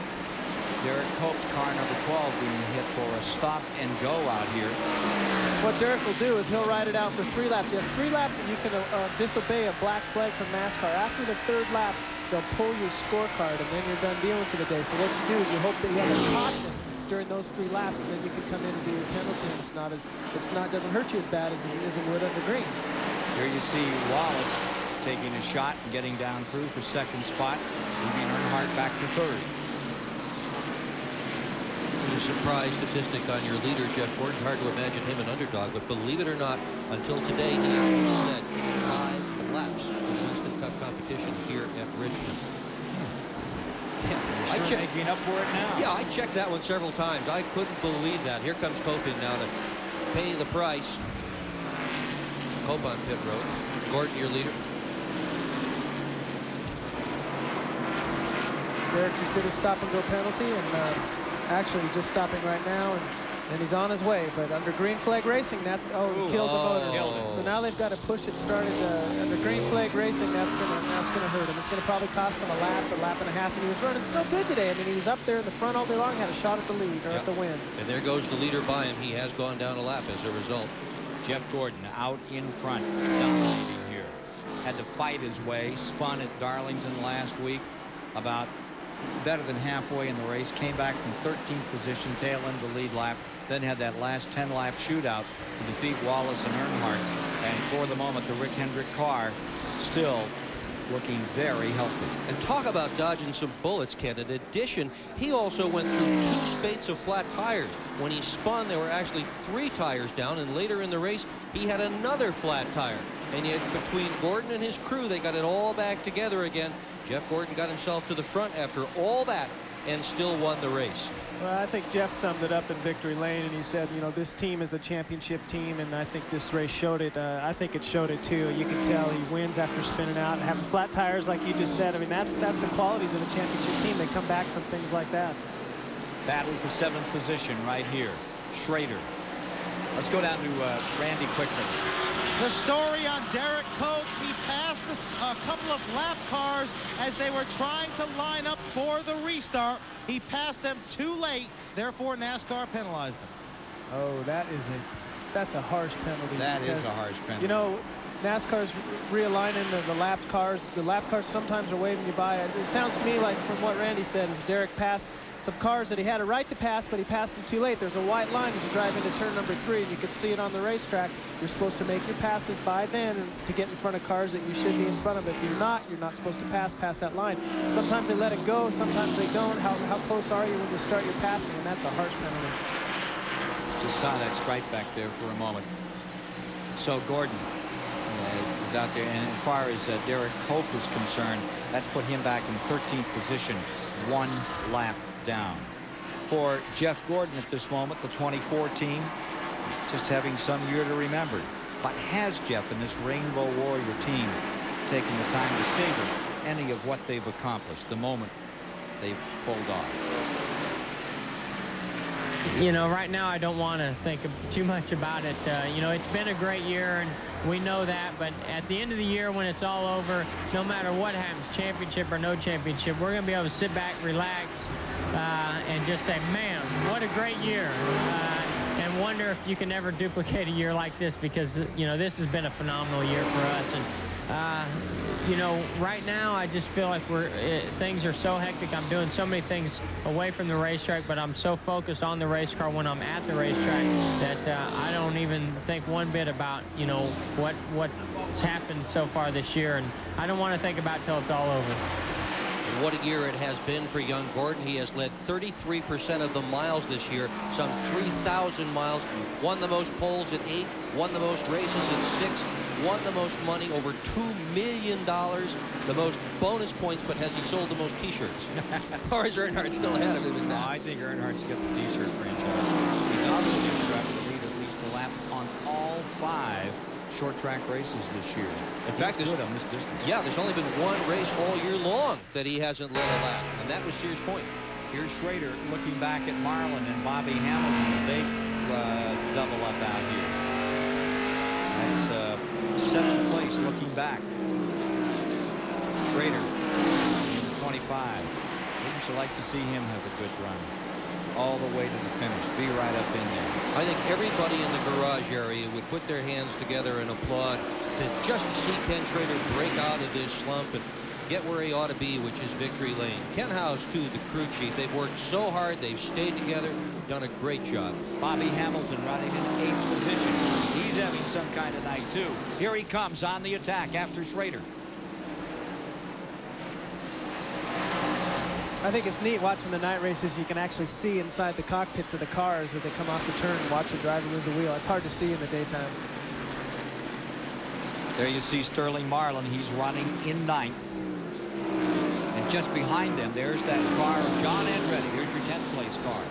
Derek Cope's car number 12 being hit for a stop and go out here.
What Derek will do is he'll ride it out for 3 laps. You have 3 laps and you can disobey a black flag from NASCAR. After the 3rd lap, they'll pull your scorecard and then you're done dealing for the day. So what you do is you hope that you have a caution during those 3 laps, and then you can come in and do your penalty. And doesn't hurt you as bad as it would under green.
Here you see Wallace taking a shot and getting down through for 2nd spot, moving Earnhardt back to 3rd.
A surprise statistic on your leader, Jeff Gordon. Hard to imagine him an underdog, but believe it or not, until today, he has led 5 laps in the Winston Cup competition here at Richmond.
Yeah, sure making up for it now.
Yeah, I checked that one several times. I couldn't believe that. Here comes Cope in now to pay the price. Cope on pit road. Gordon, your leader.
Derek just did a stop and go penalty, and actually just stopping right now, and And he's on his way, but under green flag racing, that's he killed the motor. So now they've got to push it started under green flag racing. That's gonna hurt him. It's gonna probably cost him a lap and a half. And he was running so good today. I mean, he was up there in the front all day long, had a shot at the lead or at the win.
And there goes the leader by him. He has gone down a lap as a result.
Jeff Gordon out in front, dominating here. Had to fight his way, spun at Darlington last week, about better than halfway in the race, came back from 13th position, tail end the lead lap, then had that last 10-lap shootout to defeat Wallace and Earnhardt. And for the moment, the Rick Hendrick car still looking very healthy.
And talk about dodging some bullets, Ken. In addition, he also went through 2 spates of flat tires. When he spun, there were actually 3 tires down, and later in the race, he had another flat tire. And yet, between Gordon and his crew, they got it all back together again. Jeff Gordon got himself to the front after all that and still won the race.
Well, I think Jeff summed it up in victory lane, and he said, you know, this team is a championship team, and I think this race showed it. I think it showed it too. You can tell he wins after spinning out and having flat tires, like you just said. I mean, that's the qualities of a championship team. They come back from things like that.
Battle for 7th position right here. Schrader. Let's go down to Randy quickly.
The story on Derek Koch, he passed a couple of lap cars as they were trying to line up for the restart. He passed them too late, therefore NASCAR penalized them.
Oh, that's a harsh penalty.
That is a harsh penalty.
You know, NASCAR's realigning the lapped cars. The lap cars sometimes are waving you by. It sounds to me like, from what Randy said, is Derek passed some cars that he had a right to pass, but he passed them too late. There's a white line as you drive into turn number 3, and you can see it on the racetrack. You're supposed to make your passes by then to get in front of cars that you should be in front of. If you're not supposed to pass past that line. Sometimes they let it go, sometimes they don't. How close are you when you start your passing? And that's a harsh penalty.
Just saw that stripe back there for a moment. So Gordon is out there, and as far as Derek Koch is concerned, that's put him back in 13th position, 1 lap down. For Jeff Gordon at this moment, the 2014, just having some year to remember. But has Jeff and this Rainbow Warrior team taken the time to savor any of what they've accomplished, the moment they've pulled off?
You know, right now I don't want to think too much about it. You know, it's been a great year, and we know that, but at the end of the year, when it's all over, no matter what happens, championship or no championship, we're going to be able to sit back, relax, and just say, man, what a great year. And wonder if you can ever duplicate a year like this, because, you know, this has been a phenomenal year for us. And you know, right now I just feel like things are so hectic. I'm doing so many things away from the racetrack, but I'm so focused on the race car when I'm at the racetrack that I don't even think one bit about, you know, what's happened so far this year, and I don't want to think about it till it's all over.
And what a year it has been for young Gordon. He has led 33% of the miles this year, some 3,000 miles, won the most poles at 8, won the most races at 6, won the most money, over $2 million, the most bonus points, but has he sold the most T-shirts? Or is Earnhardt still ahead of him in that?
No, I think Earnhardt's got the T-shirt franchise. He's also going to lead at least a lap on all 5 short track races this year.
In fact,
good on this distance.
Yeah, there's only been one race all year long that he hasn't led a lap, and that was Sears Point.
Here's Schrader looking back at Marlin and Bobby Hamilton as they double up out here. That's 7th place looking back. Schrader in 25. Wouldn't you like to see him have a good run all the way to the finish, be right up in there?
I think everybody in the garage area would put their hands together and applaud to just see Ken Schrader break out of this slump and get where he ought to be, which is victory lane. Ken Howes, too, the crew chief. They've worked so hard. They've stayed together, done a great job.
Bobby Hamilton running in 8th position. He's having some kind of night, too. Here he comes on the attack after Schrader.
I think it's neat watching the night races. You can actually see inside the cockpits of the cars as they come off the turn and watch the driver move the wheel. It's hard to see in the daytime.
There you see Sterling Marlin. He's running in 9th. And just behind them, there's that car of John Andretti. Here's your 10th place car.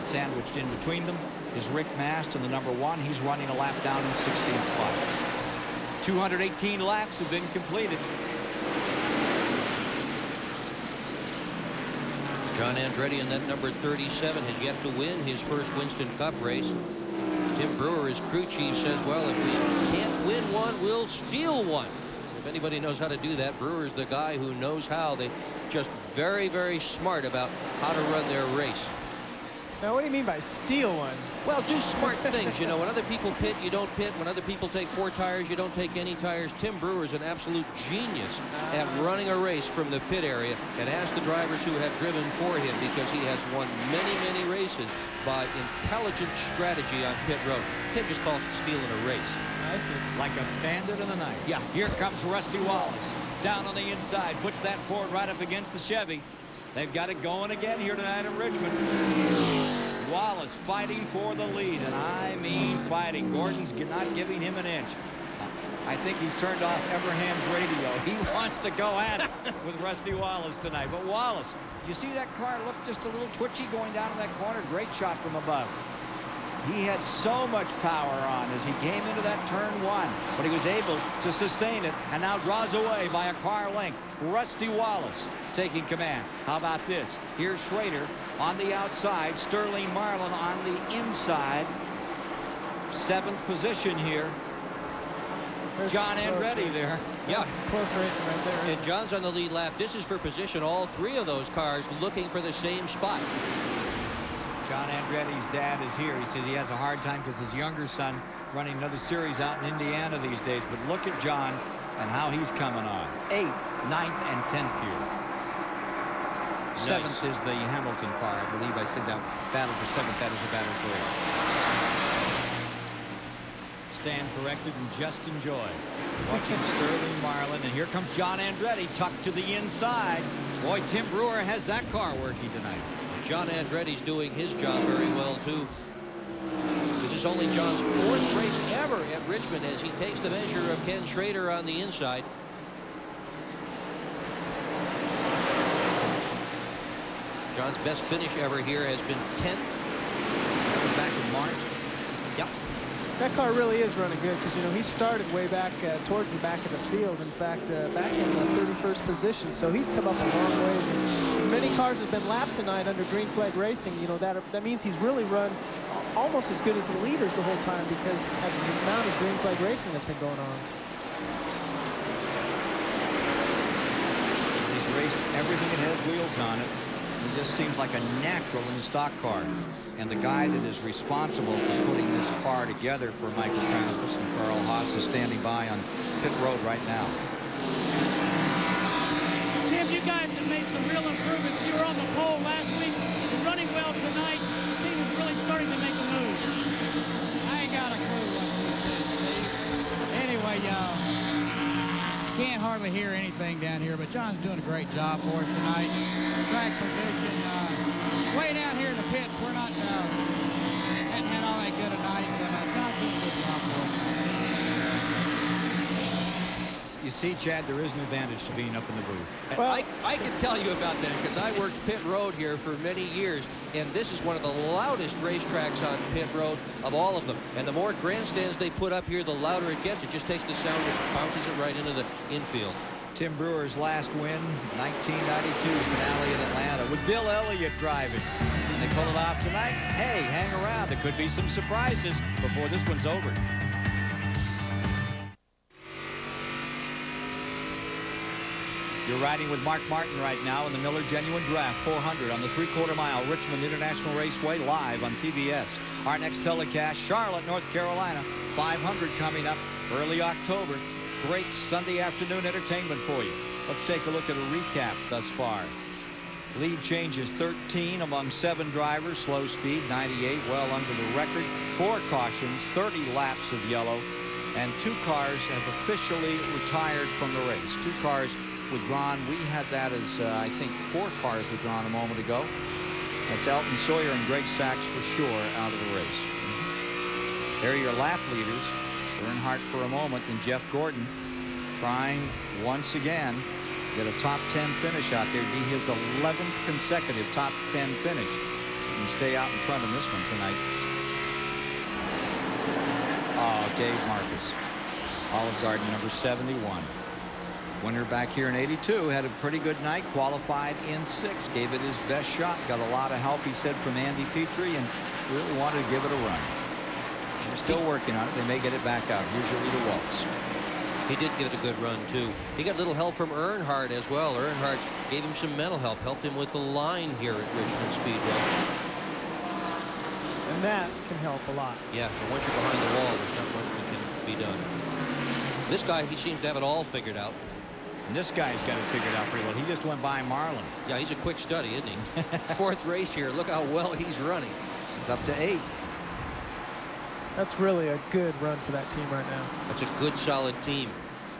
Sandwiched in between them is Rick Mast in the number 1. He's running a lap down in 16th spot. 218 laps have been completed.
John Andretti in that number 37 has yet to win his first Winston Cup race. Tim Brewer, his crew chief, says, well, if we can't win one, we'll steal one. If anybody knows how to do that, Brewer's the guy who knows how. They just very, very smart about how to run their race.
Now, what do you mean by steal one?
Well, do smart things. You know, when other people pit, you don't pit. When other people take 4 tires, you don't take any tires. Tim Brewer is an absolute genius at running a race from the pit area. And ask the drivers who have driven for him, because he has won many, many races by intelligent strategy on pit road. Tim just calls it stealing a race.
I see. Like a bandit in the night. Yeah, here comes Rusty Wallace. Down on the inside, puts that Ford right up against the Chevy. They've got it going again here tonight in Richmond. Wallace fighting for the lead, and I mean fighting. Gordon's not giving him an inch. I think he's turned off Everham's radio. He wants to go at it with Rusty Wallace tonight. But Wallace, did you see that car look just a little twitchy going down in that corner? Great shot from above. He had so much power on as he came into that turn 1, but he was able to sustain it and now draws away by a car length. Rusty Wallace taking command. How about this? Here's Schrader on the outside. Sterling Marlin on the inside. 7th position here. John Andretti there.
Yeah.
Close racing right there.
And John's on the lead lap. This is for position. All 3 of those cars looking for the same spot.
John Andretti's dad is here. He says he has a hard time because his younger son running another series out in Indiana these days. But look at John and how he's coming on. 8th, 9th, and 10th here. 7th is the Hamilton car. I believe I said that battle for 7th. That is a battle for 8th. Stand corrected and just enjoy. Watching Sterling Marlin. And here comes John Andretti tucked to the inside. Boy, Tim Brewer has that car working tonight.
John Andretti's doing his job very well, too. This is only John's 4th race ever at Richmond as he takes the measure of Ken Schrader on the inside. John's best finish ever here has been 10th. That was back in March. Yep.
That car really is running good because, you know, he started way back towards the back of the field. In fact, back in the 31st position. So he's come up a long ways. And many cars have been lapped tonight under green flag racing. You know, that means he's really run almost as good as the leaders the whole time because of the amount of green flag racing that's been going on.
He's raced everything that has wheels on it. He just seems like a natural in the stock car. And the guy that is responsible for putting this car together for Michael Kranifus and Carl Haas is standing by on pit road right now.
Tim, you guys have made some real improvements. You were on the pole last week. You're running well tonight. The team is really starting to make a move.
I ain't got a clue what this is, Steve. Anyway, can't hardly hear anything down here, but John's doing a great job for us tonight. Track position, way down here in the pits, we're not hadn't had all that good a night, but John's doing a good job for us.
You see, Chad, there is an advantage to being up in the booth.
Well, I can tell you about that because I worked pit road here for many years, and this is one of the loudest racetracks on pit road of all of them. And the more grandstands they put up here, the louder it gets. It just takes the sound and bounces it right into the infield.
Tim Brewer's last win, 1992 finale in Atlanta with Bill Elliott driving. And they pull it off tonight. Hey, hang around. There could be some surprises before this one's over. You're riding with Mark Martin right now in the Miller Genuine Draft 400 on the 3/4 mile Richmond International Raceway live on TBS. Our next telecast, Charlotte, North Carolina, 500 coming up early October. Great Sunday afternoon entertainment for you. Let's take a look at a recap thus far. Lead changes 13 among 7 drivers. Slow speed 98, well under the record. 4 cautions, 30 laps of yellow, and 2 cars have officially retired from the race. 2 cars withdrawn. We had that as I think 4 cars withdrawn a moment ago. That's Elton Sawyer and Greg Sachs for sure out of the race. There are your lap leaders. Earnhardt for a moment, and Jeff Gordon trying once again get a top 10 finish out there. It'd be his 11th consecutive top 10 finish and stay out in front of this one tonight. Oh, Dave Marcus, Olive Garden number 71. Winner back here in '82 had a pretty good night, qualified in 6th, gave it his best shot, got a lot of help, he said, from Andy Petrie, and really wanted to give it a run. They're still working on it. They may get it back out. Here's your leader, Wallace.
He did give it a good run, too. He got a little help from Earnhardt as well. Earnhardt gave him some mental help, helped him with the line here at Richmond Speedway.
And that can help a lot.
Yeah, but once you're behind the wall, there's not much that can be done. This guy, he seems to have it all figured out.
And this guy's got it figured out pretty well. He just went by Marlin.
Yeah, he's a quick study, isn't he? 4th race here. Look how well he's running.
He's up to 8th.
That's really a good run for that team right now.
That's a good, solid team.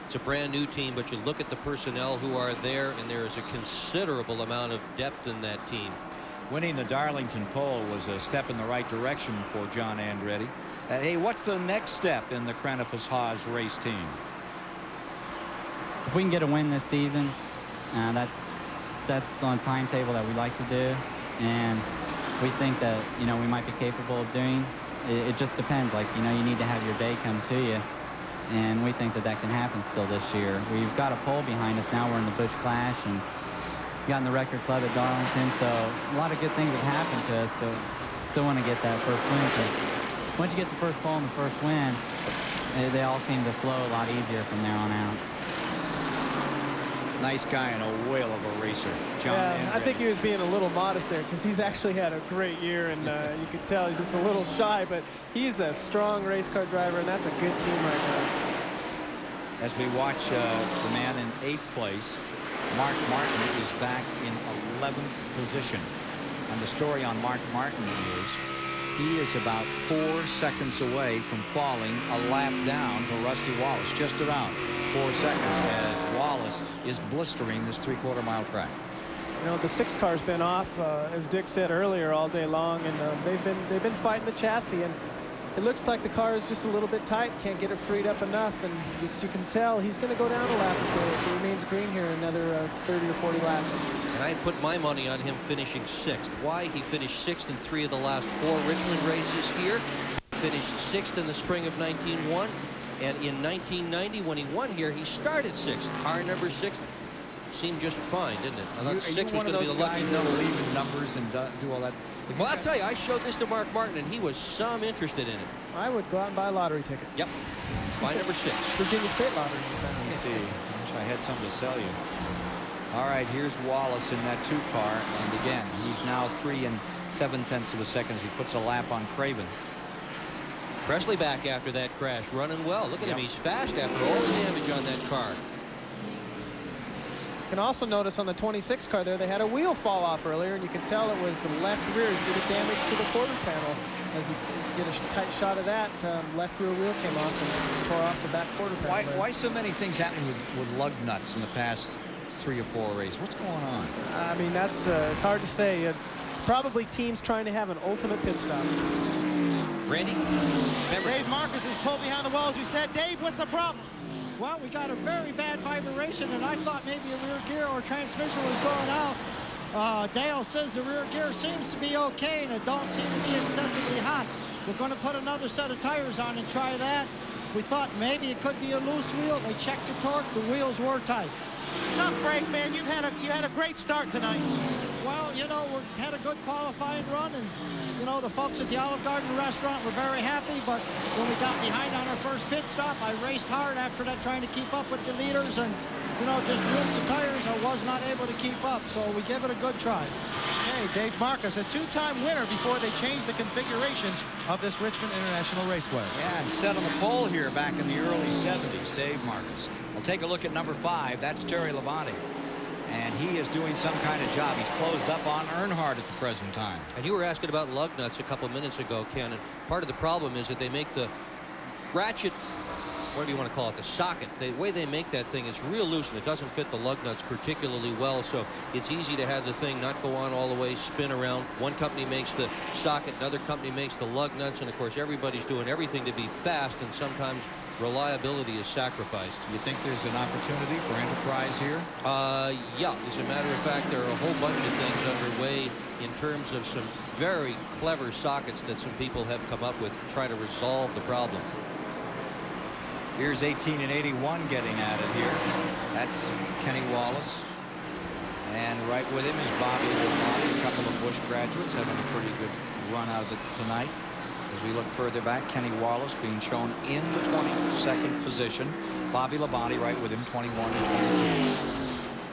It's a brand new team, but you look at the personnel who are there, and there is a considerable amount of depth in that team.
Winning the Darlington pole was a step in the right direction for John Andretti. Hey, what's the next step in the Kraniffas-Haas race team?
If we can get a win this season, that's on a timetable that we like to do, and we think that, you know, we might be capable of doing. It just depends. Like, you know, you need to have your day come to you, and we think that can happen still this year. We've got a pole behind us now. We're in the Busch Clash and got in the record club at Darlington, so a lot of good things have happened to us, but still want to get that first win, because once you get the first pole and the first win, they all seem to flow a lot easier from there on out.
Nice guy and a whale of a racer, John Andretti.
I think he was being a little modest there, because he's actually had a great year, and you could tell he's just a little shy, but he's a strong race car driver, and that's a good team right now.
As we watch the man in 8th place, Mark Martin is back in 11th position. And the story on Mark Martin is he is about 4 seconds away from falling a lap down to Rusty Wallace, just about 4 seconds, as Wallace is blistering this 3/4 mile track.
You know, the 6 car's been off, as Dick said earlier, all day long, and they've been fighting the chassis, and it looks like the car is just a little bit tight, can't get it freed up enough, and as you can tell, he's going to go down a lap if he remains green here another 30 or 40 laps.
And I put my money on him finishing 6th. Why? He finished 6th in 3 of the last 4 Richmond races here. Finished 6th in the spring of 1901. And in 1990, when he won here, he started 6th. Car number 6 seemed just fine, didn't it? I thought 6 was going to be the lucky
number. Believe in numbers and do all that.
Well, I'll tell you, I showed this to Mark Martin, and he was some interested in it.
I would go out and buy a lottery ticket.
Yep. Buy number 6.
Virginia State Lottery.
Let me see. I wish I had something to sell you. All right, here's Wallace in that 2 car, and again, he's now 3 7/10 of a second as he puts a lap on Craven.
Presley back after that crash, running well. Look at him, he's fast after all the damage on that car.
You can also notice on the 26 car there, they had a wheel fall off earlier, and you can tell it was the left rear. You see the damage to the quarter panel. As you get a tight shot of that, left rear wheel came off and tore off the back quarter panel.
Why so many things happening with lug nuts in the past 3 or 4 races? What's going on?
I mean, that's it's hard to say. Probably teams trying to have an ultimate pit stop.
Randy?
Dave Marcus is pulled behind the wall, as we said. Dave, what's the problem?
Well, we got a very bad vibration, and I thought maybe a rear gear or transmission was going out. Dale says the rear gear seems to be okay, and it don't seem to be excessively hot. We're going to put another set of tires on and try that. We thought maybe it could be a loose wheel. They checked the torque. The wheels were tight.
Tough break, man. You had a great start tonight.
Well, you know, we had a good qualifying run, and you know, the folks at the Olive Garden restaurant were very happy, but when we got behind on our first pit stop, I raced hard after that trying to keep up with the leaders, and you know, just ripped the tires. I was not able to keep up, so we give it a good try.
Hey, Dave Marcus, a 2-time winner before they changed the configuration of this Richmond International Raceway.
Yeah, and set on the pole here back in the early 70s, Dave Marcus. We'll take a look at number 5. That's Terry Labonte. And he is doing some kind of job. He's closed up on Earnhardt at the present time.
And you were asking about lug nuts a couple minutes ago, Ken. And part of the problem is that they make the ratchet, whatever you want to call it, the socket. The way they make that thing is real loose, and it doesn't fit the lug nuts particularly well. So it's easy to have the thing not go on all the way, spin around. One company makes the socket, another company makes the lug nuts. And, of course, everybody's doing everything to be fast, and sometimes reliability is sacrificed.
You think there's an opportunity for enterprise here?
Yeah. As a matter of fact, there are a whole bunch of things underway in terms of some very clever sockets that some people have come up with to try to resolve the problem.
Here's 18 and 81 getting at it here. That's Kenny Wallace. And right with him is Bobby Labonte, a couple of Busch graduates having a pretty good run out of it tonight. As we look further back, Kenny Wallace being shown in the 22nd position. Bobby Labonte right with him, 21 and 22.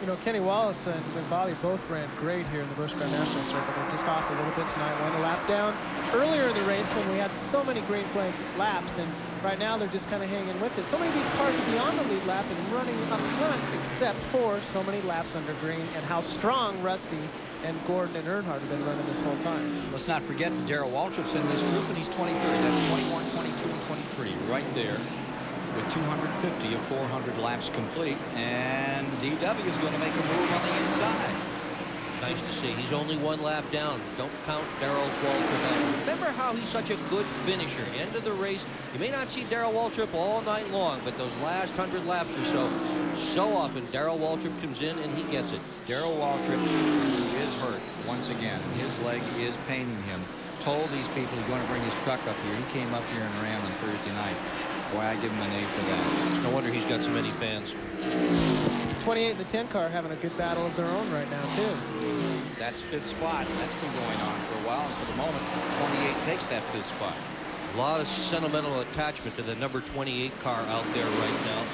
You know, Kenny Wallace and Bobby both ran great here in the Busch Grand National Circuit. They're just off a little bit tonight, went a lap down earlier in the race when we had so many green flag laps, and right now they're just kind of hanging with it. So many of these cars would be on the lead lap and running up front, except for so many laps under green, and how strong Rusty and Gordon and Earnhardt have been running this whole time.
Let's not forget that Darrell Waltrip's in this group, and he's 23rd. That's 21, 22, and 23 right there, with 250 of 400 laps complete, and DW is going to make a move on the inside.
Nice to see. He's only one lap down. Don't count Darrell Waltrip out. Remember how he's such a good finisher. End of the race, you may not see Darrell Waltrip all night long, but those last 100 laps or so often Darrell Waltrip comes in and he gets it.
Darrell Waltrip is hurt once again. His leg is paining him. Told these people he's going to bring his truck up here. He came up here and ran on Thursday night. Boy, I give him an A for that.
It's no wonder he's got so many fans.
28 and the 10 car having a good battle of their own right now, too.
That's 5th spot. That's been going on for a while, and for the moment, 28 takes that 5th spot.
A lot of sentimental attachment to the number 28 car out there right now.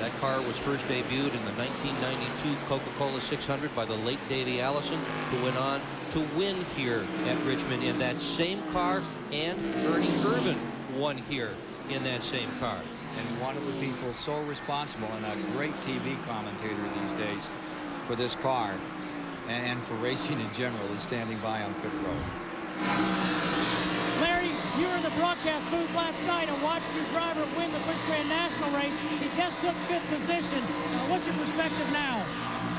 That car was first debuted in the 1992 Coca-Cola 600 by the late Davey Allison, who went on to win here at Richmond in that same car, and Ernie Irvin won here in that same car.
And one of the people so responsible and a great TV commentator these days for this car and for racing in general is standing by on pit road.
Larry, you were in the broadcast booth last night and watched your driver win the Busch Grand National race. He just took 5th position. What's your perspective now?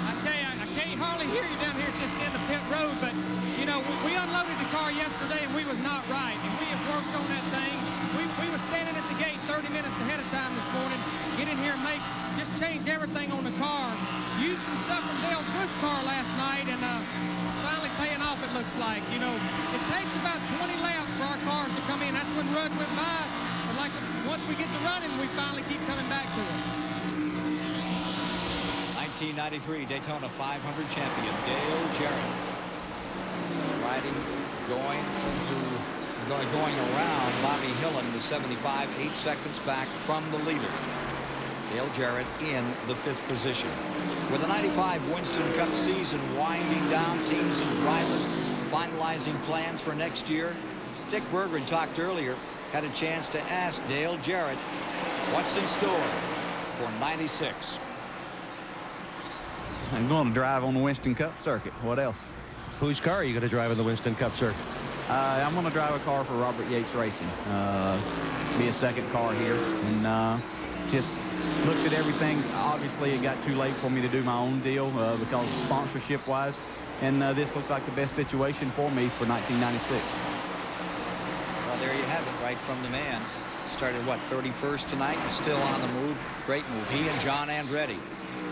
I tell you, I can't hardly hear you down here just in the pit road, but, you know, we unloaded the car yesterday and we was not right, and we have worked on that thing. We were standing at the gate 30 minutes ahead of time this morning, get in here and just change everything on the car. Used some stuff from Dale's Busch car last night, and finally paying off, it looks like. You know, it takes about 20 laps for our cars to come in. That's when Rudd went by us. But like once we get to running, we finally keep coming back to it.
1993 Daytona 500 champion Dale Jarrett going around Bobby Hillin, the 75, 8 seconds back from the leader. Dale Jarrett in the 5th position. With the 95 Winston Cup season winding down, teams and drivers finalizing plans for next year, Dick Berggren talked earlier, had a chance to ask Dale Jarrett what's in store for 96.
I'm going to drive on the Winston Cup circuit. What else?
Whose car are you going to drive on the Winston Cup circuit?
I'm going to drive a car for Robert Yates Racing. Be a second car here, and just looked at everything. Obviously, it got too late for me to do my own deal because sponsorship-wise, and this looked like the best situation for me for 1996.
Well, there you have it, right from the man. Started, what, 31st tonight, and still on the move. Great move. He and John Andretti,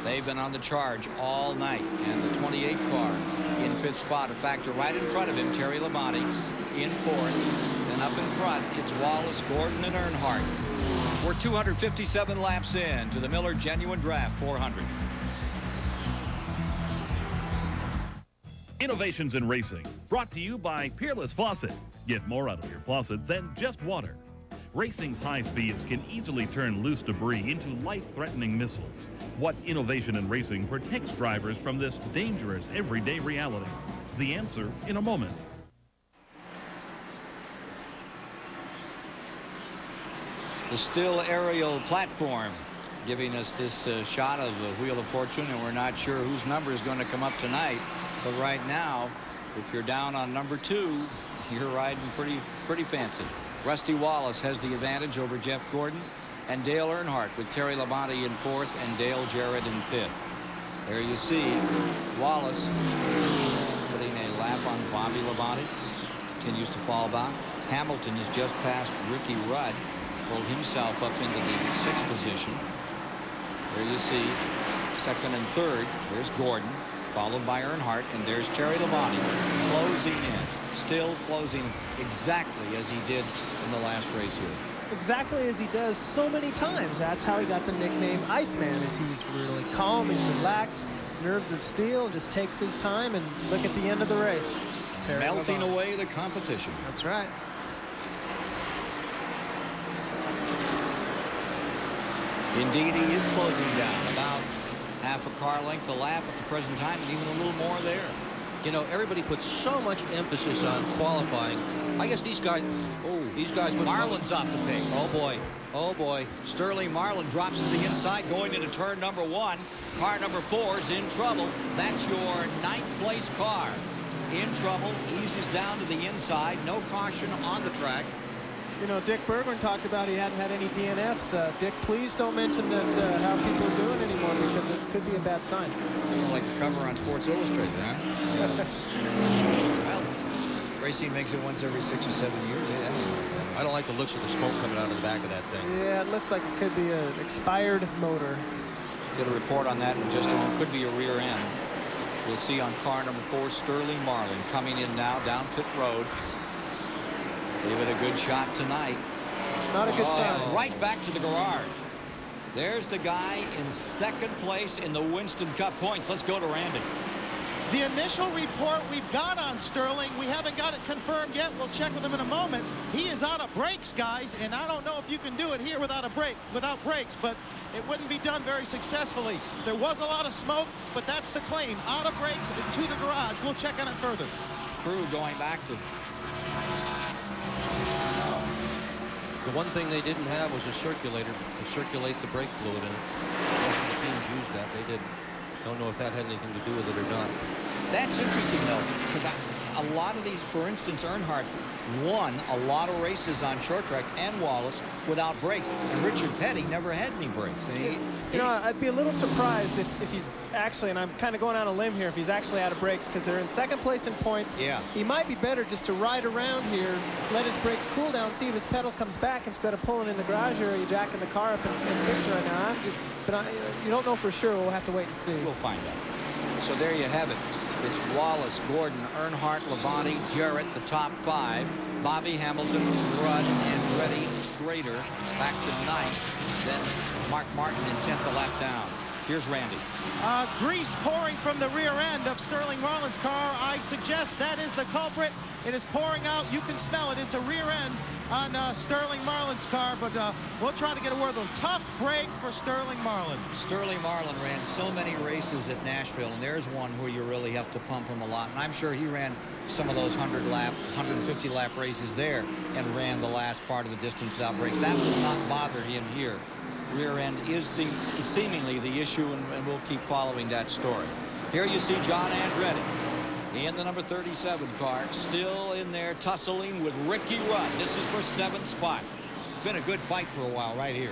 they've been on the charge all night, and the 28 car in 5th spot, a factor right in front of him, Terry Labonte in 4th. And up in front, it's Wallace, Gordon, and Earnhardt. We're 257 laps in to the Miller Genuine Draft 400.
Innovations in Racing, brought to you by Peerless Faucet. Get more out of your faucet than just water. Racing's high speeds can easily turn loose debris into life-threatening missiles. What innovation in racing protects drivers from this dangerous everyday reality? The answer in a moment.
The still aerial platform giving us this shot of the Wheel of Fortune, and we're not sure whose number is going to come up tonight. But right now, if you're down on number 2, you're riding pretty fancy. Rusty Wallace has the advantage over Jeff Gordon, and Dale Earnhardt with Terry Labonte in 4th and Dale Jarrett in 5th. There you see Wallace putting a lap on Bobby Labonte. Continues to fall back. Hamilton is just past Ricky Rudd. Pulled himself up into the 6th position. There you see 2nd and 3rd. There's Gordon, followed by Earnhardt, and there's Terry Labonte closing in. Still closing exactly as he did in the last race here.
exactly as he does so many times. That's how he got the nickname Iceman, is he's really calm, he's relaxed, nerves of steel, just takes his time, and look at the end of the race.
Melting away the competition.
That's right.
Indeed, he is closing down about half a car length a lap at the present time, and even a little more there.
You know, everybody puts so much emphasis on qualifying. I guess these guys,
Marlin's off the pace.
Oh boy, oh boy.
Sterling Marlin drops to the inside going into turn number 1. Car number 4 is in trouble. That's your 9th place car. In trouble, eases down to the inside. No caution on the track.
You know, Dick Bergman talked about he hadn't had any DNFs. Dick, please don't mention that how people are doing anymore, because it could be a bad sign.
Sort of like the cover on Sports Illustrated, huh? Well, racing makes it once every 6 or 7 years.
I don't like the looks of the smoke coming out of the back of that thing.
Yeah, it looks like it could be an expired motor.
Get a report on that in just a moment. Could be a rear end. We'll see on car number 4, Sterling Marlin coming in now down pit road. Gave it a good shot tonight.
Not a good sign.
Right back to the garage. There's the guy in 2nd place in the Winston Cup points. Let's go to Randy.
The initial report we've got on Sterling, we haven't got it confirmed yet. We'll check with him in a moment. He is out of brakes, guys, and I don't know if you can do it here without brakes, but it wouldn't be done very successfully. There was a lot of smoke, but that's the claim. Out of brakes to the garage. We'll check on it further.
Crew going back to...
The one thing they didn't have was a circulator to circulate the brake fluid in it. Most of the teams used that. They didn't. Don't know if that had anything to do with it or not.
That's interesting, though, because a lot of these, for instance, Earnhardt won a lot of races on short track and Wallace without brakes. And Richard Petty never had any brakes. And
you know, I'd be a little surprised if he's actually, and I'm kind of going on a limb here, if he's actually out of brakes, because they're in 2nd place in points.
Yeah.
He might be better just to ride around here, let his brakes cool down, see if his pedal comes back instead of pulling in the garage area, jacking the car up and fixing right now. But you don't know for sure. We'll have to wait and see.
We'll find out. So there you have it. It's Wallace, Gordon, Earnhardt, Labonte, Jarrett, the top 5. Bobby Hamilton, Rudd, Andretti, Schrader back to 9th. Then Mark Martin in 10th, a lap down. Here's Randy.
Grease pouring from the rear end of Sterling Marlin's car. I suggest that is the culprit. It is pouring out. You can smell it. It's a rear end on Sterling Marlin's car, but we'll try to get a word with him. Tough break for Sterling Marlin.
Sterling Marlin ran so many races at Nashville, and there's one where you really have to pump him a lot. And I'm sure he ran some of those 150 lap races there and ran the last part of the distance without brakes. That will not bother him here. Rear end is seemingly the issue, and we'll keep following that story. Here you see John Andretti in the number 37 car, still in there tussling with Ricky Rudd. This is for 7th spot. Been a good fight for a while right here.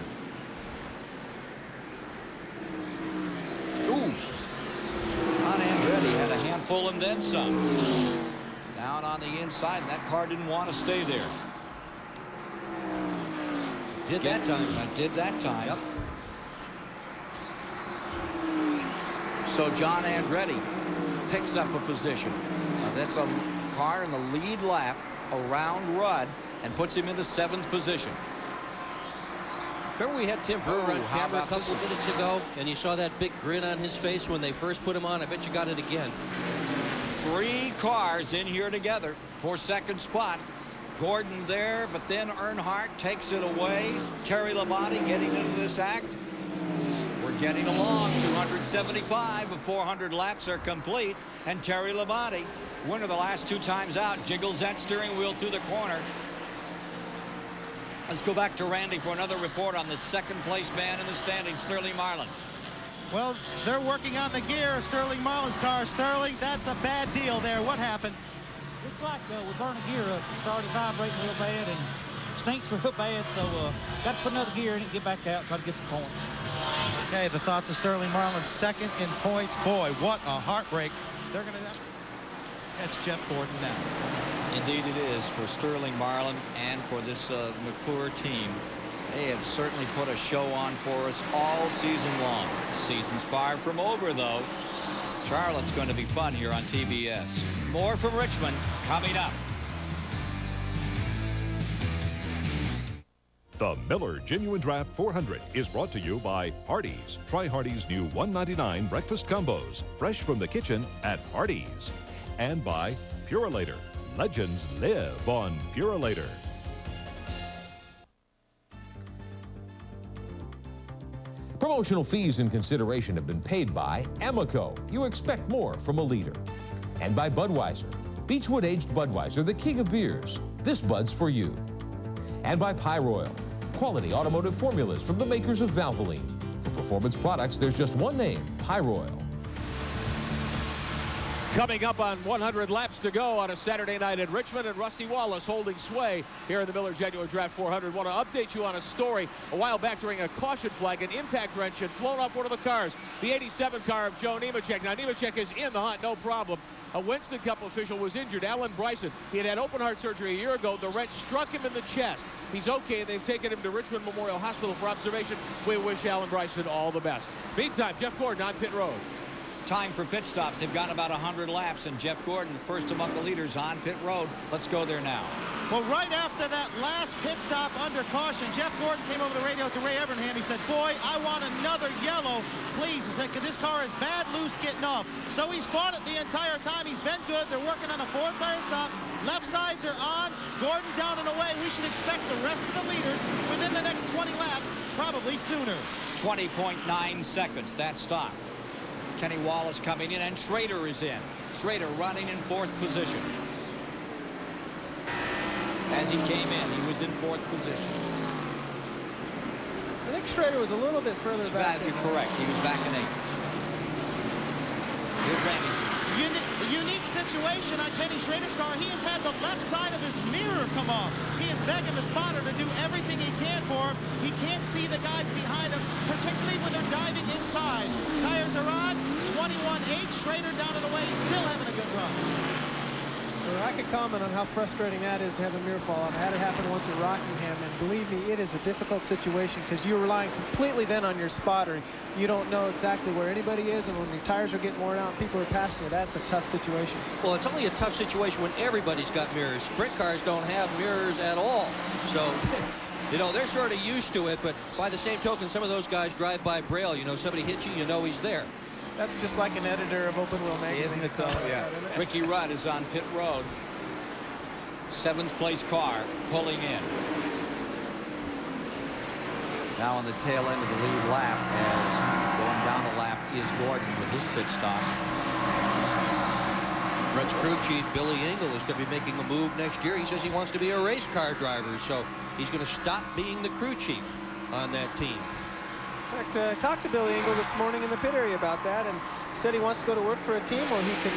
Ooh. John Andretti had a handful and then some. Down on the inside, and that car didn't want to stay there. Did that time. Yep. So John Andretti picks up a position. That's a car in the lead lap around Rudd and puts him into 7th position.
Remember we had Tim Brewer on camera a couple of minutes ago, and you saw that big grin on his face when they first put him on. I bet you got it again.
3 cars in here together for 2nd spot. Gordon there, but then Earnhardt takes it away. Terry Labonte getting into this act. We're getting along. 275 of 400 laps are complete, and Terry Labonte, winner the last 2 times out, jiggles that steering wheel through the corner. Let's go back to Randy for another report on the 2nd place man in the standings, Sterling Marlin.
Well, they're working on the gear. Sterling Marlin's car. Sterling, that's a bad deal there. What happened?
Looks like we burned a gear up. Started vibrating real bad and stinks real bad, so got to put another gear in it and get back out, try to get some points.
Okay, the thoughts of Sterling Marlin, 2nd in points. Boy, what a heartbreak. They're going to catch Jeff Gordon now.
Indeed it is for Sterling Marlin and for this McClure team. They have certainly put a show on for us all season long. Season's far from over, though. Charlotte's going to be fun here on TBS. More from Richmond coming up.
The
The Miller Genuine Draft 400 is brought to you by Hardee's. Try Hardee's new $1.99 breakfast combos, fresh from the kitchen at Hardee's. And by Purolator. Legends live on Purolator.
Promotional fees and consideration have been paid by Amoco. You expect more from a leader. And by Budweiser. Beechwood Aged Budweiser, the king of beers. This Bud's for you. And by Pyroil. Quality automotive formulas from the makers of Valvoline. For performance products, there's just one name, Pyroil.
Coming up on 100 laps to go on a Saturday night in Richmond, and Rusty Wallace holding sway here in the Miller Genuine Draft 400. Want to update you on a story. A while back during a caution flag, an impact wrench had flown off one of the cars. The 87 car of Joe Nemechek. Now, Nemechek is in the hunt, no problem. A Winston Cup official was injured, Alan Bryson. He had open heart surgery a year ago. The wrench struck him in the chest. He's okay, and they've taken him to Richmond Memorial Hospital for observation. We wish Alan Bryson all the best. Meantime, Jeff Gordon on pit road.
Time for pit stops. They've got about 100 laps, and Jeff Gordon, first among the leaders on pit road. Let's go there now.
Well, right after that last pit stop under caution, Jeff Gordon came over the radio to Ray Evernham. He said, boy, I want another yellow, please. He said, 'cause this car is bad loose getting off. So he's fought it the entire time. He's been good. They're working on a 4-tire stop. Left sides are on. Gordon down and away. We should expect the rest of the leaders within the next 20 laps, probably sooner.
20.9 seconds, that stop. Kenny Wallace coming in, and Schrader is in. Schrader running in 4th position. As he came in, he was in 4th position.
I think Schrader was a little bit further back.
You're correct. He was back in 8th. Here's Randy.
Unique situation on Kenny Schrader's car. He has had the left side of his mirror come off. He is begging the spotter to do everything he can for him. He can't see the guys behind him, particularly when they're diving inside. Tires are on. 21.8. Schrader down and away. He's still having a good run.
Well, I could comment on how frustrating that is to have a mirror fall off. I had it happen once at Rockingham, and believe me, it is a difficult situation because you're relying completely then on your spotter. You don't know exactly where anybody is, and when your tires are getting worn out and people are passing you, that's a tough situation.
Well, it's only a tough situation when everybody's got mirrors. Sprint cars don't have mirrors at all. So, you know, they're sort of used to it, but by the same token, some of those guys drive by Braille. You know, somebody hits you, you know he's there.
That's just like an editor of Open Wheel magazine.
Isn't it though? Yeah. Ricky Rudd is on pit road. 7th place car pulling in. Now on the tail end of the lead lap, as going down the lap is Gordon with his pit stop.
Brett's crew chief, Billy Engel, is going to be making a move next year. He says he wants to be a race car driver, so he's going to stop being the crew chief on that team.
In fact, I talked to Billy Engel this morning in the pit area about that, and said he wants to go to work for a team where he can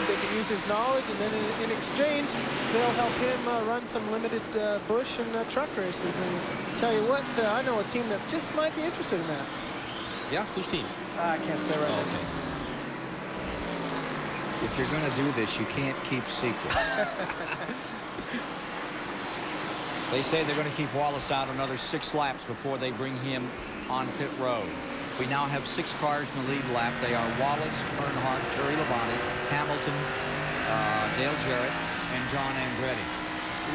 they can use his knowledge, and then in exchange they'll help him run some limited bush and truck races. And tell you what, I know a team that just might be interested in that.
Yeah, whose team?
I can't say right now.
Okay.
If you're going to do this, you can't keep secrets. They say they're going to keep Wallace out another 6 laps before they bring him on pit road. We now have 6 cars in the lead lap. They are Wallace, Earnhardt, Terry Labonte, Hamilton, Dale Jarrett, and John Andretti.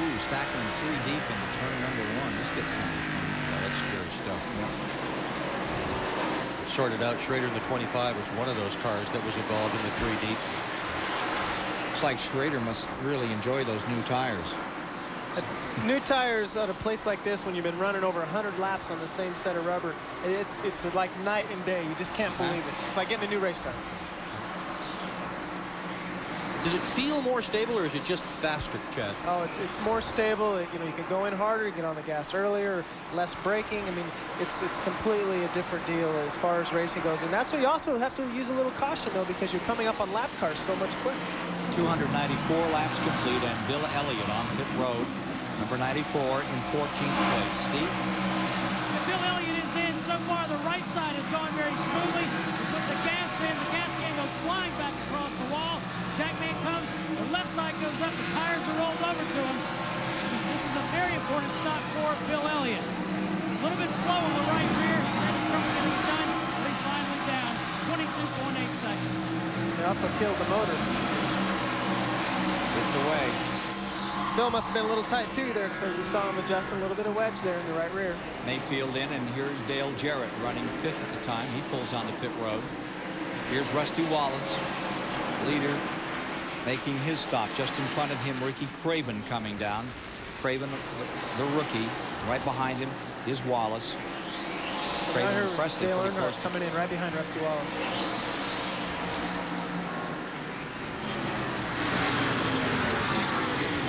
Ooh, stacking them 3 deep into turn number 1. This gets kind of fun.
Yeah, that's scary stuff. Sorted out. Schrader in the 25 was one of those cars that was involved in the 3 deep.
Looks like Schrader must really enjoy those new tires.
New tires at a place like this, when you've been running over 100 laps on the same set of rubber, it's like night and day. You just can't believe it. It's like getting a new race car.
Does it feel more stable, or is it just faster, Chad?
Oh, it's more stable. You know, you can go in harder, you get on the gas earlier, less braking. I mean, it's completely a different deal as far as racing goes. And that's where you also have to use a little caution, though, because you're coming up on lap cars so much quicker.
294 laps complete, and Bill Elliott on pit road, number 94 in 14th place. Steve?
And Bill Elliott is in. So far, the right side is going very smoothly. We put the gas in. The gas can goes flying back across the wall. Jackman comes. The left side goes up. The tires are rolled over to him. This is a very important stop for Bill Elliott. A little bit slow on the right rear. He's having trouble getting it done, but he's finally down. 22.8 seconds.
They also killed the motor.
It's away.
Bill must have been a little tight too there because we saw him adjust a little bit of wedge there in the right rear.
Mayfield in, and here's Dale Jarrett running 5th at the time. He pulls on the pit road. Here's Rusty Wallace, leader, making his stop. Just in front of him, Ricky Craven coming down. Craven, the rookie, right behind him is Wallace. Craven and Presley
Dale
pretty close.
Earnhardt coming in right behind Rusty Wallace.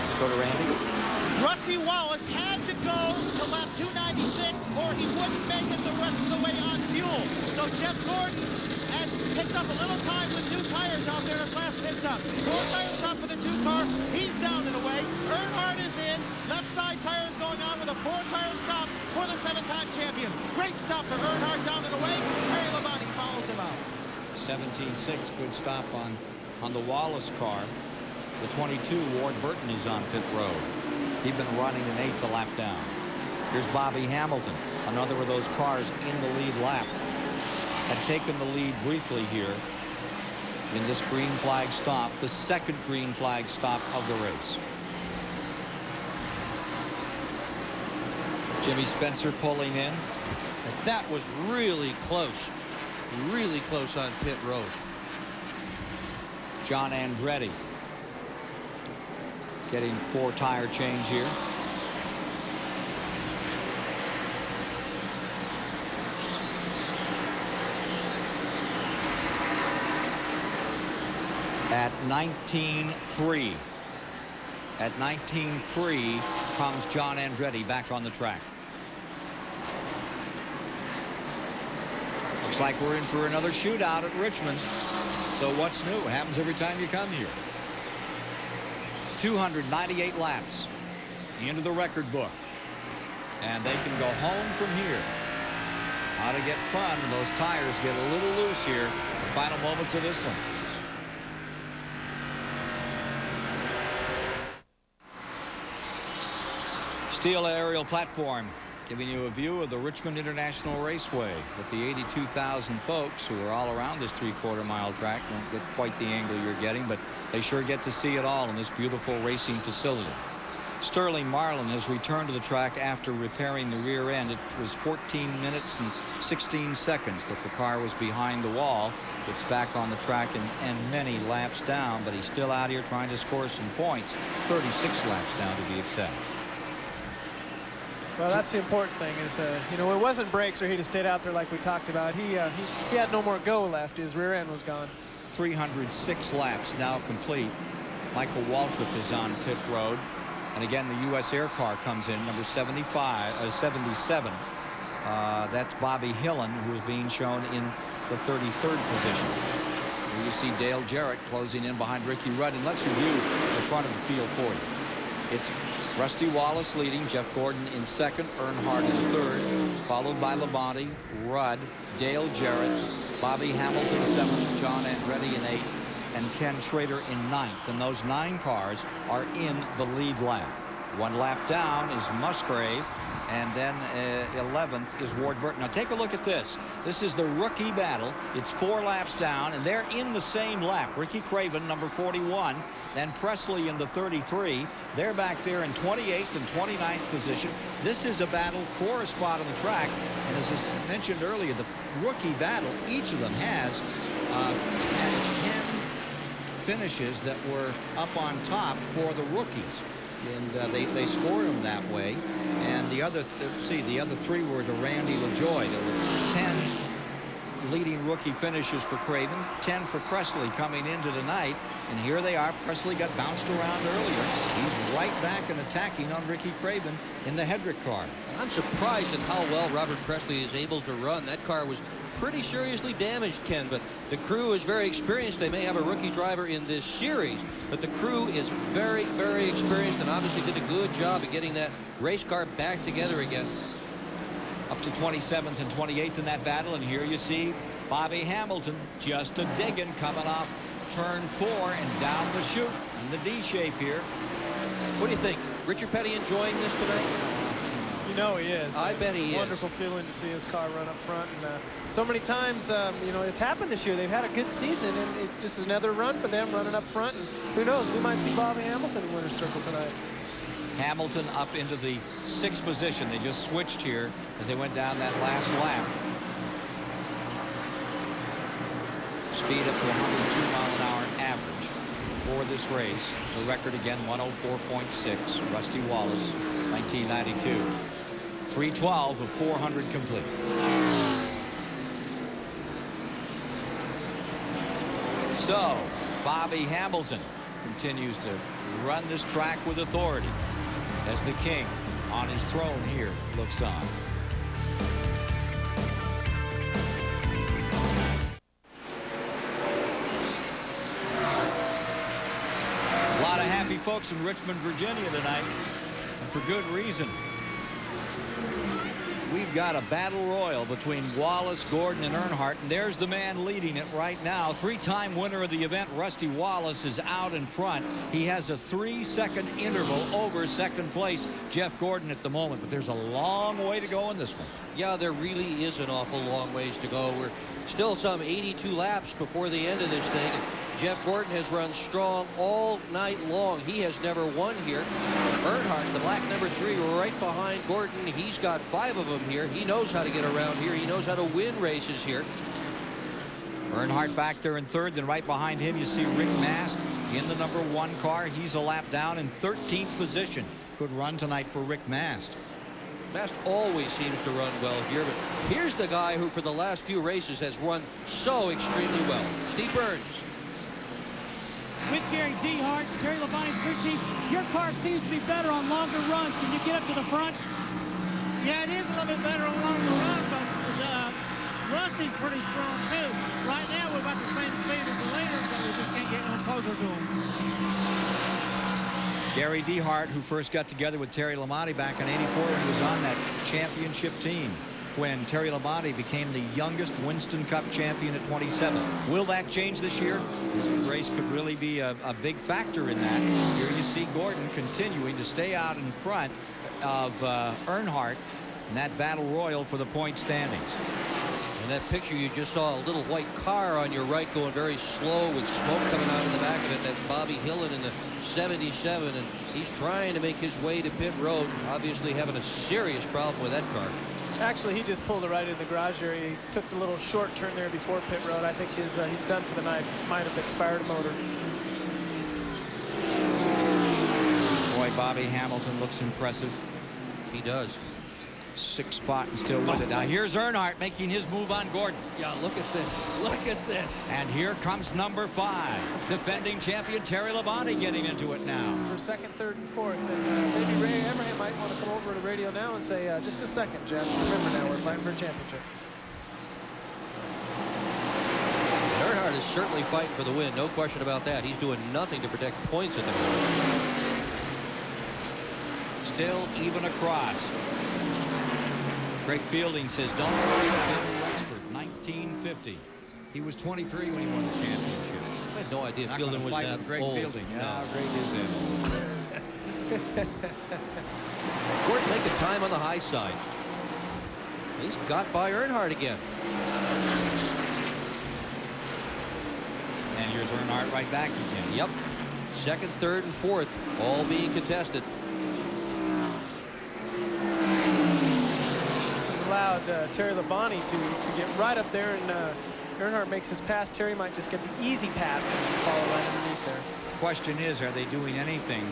Let's go to Randy.
Rusty Wallace had to go to lap 296 or he wouldn't make it the rest of the way on fuel. So Jeff Gordon has picked up a little time with 2 tires out there in his last pit stop. 4 tires up for the 2 car. He's down and away. Earnhardt is in. Left side tires going on with a 4-tire stop for the 7-time champion. Great stop for Earnhardt down and away. Harry Labonte follows him out.
17.6, good stop on the Wallace car. The 22, Ward Burton, is on pit road. He'd been running an 8th a lap down. Here's Bobby Hamilton, another of those cars in the lead lap. Had taken the lead briefly here in this green flag stop, the second green flag stop of the race. Jimmy Spencer pulling in.
That was really close on pit road.
John Andretti getting 4 tire change here. At 19.3. At 19.3 comes John Andretti back on the track. Looks like we're in for another shootout at Richmond. So what's new? It happens every time you come here. 298 laps into the record book. And they can go home from here. How to get fun. Those tires get a little loose here. The final moments of this one. Steel aerial platform giving you a view of the Richmond International Raceway with the 82,000 folks who are all around this 3/4 mile track. Won't get quite the angle you're getting, but they sure get to see it all in this beautiful racing facility. Sterling Marlin has returned to the track after repairing the rear end. It was 14 minutes and 16 seconds that the car was behind the wall. It's back on the track and many laps down, but he's still out here trying to score some points. 36 laps down to be exact.
Well, that's the important thing is, you know, it wasn't brakes or he'd have stayed out there like we talked about. He had no more go left. His rear end was gone.
306 laps now complete. Michael Waltrip is on pit road. And again, the U.S. Air car comes in, number 77. That's Bobby Hillen, who is being shown in the 33rd position. Here you see Dale Jarrett closing in behind Ricky Rudd. And let's review the front of the field for you. It's Rusty Wallace leading, Jeff Gordon in 2nd, Earnhardt in 3rd, followed by Labonte, Rudd, Dale Jarrett, Bobby Hamilton 7th, John Andretti in 8th, and Ken Schrader in 9th. And those 9 cars are in the lead lap. 1 lap down is Musgrave, and then 11th is Ward Burton. Now take a look at this. This is the rookie battle. It's 4 laps down, and they're in the same lap. Ricky Craven, number 41, then Presley in the 33. They're back there in 28th and 29th position. This is a battle for a spot on the track, and as I mentioned earlier, the rookie battle, each of them has had 10 finishes that were up on top for the rookies. And they scored them that way. And the other, the other 3 were to Randy LaJoie. There were 10 leading rookie finishes for Craven, 10 for Presley coming into tonight. And here they are. Presley got bounced around earlier. He's right back and attacking on Ricky Craven in the Hedrick car.
I'm surprised at how well Robert Presley is able to run. That car was pretty seriously damaged, Ken, but the crew is very experienced. They may have a rookie driver in this series, but the crew is very, very experienced and obviously did a good job of getting that race car back together again.
Up to 27th and 28th in that battle, and here you see Bobby Hamilton just a digging coming off turn 4 and down the chute in the D shape here.
What do you think? Richard Petty enjoying this tonight?
You know he is.
I bet he is.
Wonderful feeling to see his car run up front. And so many times, you know, it's happened this year. They've had a good season, and it just is another run for them running up front. And who knows, we might see Bobby Hamilton in winner's circle tonight.
Hamilton up into the 6th position. They just switched here as they went down that last lap. Speed up to 102-mile-an-hour average for this race. The record again 104.6. Rusty Wallace, 1992. 312 of 400 complete. So Bobby Hamilton continues to run this track with authority as the king on his throne here looks on. A lot of happy folks in Richmond, Virginia tonight, and for good reason. We've got a battle royal between Wallace, Gordon, and Earnhardt, and there's the man leading it right now. 3-time winner of the event, Rusty Wallace, is out in front. He has a 3-second interval over second place, Jeff Gordon, at the moment, but there's a long way to go in this one.
Yeah, there really is an awful long ways to go. We're still some 82 laps before the end of this thing. Jeff Gordon has run strong all night long. He has never won here. Earnhardt, the black number 3, right behind Gordon. He's got 5 of them here. He knows how to get around here. He knows how to win races here.
Earnhardt back there in 3rd. Then right behind him you see Rick Mast in the number 1 car. He's a lap down in 13th position. Good run tonight for Rick Mast.
Mast always seems to run well here, but here's the guy who for the last few races has run so extremely well. Steve Burns.
With Gary DeHart, Terry Labonte's crew chief, your car seems to be better on longer runs. Can you get up to the front?
Yeah, it is a little bit better on longer runs, but Rusty's pretty strong too. Right now we're about the same speed as the leaders, but we just can't get no closer to them.
Gary DeHart, who first got together with Terry Labonte back in '84 when he was on that championship team, when Terry Labonte became the youngest Winston Cup champion at 27. Will that change this year? This race could really be a big factor in that. Here you see Gordon continuing to stay out in front of Earnhardt in that battle royal for the point standings.
In that picture you just saw a little white car on your right going very slow with smoke coming out of the back of it. That's Bobby Hillin in the 77, and he's trying to make his way to pit road, obviously having a serious problem with that car.
Actually, he just pulled it right in the garage area. He took the little short turn there before pit road. I think he's done for the night. Might have expired motor.
Boy, Bobby Hamilton looks impressive.
He does.
6th spot and still with it. Now here's Earnhardt making his move on Gordon.
Yeah, look at this. Look at this.
And here comes number 5. Defending champion Terry Labonte getting into it now.
For 2nd, 3rd, and 4th. And maybe Ray Emerham might want to come over to the radio now and say, just a second, Jeff. Remember now, we're fighting for a championship.
Earnhardt is certainly fighting for the win. No question about that. He's doing nothing to protect points at the moment.
Still even across. Greg Fielding says, don't worry about Bill Wexford, 1950. He was 23 when he won the championship.
I had no idea
Not
Fielding was that
Greg
old.
Fielding.
No.
Yeah, Greg is that old.
Gordon making time on the high side. He's got by Earnhardt again.
And here's Earnhardt right back again.
Yep. 2nd, 3rd, and 4th, all being contested.
Allowed Terry Labonte to get right up there, and Earnhardt makes his pass. Terry might just get the easy pass and follow right underneath there.
Question is, are they doing anything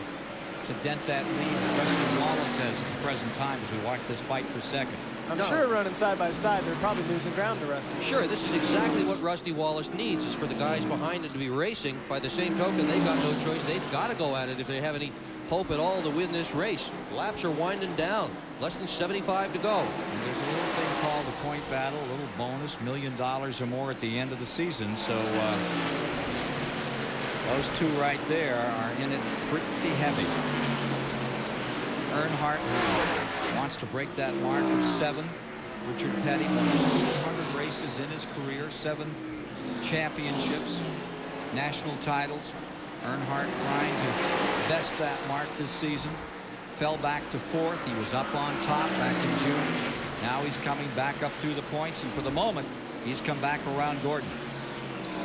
to dent that lead that Rusty Wallace has at the present time as we watch this fight for 2nd?
I'm sure running side by side, they're probably losing ground to Rusty.
Sure, this is exactly what Rusty Wallace needs, is for the guys behind him to be racing. By the same token, they've got no choice. They've got to go at it if they have any hope at all to win this race. Laps are winding down. Less than 75 to go.
And there's a little thing called the point battle, a little bonus, $1 million or more at the end of the season. So those two right there are in it pretty heavy. Earnhardt wants to break that mark of 7. Richard Petty, 200 races in his career, 7 championships, national titles. Earnhardt trying to best that mark this season. Fell back to 4th. He was up on top back in June. Now he's coming back up through the points, and for the moment, he's come back around Gordon.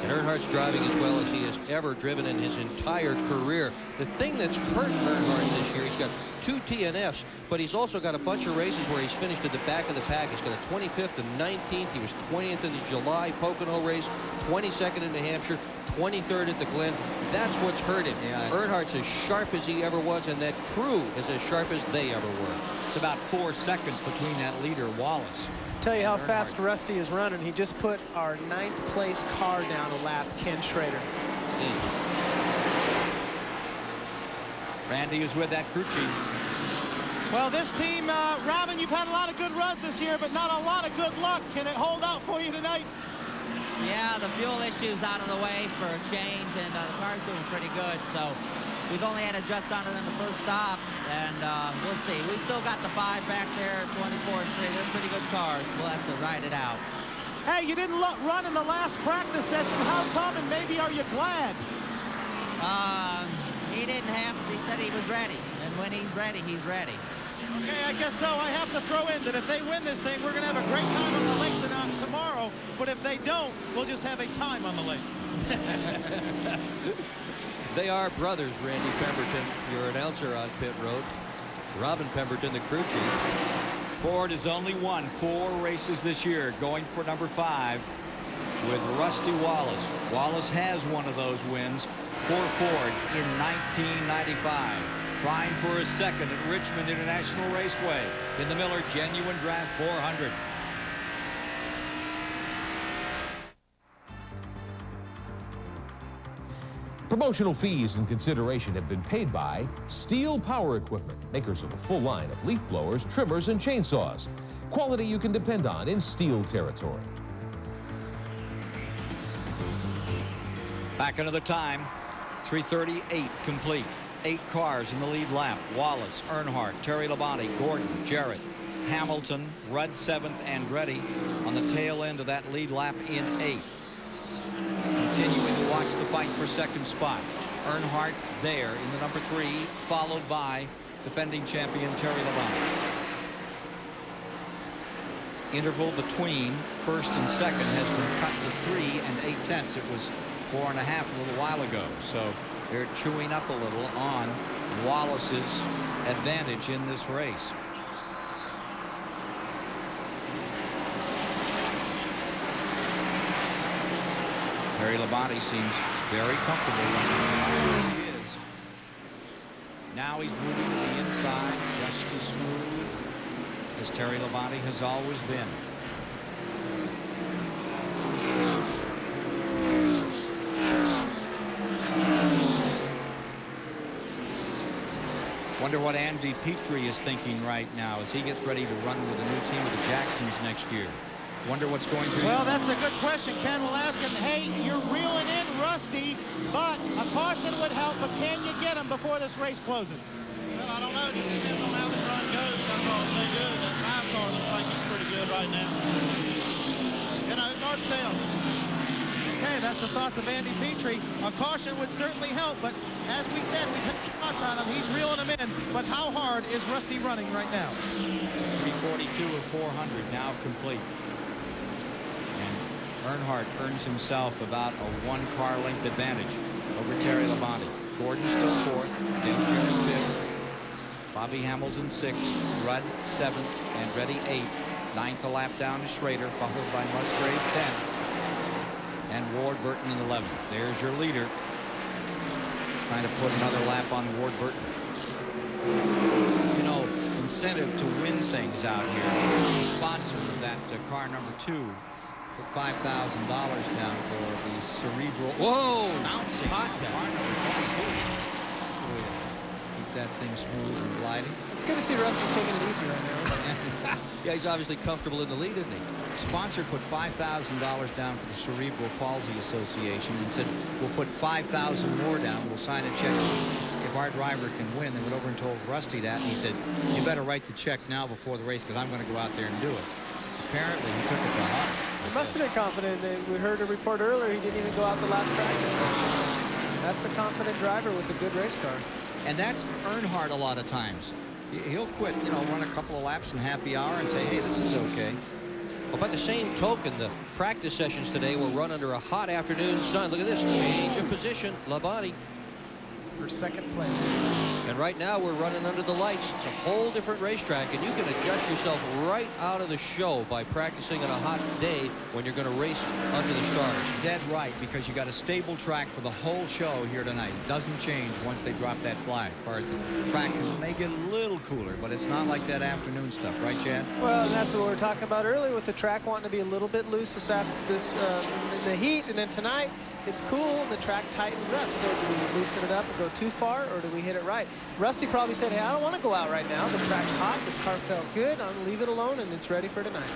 And Earnhardt's driving as well as he has ever driven in his entire career. The thing that's hurt Earnhardt this year, he's got 2 TNFs, but he's also got a bunch of races where he's finished at the back of the pack. He's got a 25th and 19th. He was 20th in the July Pocono race, 22nd in New Hampshire, 23rd at the Glen. That's what's hurt him.
Yeah.
Earnhardt's as sharp as he ever was, and that crew is as sharp as they ever were.
It's about 4 seconds between that leader, Wallace.
Tell you how fast Rusty is running. He just put our 9th place car down a lap, Ken Schrader.
Randy is with that crew chief.
Well, this team, Robin, you've had a lot of good runs this year, but not a lot of good luck. Can it hold out for you tonight?
Yeah, the fuel issue's out of the way for a change, and the car's doing pretty good. So we've only had to adjust on it in the first stop, and we'll see. We still got the 5 back there, 24 and 3. They're pretty good cars. We'll have to ride it out.
Hey, you didn't run in the last practice session. How come, and maybe are you glad?
He didn't have to. He said he was ready, and when he's ready, he's ready.
Okay, I guess so. I have to throw in that if they win this thing, we're going to have a great time on the lake tomorrow. But if they don't, we'll just have a time on the lake.
They are brothers, Randy Pemberton, your announcer on pit road. Robin Pemberton, the crew chief.
Ford has only won 4 races this year, going for number 5 with Rusty Wallace. Wallace has one of those wins for Ford in 1995. Trying for his second at Richmond International Raceway in the Miller Genuine Draft 400.
Promotional fees and consideration have been paid by Steel Power Equipment, makers of a full line of leaf blowers, trimmers, and chainsaws. Quality you can depend on in steel territory.
Back another time. 3:38 complete. 8 cars in the lead lap. Wallace, Earnhardt, Terry Labonte, Gordon, Jarrett, Hamilton, Rudd 7th, Andretti on the tail end of that lead lap in 8th. Continuing to watch the fight for second spot. Earnhardt there in the number 3, followed by defending champion Terry Labonte. Interval between first and second has been cut to 3 8/10. It was 4.5 a little while ago. So they're chewing up a little on Wallace's advantage in this race. Terry Labonte seems very comfortable running. He is. Now he's moving to the inside just as smooth as Terry Labonte has always been. Wonder what Andy Petrie is thinking right now as he gets ready to run with a new team of the Jacksons next year. Wonder what's going through.
Well, that's a good question. Ken will ask him, hey, you're reeling in Rusty, but a caution would help, but can you get him before this race closes?
Well, I don't know. It just depends on how the run goes. That's all they do. The 5 car looks like it's pretty good right now. You know, it's hard to tell.
Okay, that's the thoughts of Andy Petrie. A caution would certainly help, but as we said, we've hit too much on him. He's reeling him in, but how hard is Rusty running right now?
342 of 400 now complete. And Earnhardt earns himself about a 1-car length advantage over Terry Labonte. Gordon still 4th, Dale Jarrett 5th, Bobby Hamilton 6th, Rudd 7th, Andretti 8th, 9th a lap down to Schrader, followed by Musgrave 10th. And Ward Burton in 11th. There's your leader. Trying to put another lap on Ward Burton. You know, incentive to win things out here. The sponsor of that car number 2 put $5,000 down for the cerebral.
Whoa!
Bouncing. Car number 22. Keep that thing smooth and gliding.
It's good to see Rusty's taking it easy right now.
Yeah, he's obviously comfortable in the lead, isn't he?
Sponsor put $5,000 down for the Cerebral Palsy Association and said, we'll put $5,000 more down. We'll sign a check if our driver can win. They went over and told Rusty that, and he said, you better write the check now before the race because I'm going to go out there and do it. Apparently, he took it to heart.
He must have been confident. We heard a report earlier he didn't even go out the last practice. That's a confident driver with a good race car.
And that's Earnhardt a lot of times. He'll quit, you know, run a couple of laps in happy hour and say, hey, this is okay.
Well, by the same token, the practice sessions today will run under a hot afternoon sun. Look at this change of position. Labonte
for second place.
And right now we're running under the lights. It's a whole different racetrack, and you can adjust yourself right out of the show by practicing on a hot day when you're going to race under the stars.
Dead right, because you got a stable track for the whole show here tonight. It doesn't change once they drop that flag. As far as the track may get a little cooler, but it's not like that afternoon stuff, right, Chad?
Well, and that's what we were talking about earlier with the track wanting to be a little bit loose in the heat, and then tonight it's cool and the track tightens up. So do we loosen it up and go too far, or do we hit it right? Rusty probably said, hey, I don't want to go out right now. The track's hot. This car felt good. I'm going to leave it alone, and it's ready for tonight.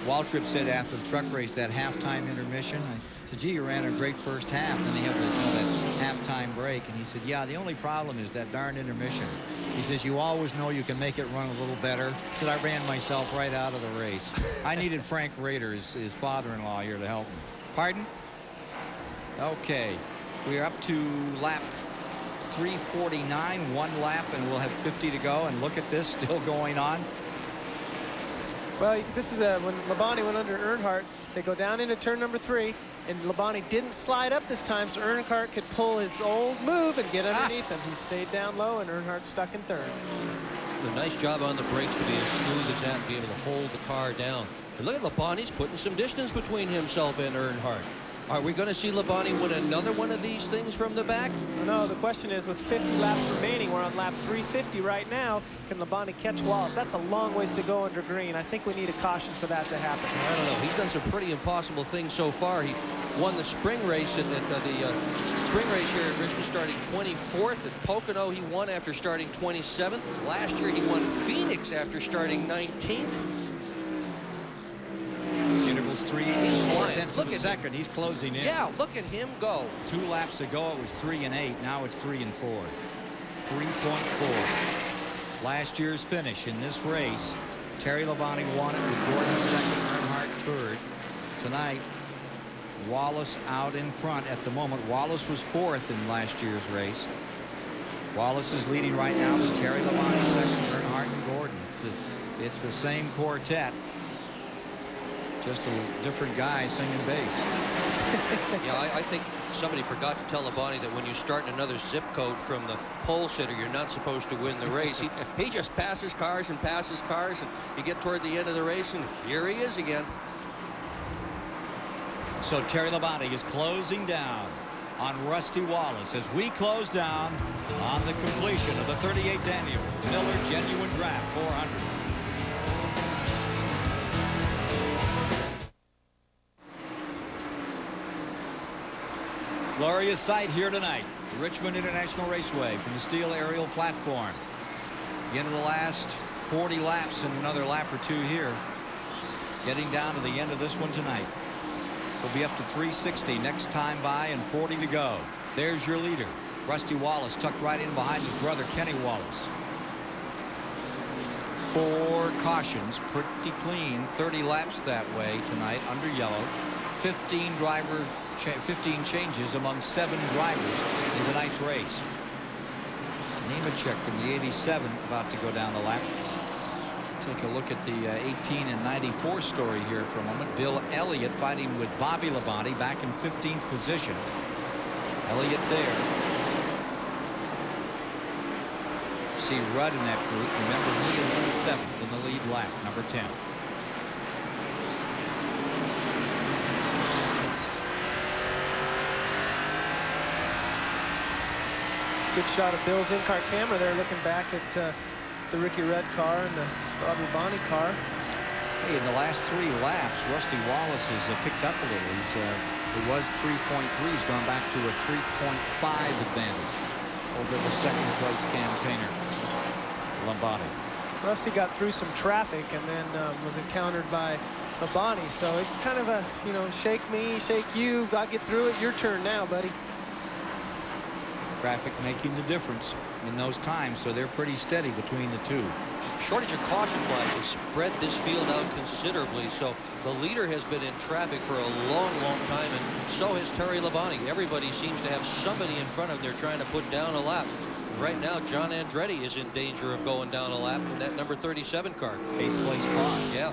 Waltrip said after the truck race, that halftime intermission, I said, gee, you ran a great first half. And they have that halftime break. And he said, yeah, the only problem is that darn intermission. He says, you always know you can make it run a little better. He said, I ran myself right out of the race. I needed Frank Rader, his father-in-law, here to help me. Pardon? Okay. We're up to lap 349, one lap, and we'll have 50 to go. And look at this, still going on.
Well, this is when Labonte went under Earnhardt. They go down into turn number 3, and Labonte didn't slide up this time, so Earnhardt could pull his old move and get underneath him. He stayed down low, and Earnhardt stuck in third.
A nice job on the brakes to be as smooth as that and be able to hold the car down. And look at Labonte's putting some distance between himself and Earnhardt. Are we going to see Labonte win another one of these things from the back?
No, the question is, with 50 laps remaining, we're on lap 350 right now. Can Labonte catch Wallace? That's a long ways to go under green. I think we need a caution for that to happen.
I don't know. He's done some pretty impossible things so far. He won the spring race at the spring race here at Richmond, starting 24th. At Pocono, he won after starting 27th. Last year, he won Phoenix after starting 19th.
Intervals 3/4 of a second. He's closing in.
Yeah, look at him go.
2 laps ago, it was 3 and 8. Now it's 3 and 4. 3.4. Last year's finish in this race, Terry Labonte won it with Gordon second, Earnhardt third. Tonight, Wallace out in front at the moment. Wallace was 4th in last year's race. Wallace is leading right now with Terry Labonte second, Earnhardt and Gordon. It's the same quartet. Just a different guy singing bass.
Yeah, I think somebody forgot to tell Labonte that when you start in another zip code from the pole sitter, you're not supposed to win the race. He just passes cars and passes cars, and you get toward the end of the race, and here he is again.
So Terry Labonte is closing down on Rusty Wallace as we close down on the completion of the 38th annual Miller Genuine Draft 400. Glorious sight here tonight, the Richmond International Raceway from the steel aerial platform. The end of the last 40 laps and another lap or 2 here. Getting down to the end of this one tonight. We'll be up to 360 next time by and 40 to go. There's your leader, Rusty Wallace, tucked right in behind his brother, Kenny Wallace. 4 cautions, pretty clean. 30 laps that way tonight under yellow. 15 changes among 7 drivers in tonight's race. Nemechek in the 87 about to go down the lap. Take a look at the 18 and 94 story here for a moment. Bill Elliott fighting with Bobby Labonte back in 15th position. Elliott there. See Rudd in that group. Remember, he is in 7th in the lead lap, number 10.
Good shot of Bill's in-car camera there, looking back at the Ricky Rudd car and the Bobby Labonte car.
Hey, in the last 3 laps, Rusty Wallace has picked up a little. It was 3.3. He's gone back to a 3.5 advantage over the second place campaigner, Labonte.
Rusty got through some traffic and then was encountered by Labonte. So it's kind of a, shake me, shake you. Got to get through it. Your turn now, buddy.
Traffic making the difference in those times, so they're pretty steady between the two.
Shortage of caution flags has spread this field out considerably, so the leader has been in traffic for a long time, and so has Terry Labonte. Everybody seems to have somebody in front of them they're trying to put down a lap. Right now, John Andretti is in danger of going down a lap in that number 37 car.
8th place car.
Yeah.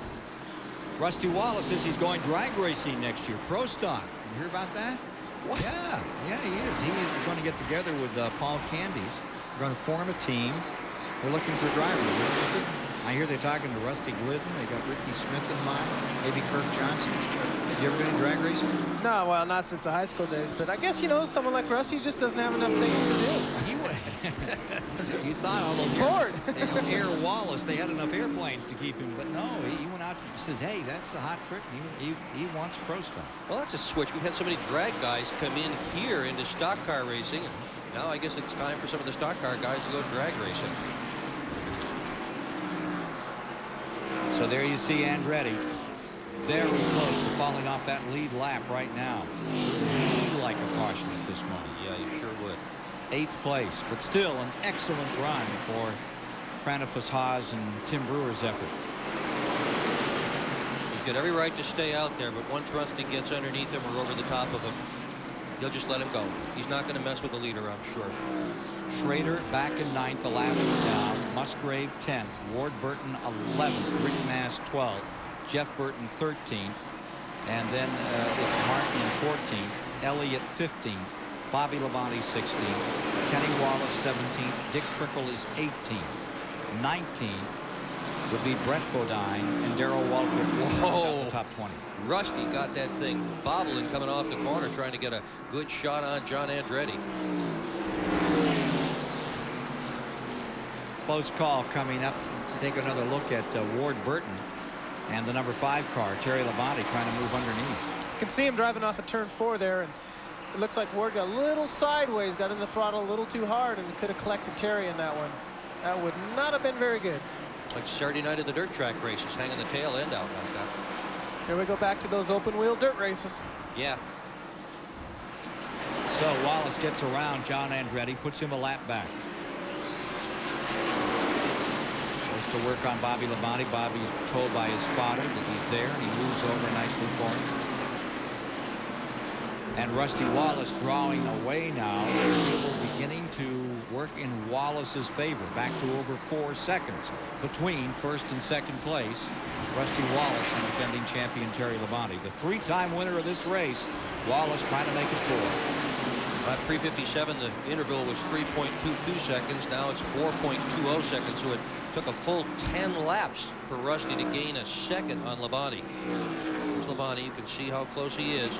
Rusty Wallace says he's going drag racing next year, pro stock. You hear about that? Yeah, he is. He is going to get together with Paul Candies. They're going to form a team. They're looking for drivers. They're interested. I hear they're talking to Rusty Glidden. They got Ricky Smith in mind. Maybe Kirk Johnson. Have you ever been in drag racing?
No, well, not since the high school days. But I guess, you know, someone like Rusty just doesn't have enough things to do.
He would. You thought all those Air Wallace, they had enough airplanes to keep him. But no, he went out and says, hey, that's a hot trick. He wants pro stuff.
Well, that's a switch. We've had so many drag guys come in here into stock car racing. And now I guess it's time for some of the stock car guys to go drag racing.
So there you see Andretti. Very close to falling off that lead lap right now. He'd like a caution at this moment.
Yeah, you sure would.
8th place, but still an excellent run for Pranifus Haas and Tim Brewer's effort.
He's got every right to stay out there, but once Rusty gets underneath him or over the top of him, he'll just let him go. He's not going to mess with the leader, I'm sure.
Schrader back in 9th, 11th down. Musgrave 10th. Ward Burton 11th. Rick Mass 12th. Jeff Burton 13th. And then it's Martin in 14th. Elliott 15th. Bobby Labonte 16th. Kenny Wallace 17th. Dick Crickle is 18th. 19th would be Brett Bodine and Darrell Waltrip. Whoa! The top 20.
Rusty got that thing bobbling coming off the corner, trying to get a good shot on John Andretti.
Close call coming up to take another look at Ward Burton and the number 5 car, Terry Labonte, trying to move underneath.
You can see him driving off at turn 4 there, and it looks like Ward got a little sideways, got in the throttle a little too hard, and could have collected Terry in that one. That would not have been very good.
Like Saturday night at the dirt track races, hanging the tail end out like that.
Here we go back to those open wheel dirt races.
Yeah.
So Wallace gets around John Andretti, puts him a lap back. Goes to work on Bobby Labonte. Bobby's told by his spotter that he's there, and he moves over nicely for him. And Rusty Wallace drawing away now. Beginning to work in Wallace's favor. Back to over 4 seconds between first and second place. Rusty Wallace and defending champion Terry Labonte. The 3-time winner of this race. Wallace trying to make it 4.
At 3:57, the interval was 3.22 seconds. Now it's 4.20 seconds. So it took a full 10 laps for Rusty to gain a second on Labonte. Here's Labonte. You can see how close he is.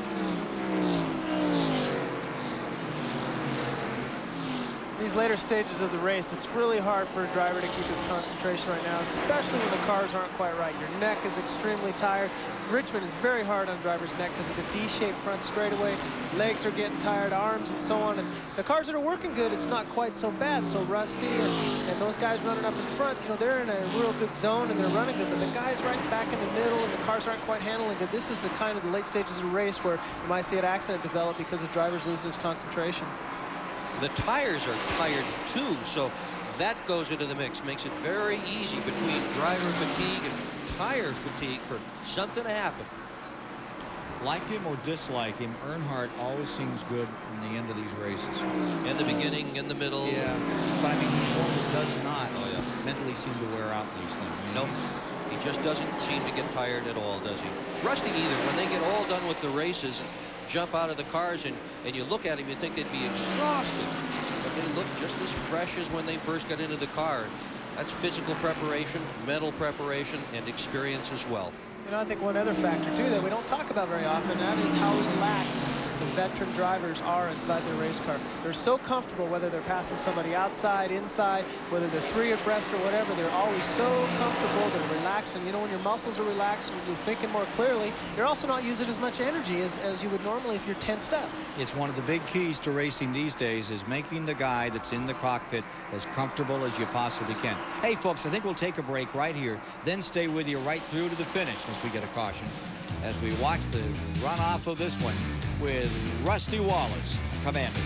These later stages of the race, it's really hard for a driver to keep his concentration right now, especially when the cars aren't quite right. Your neck is extremely tired. Richmond is very hard on driver's neck because of the D-shaped front straightaway. Legs are getting tired, arms and so on. And the cars that are working good, it's not quite so bad. So Rusty and those guys running up in front, you know, they're in a real good zone and they're running good. But the guys right back in the middle and the cars aren't quite handling good. This is the kind of the late stages of the race where you might see an accident develop because the driver's losing his concentration.
The tires are tired too, so that goes into the mix. Makes it very easy between driver fatigue and tire fatigue for something to happen.
Like him or dislike him, Earnhardt always seems good in the end of these races.
In the beginning, in the middle.
Yeah, but I mean, he's one that does not mentally seem to wear out these things. I mean,
nope. He just doesn't seem to get tired at all, does he? Rusty either. When they get all done with the races and jump out of the cars and you look at him, you think they'd be exhausted. But they look just as fresh as when they first got into the car. That's physical preparation, mental preparation, and experience as well.
You know, I think one other factor, too, that we don't talk about very often, that is how relaxed the veteran drivers are inside their race car. They're so comfortable, whether they're passing somebody outside, inside, whether they're 3 abreast or whatever, they're always so comfortable, they're relaxed. And, you know, when your muscles are relaxed and you're thinking more clearly, you're also not using as much energy as you would normally if you're tensed up.
It's one of the big keys to racing these days is making the guy that's in the cockpit as comfortable as you possibly can. Hey, folks, I think we'll take a break right here, then stay with you right through to the finish as we get a caution, as we watch the runoff of this one with Rusty Wallace commanding.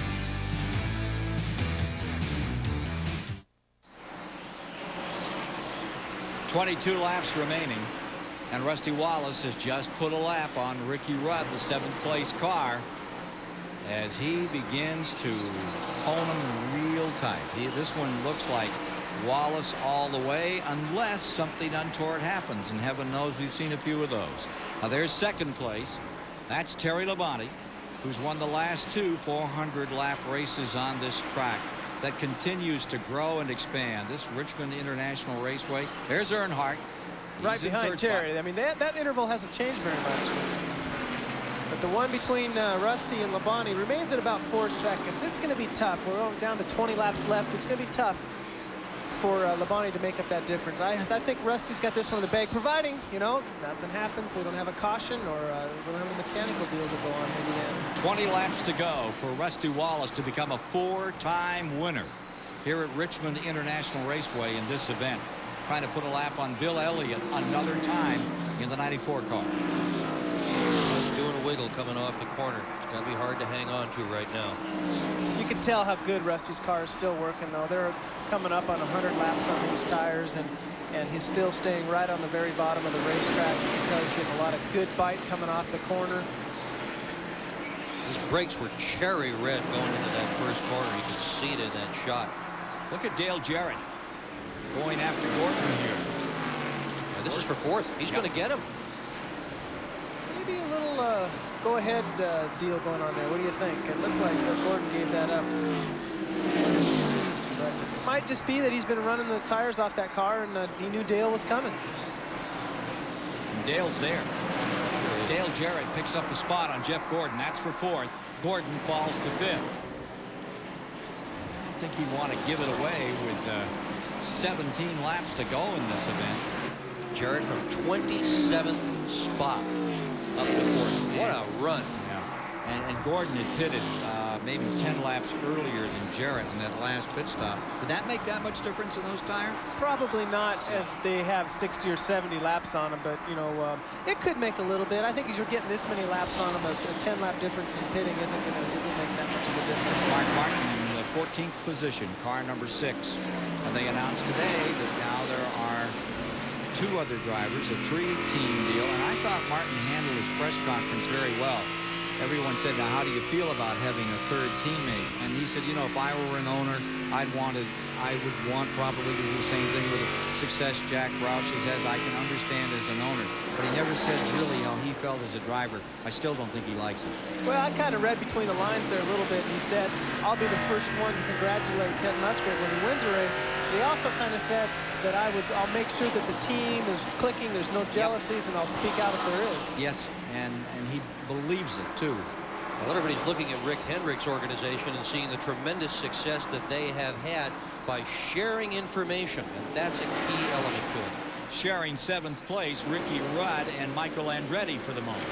.22 laps remaining, and Rusty Wallace has just put a lap on Ricky Rudd, the 7th place car, as he begins to hone him real tight. This one looks like Wallace all the way, unless something untoward happens, and heaven knows we've seen a few of those. Now there's 2nd place. That's Terry Labonte. who's won the last 2 400-lap races on this track that continues to grow and expand. This Richmond International Raceway. There's Earnhardt.
Right behind Terry. I mean, that interval hasn't changed very much. But the one between Rusty and Labonte remains at about 4 seconds. It's going to be tough. We're down to 20 laps left. It's going to be tough for Labonte to make up that difference. I think Rusty's got this one in the bag, providing, you know, nothing happens. We don't have a caution, or we don't have the mechanical deals that go on maybe then.
20 laps to go for Rusty Wallace to become a 4-time winner here at Richmond International Raceway in this event. Trying to put a lap on Bill Elliott another time in the 94 car.
Doing a wiggle coming off the corner. It's got to be hard to hang on to right now.
You can tell how good Rusty's car is still working, though. They're coming up on 100 laps on these tires, and he's still staying right on the very bottom of the racetrack. You can tell he's getting a lot of good bite coming off the corner.
His brakes were cherry red going into that first corner. You could see it in that shot.
Look at Dale Jarrett going after Gordon here.
And this is for 4th. He's going to get him.
Maybe a little go-ahead deal going on there. What do you think? It looked like Gordon gave that up. But it might just be that he's been running the tires off that car, and he knew Dale was coming.
And Dale's there. Dale Jarrett picks up a spot on Jeff Gordon. That's for 4th. Gordon falls to 5th. I think he'd want to give it away with 17 laps to go in this event.
Jarrett from 27th spot up to 4th. What a run.
Yeah. And Gordon had pitted maybe 10 laps earlier than Jarrett in that last pit stop. Did that make that much difference in those tires?
Probably not if they have 60 or 70 laps on them, but, you know, it could make a little bit. I think as you're getting this many laps on them, a 10-lap difference in pitting isn't make that much of a difference.
Mark Martin in the 14th position, car number 6. And they announced today that now there are 2 other drivers, a 3-team deal. And I thought Martin handled his press conference very well. Everyone said, now, how do you feel about having a 3rd teammate? And he said, you know, if I were an owner, I would want probably to do the same thing with the success Jack Roush has. I can understand as an owner. But he never said really how he felt as a driver. I still don't think he likes it.
Well, I kind of read between the lines there a little bit. And he said, I'll be the first one to congratulate Ted Musgrave when he wins a race. He also kind of said that I'll make sure that the team is clicking, there's no jealousies, and I'll speak out if there is.
Yes, and he believes it, too.
Well, everybody's looking at Rick Hendrick's organization and seeing the tremendous success that they have had by sharing information, and that's a key element to it.
Sharing 7th place, Ricky Rudd and Michael Andretti for the moment.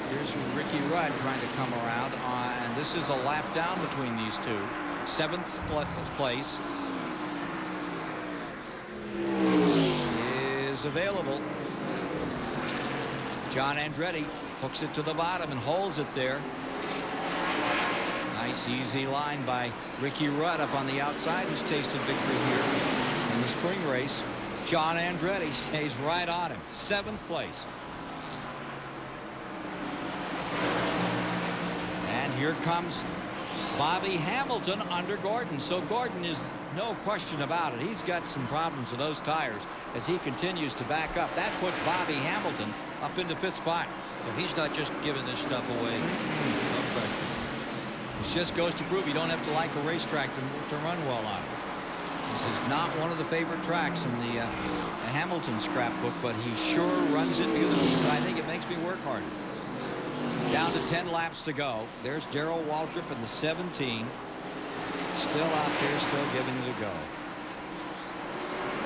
Here's Ricky Rudd trying to come around, and this is a lap down between these 2. 7th place is available. John Andretti hooks it to the bottom and holds it there. Nice easy line by Ricky Rudd up on the outside, who's tasted victory here in the spring race. John Andretti stays right on him. 7th place. And here comes Bobby Hamilton under Gordon. So Gordon is no question about it. He's got some problems with those tires as he continues to back up. That puts Bobby Hamilton up into 5th spot.
So he's not just giving this stuff away. No question.
It just goes to prove you don't have to like a racetrack to run well on. This is not one of the favorite tracks in the Hamilton scrapbook, but he sure runs it beautifully. So I think it makes me work harder. Down to 10 laps to go. There's Darrell Waltrip in the 17. Still out there, still giving it a go.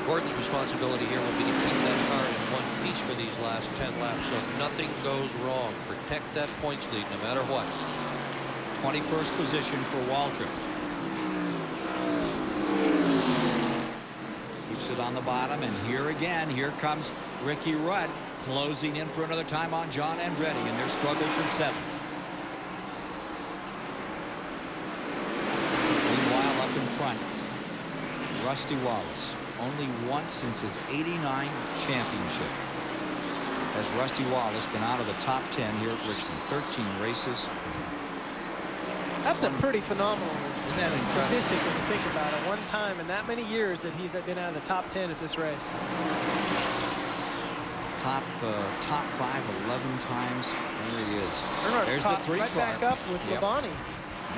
Gordon's responsibility here will be to keep that car in one piece for these last 10 laps so nothing goes wrong. Protect that points lead no matter what.
21st position for Waltrip. Keeps it on the bottom, and here again, here comes Ricky Rudd closing in for another time on John Andretti in their struggle for 7th. Meanwhile, up in front, Rusty Wallace. Only once since his '89 championship has Rusty Wallace been out of the top 10 here at Richmond. 13 races.
That's a pretty phenomenal statistic when you think about it. One time in that many years that he's been out of the top 10 at this race.
top 5 11 times. There he is.
Earnhardt's
There's
caught
the 3
right
car.
back up with
Yep.
Labonte.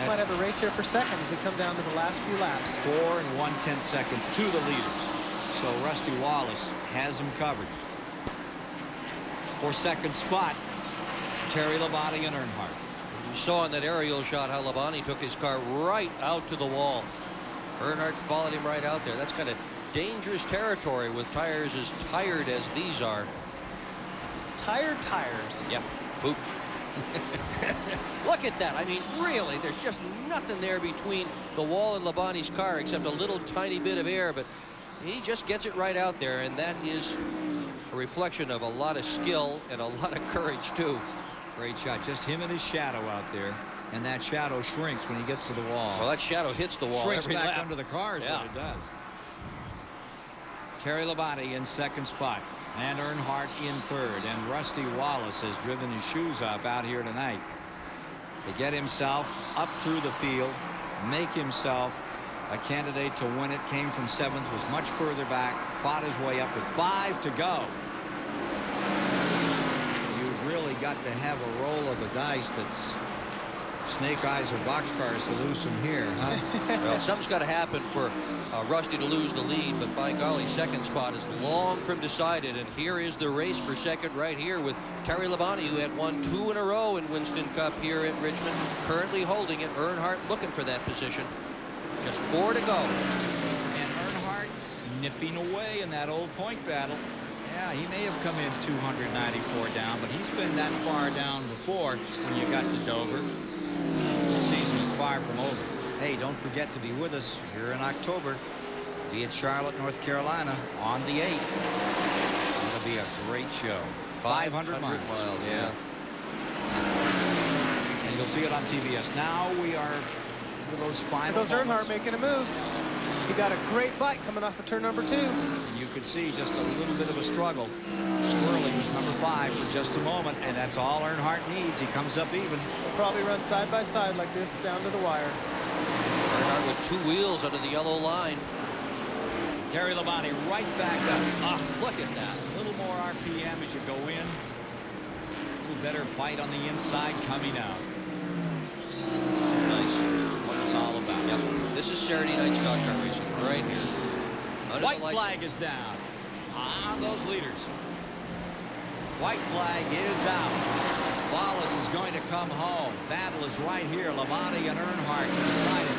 Might have a race here for second as we come down to the last few laps.
4 1/10 seconds to the leaders. So Rusty Wallace has him covered. For second spot, Terry Labonte and Earnhardt.
You saw in that aerial shot how Labonte took his car right out to the wall. Earnhardt followed him right out there. That's kind of dangerous territory with tires as tired as these are.
Tired tires.
Yep, pooped. Look at that. I mean, really, there's just nothing there between the wall and Labonte's car except a little tiny bit of air, but he just gets it right out there, and that is a reflection of a lot of skill and a lot of courage, too.
Great shot. Just him and his shadow out there, and that shadow shrinks when he gets to the wall.
Well, that shadow hits the wall
Shrinks
every
back
lap.
under the car is
Yeah.
what it does. Terry Labonte in second spot, and Earnhardt in third, and Rusty Wallace has driven his shoes off out here tonight to get himself up through the field, make himself a candidate to win it. Came from 7th, was much further back, fought his way up with 5 to go. You've really got to have a roll of the dice that's snake eyes or boxcars to lose from here, huh?
Well, something's got to happen for Rusty to lose the lead, but by golly, second spot is long from decided, and here is the race for second right here with Terry Labonte, who had won 2 in a row in Winston Cup here at Richmond, currently holding it. Earnhardt looking for that position. Just 4 to go.
And Earnhardt nipping away in that old point battle. Yeah, he may have come in 294 down, but he's been that far down before when you got to Dover. This season is far from over. Hey, don't forget to be with us here in October. Be at Charlotte, North Carolina on the 8th. It'll be a great show. 500 miles. Yeah. And you'll see it on TBS. Now we are with those final
Goes Earnhardt
moments.
making a move. He got a great bite coming off of turn number 2.
And you could see just a little bit of a struggle. Swirling was number 5 for just a moment, and that's all Earnhardt needs. He comes up even.
They'll probably run side by side like this down to the wire.
Earnhardt with 2 wheels under the yellow line.
Terry Labonte right back up. Ah, look at that. A little more RPM as you go in. A little better bite on the inside coming out. Nice. What it's all about.
Yep. This is Saturday night stock car racing right here. Under
White
the lights.
flag is down. On those leaders. White flag is out. Wallace is going to come home. Battle is right here. Labonte and Earnhardt decided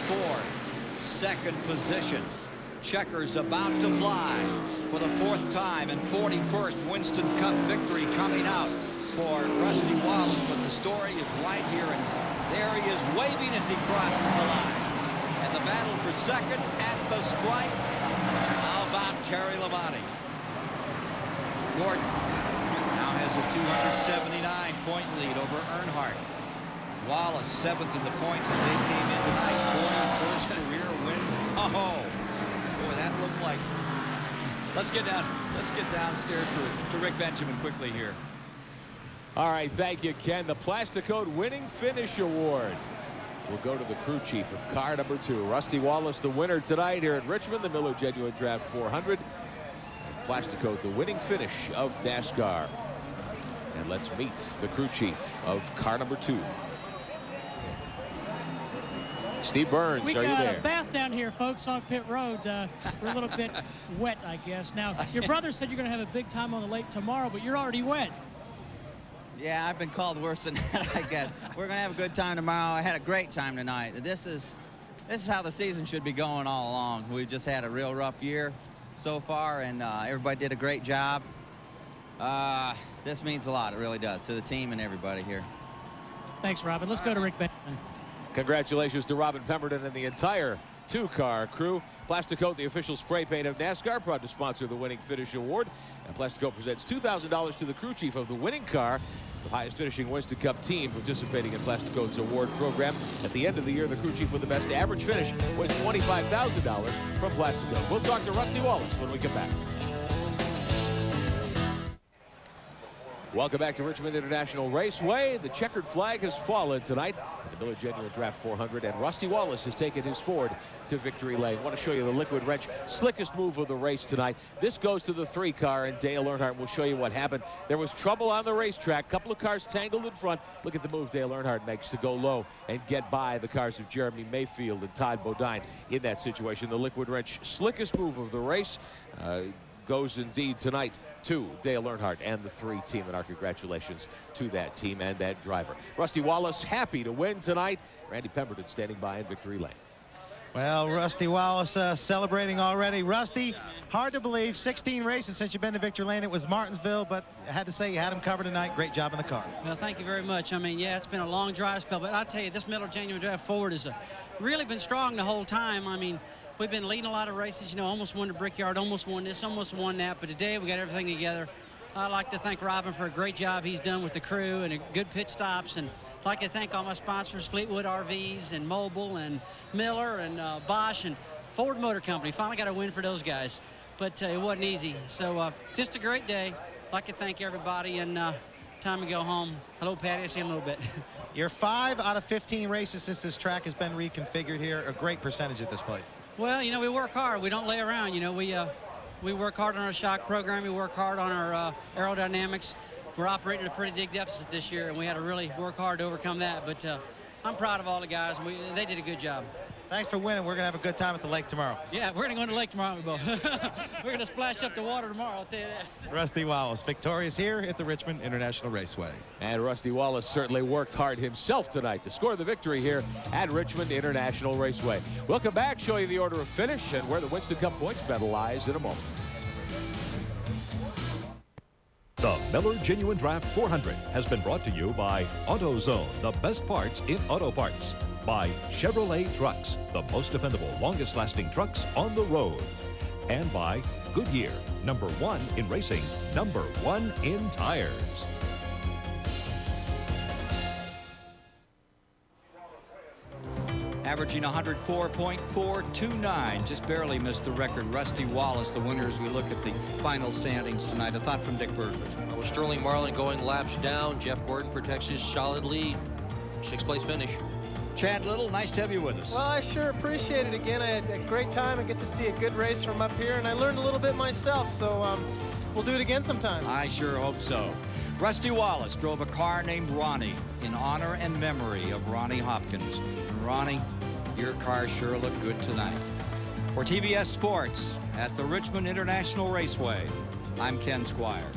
for second position. Checkers about to fly for the 4th time and 41st Winston Cup victory coming out for Rusty Wallace. But the story is right here, and there he is waving as he crosses the line. And the battle for second at the stripe. How about Terry Labonte? Gordon now has a 279-point lead over Earnhardt. Wallace 7th in the points as they came in tonight. 41st career win. Oh, boy, that looked like. Let's get downstairs to Rick Benjamin quickly here.
All right, thank you, Ken. The Plasticoat Winning Finish Award will go to the crew chief of car number 2. Rusty Wallace, the winner tonight here at Richmond, the Miller Genuine Draft 400. And Plasticoat, the winning finish of NASCAR. And let's meet the crew chief of car number 2. Steve Burns,
We
are you
got
there?
a bath down here, folks, on pit road. We're a little bit wet, I guess. Now, your brother said you're going to have a big time on the lake tomorrow, but you're already wet.
Yeah, I've been called worse than that, I guess. We're going to have a good time tomorrow. I had a great time tonight. This is how the season should be going all along. We've just had a real rough year so far, and everybody did a great job. This means a lot. It really does, to the team and everybody here.
Thanks, Robin. Let's go to Rick Benjamin.
Congratulations to Robin Pemberton and the entire 2-car crew. Plasticoat, the official spray paint of NASCAR, proud to sponsor the Winning Finish Award. And Plasticoat presents $2,000 to the crew chief of the winning car, the highest finishing Winston Cup team participating in Plasticoat's award program. At the end of the year, the crew chief with the best average finish wins $25,000 from Plasticoat. We'll talk to Rusty Wallace when we come back. Welcome back to Richmond International Raceway. The checkered flag has fallen tonight at the Miller Genuine Draft 400, and Rusty Wallace has taken his Ford to victory lane. I want to show you the liquid wrench slickest move of the race tonight. This goes to the 3 car, and Dale Earnhardt will show you what happened. There was trouble on the racetrack. Couple of cars tangled in front. Look at the move Dale Earnhardt makes to go low and get by the cars of Jeremy Mayfield and Todd Bodine in that situation. The liquid wrench slickest move of the race goes indeed tonight to Dale Earnhardt and the 3 team, and our congratulations to that team and that driver. Rusty Wallace happy to win tonight. Randy Pemberton standing by in victory lane.
Well, Rusty Wallace celebrating already. Rusty, hard to believe, 16 races since you've been to victory lane. It was Martinsville, but I had to say you had him covered tonight. Great job in the car.
Well, thank you very much. I mean, yeah, it's been a long dry spell, but I'll tell you, this Miller Genuine Draft Ford has really been strong the whole time. I mean, we've been leading a lot of races, you know, almost won the Brickyard, almost won this, almost won that, but today we got everything together. I'd like to thank Robin for a great job he's done with the crew and good pit stops, and I'd like to thank all my sponsors, Fleetwood RVs and Mobile and Miller and Bosch and Ford Motor Company. Finally got a win for those guys, but it wasn't easy. So just a great day. I'd like to thank everybody, and time to go home. Hello, Patty. I'll see you in a little bit.
You're 5 out of 15 races since this track has been reconfigured here. A great percentage at this place.
Well, you know, we work hard. We don't lay around. You know, we work hard on our shock program. We work hard on our aerodynamics. We're operating at a pretty big deficit this year, and we had to really work hard to overcome that. But I'm proud of all the guys. They did a good job.
Thanks for winning. We're going to have a good time at the lake tomorrow.
Yeah, we're going to go to the lake tomorrow. We both. We're going to splash up the water tomorrow, I'll tell you that.
Rusty Wallace, victorious here at the Richmond International Raceway.
And Rusty Wallace certainly worked hard himself tonight to score the victory here at Richmond International Raceway. We'll come back, show you the order of finish and where the Winston Cup points battle lies in a moment.
The Miller Genuine Draft 400 has been brought to you by AutoZone, the best parts in auto parts. By Chevrolet Trucks, the most dependable, longest-lasting trucks on the road. And by Goodyear, #1 in racing, #1 in tires.
Averaging 104.429, just barely missed the record. Rusty Wallace, the winner as we look at the final standings tonight. A thought from Dick Bird.
Well, Sterling Marlin going laps down. Jeff Gordon protects his solid lead. 6th place finish.
Chad Little, nice to have you with us.
Well, I sure appreciate it again. I had a great time. I get to see a good race from up here, and I learned a little bit myself, so we'll do it again sometime.
I sure hope so. Rusty Wallace drove a car named Ronnie in honor and memory of Ronnie Hopkins. And Ronnie, your car sure looked good tonight. For TBS Sports at the Richmond International Raceway, I'm Ken Squire.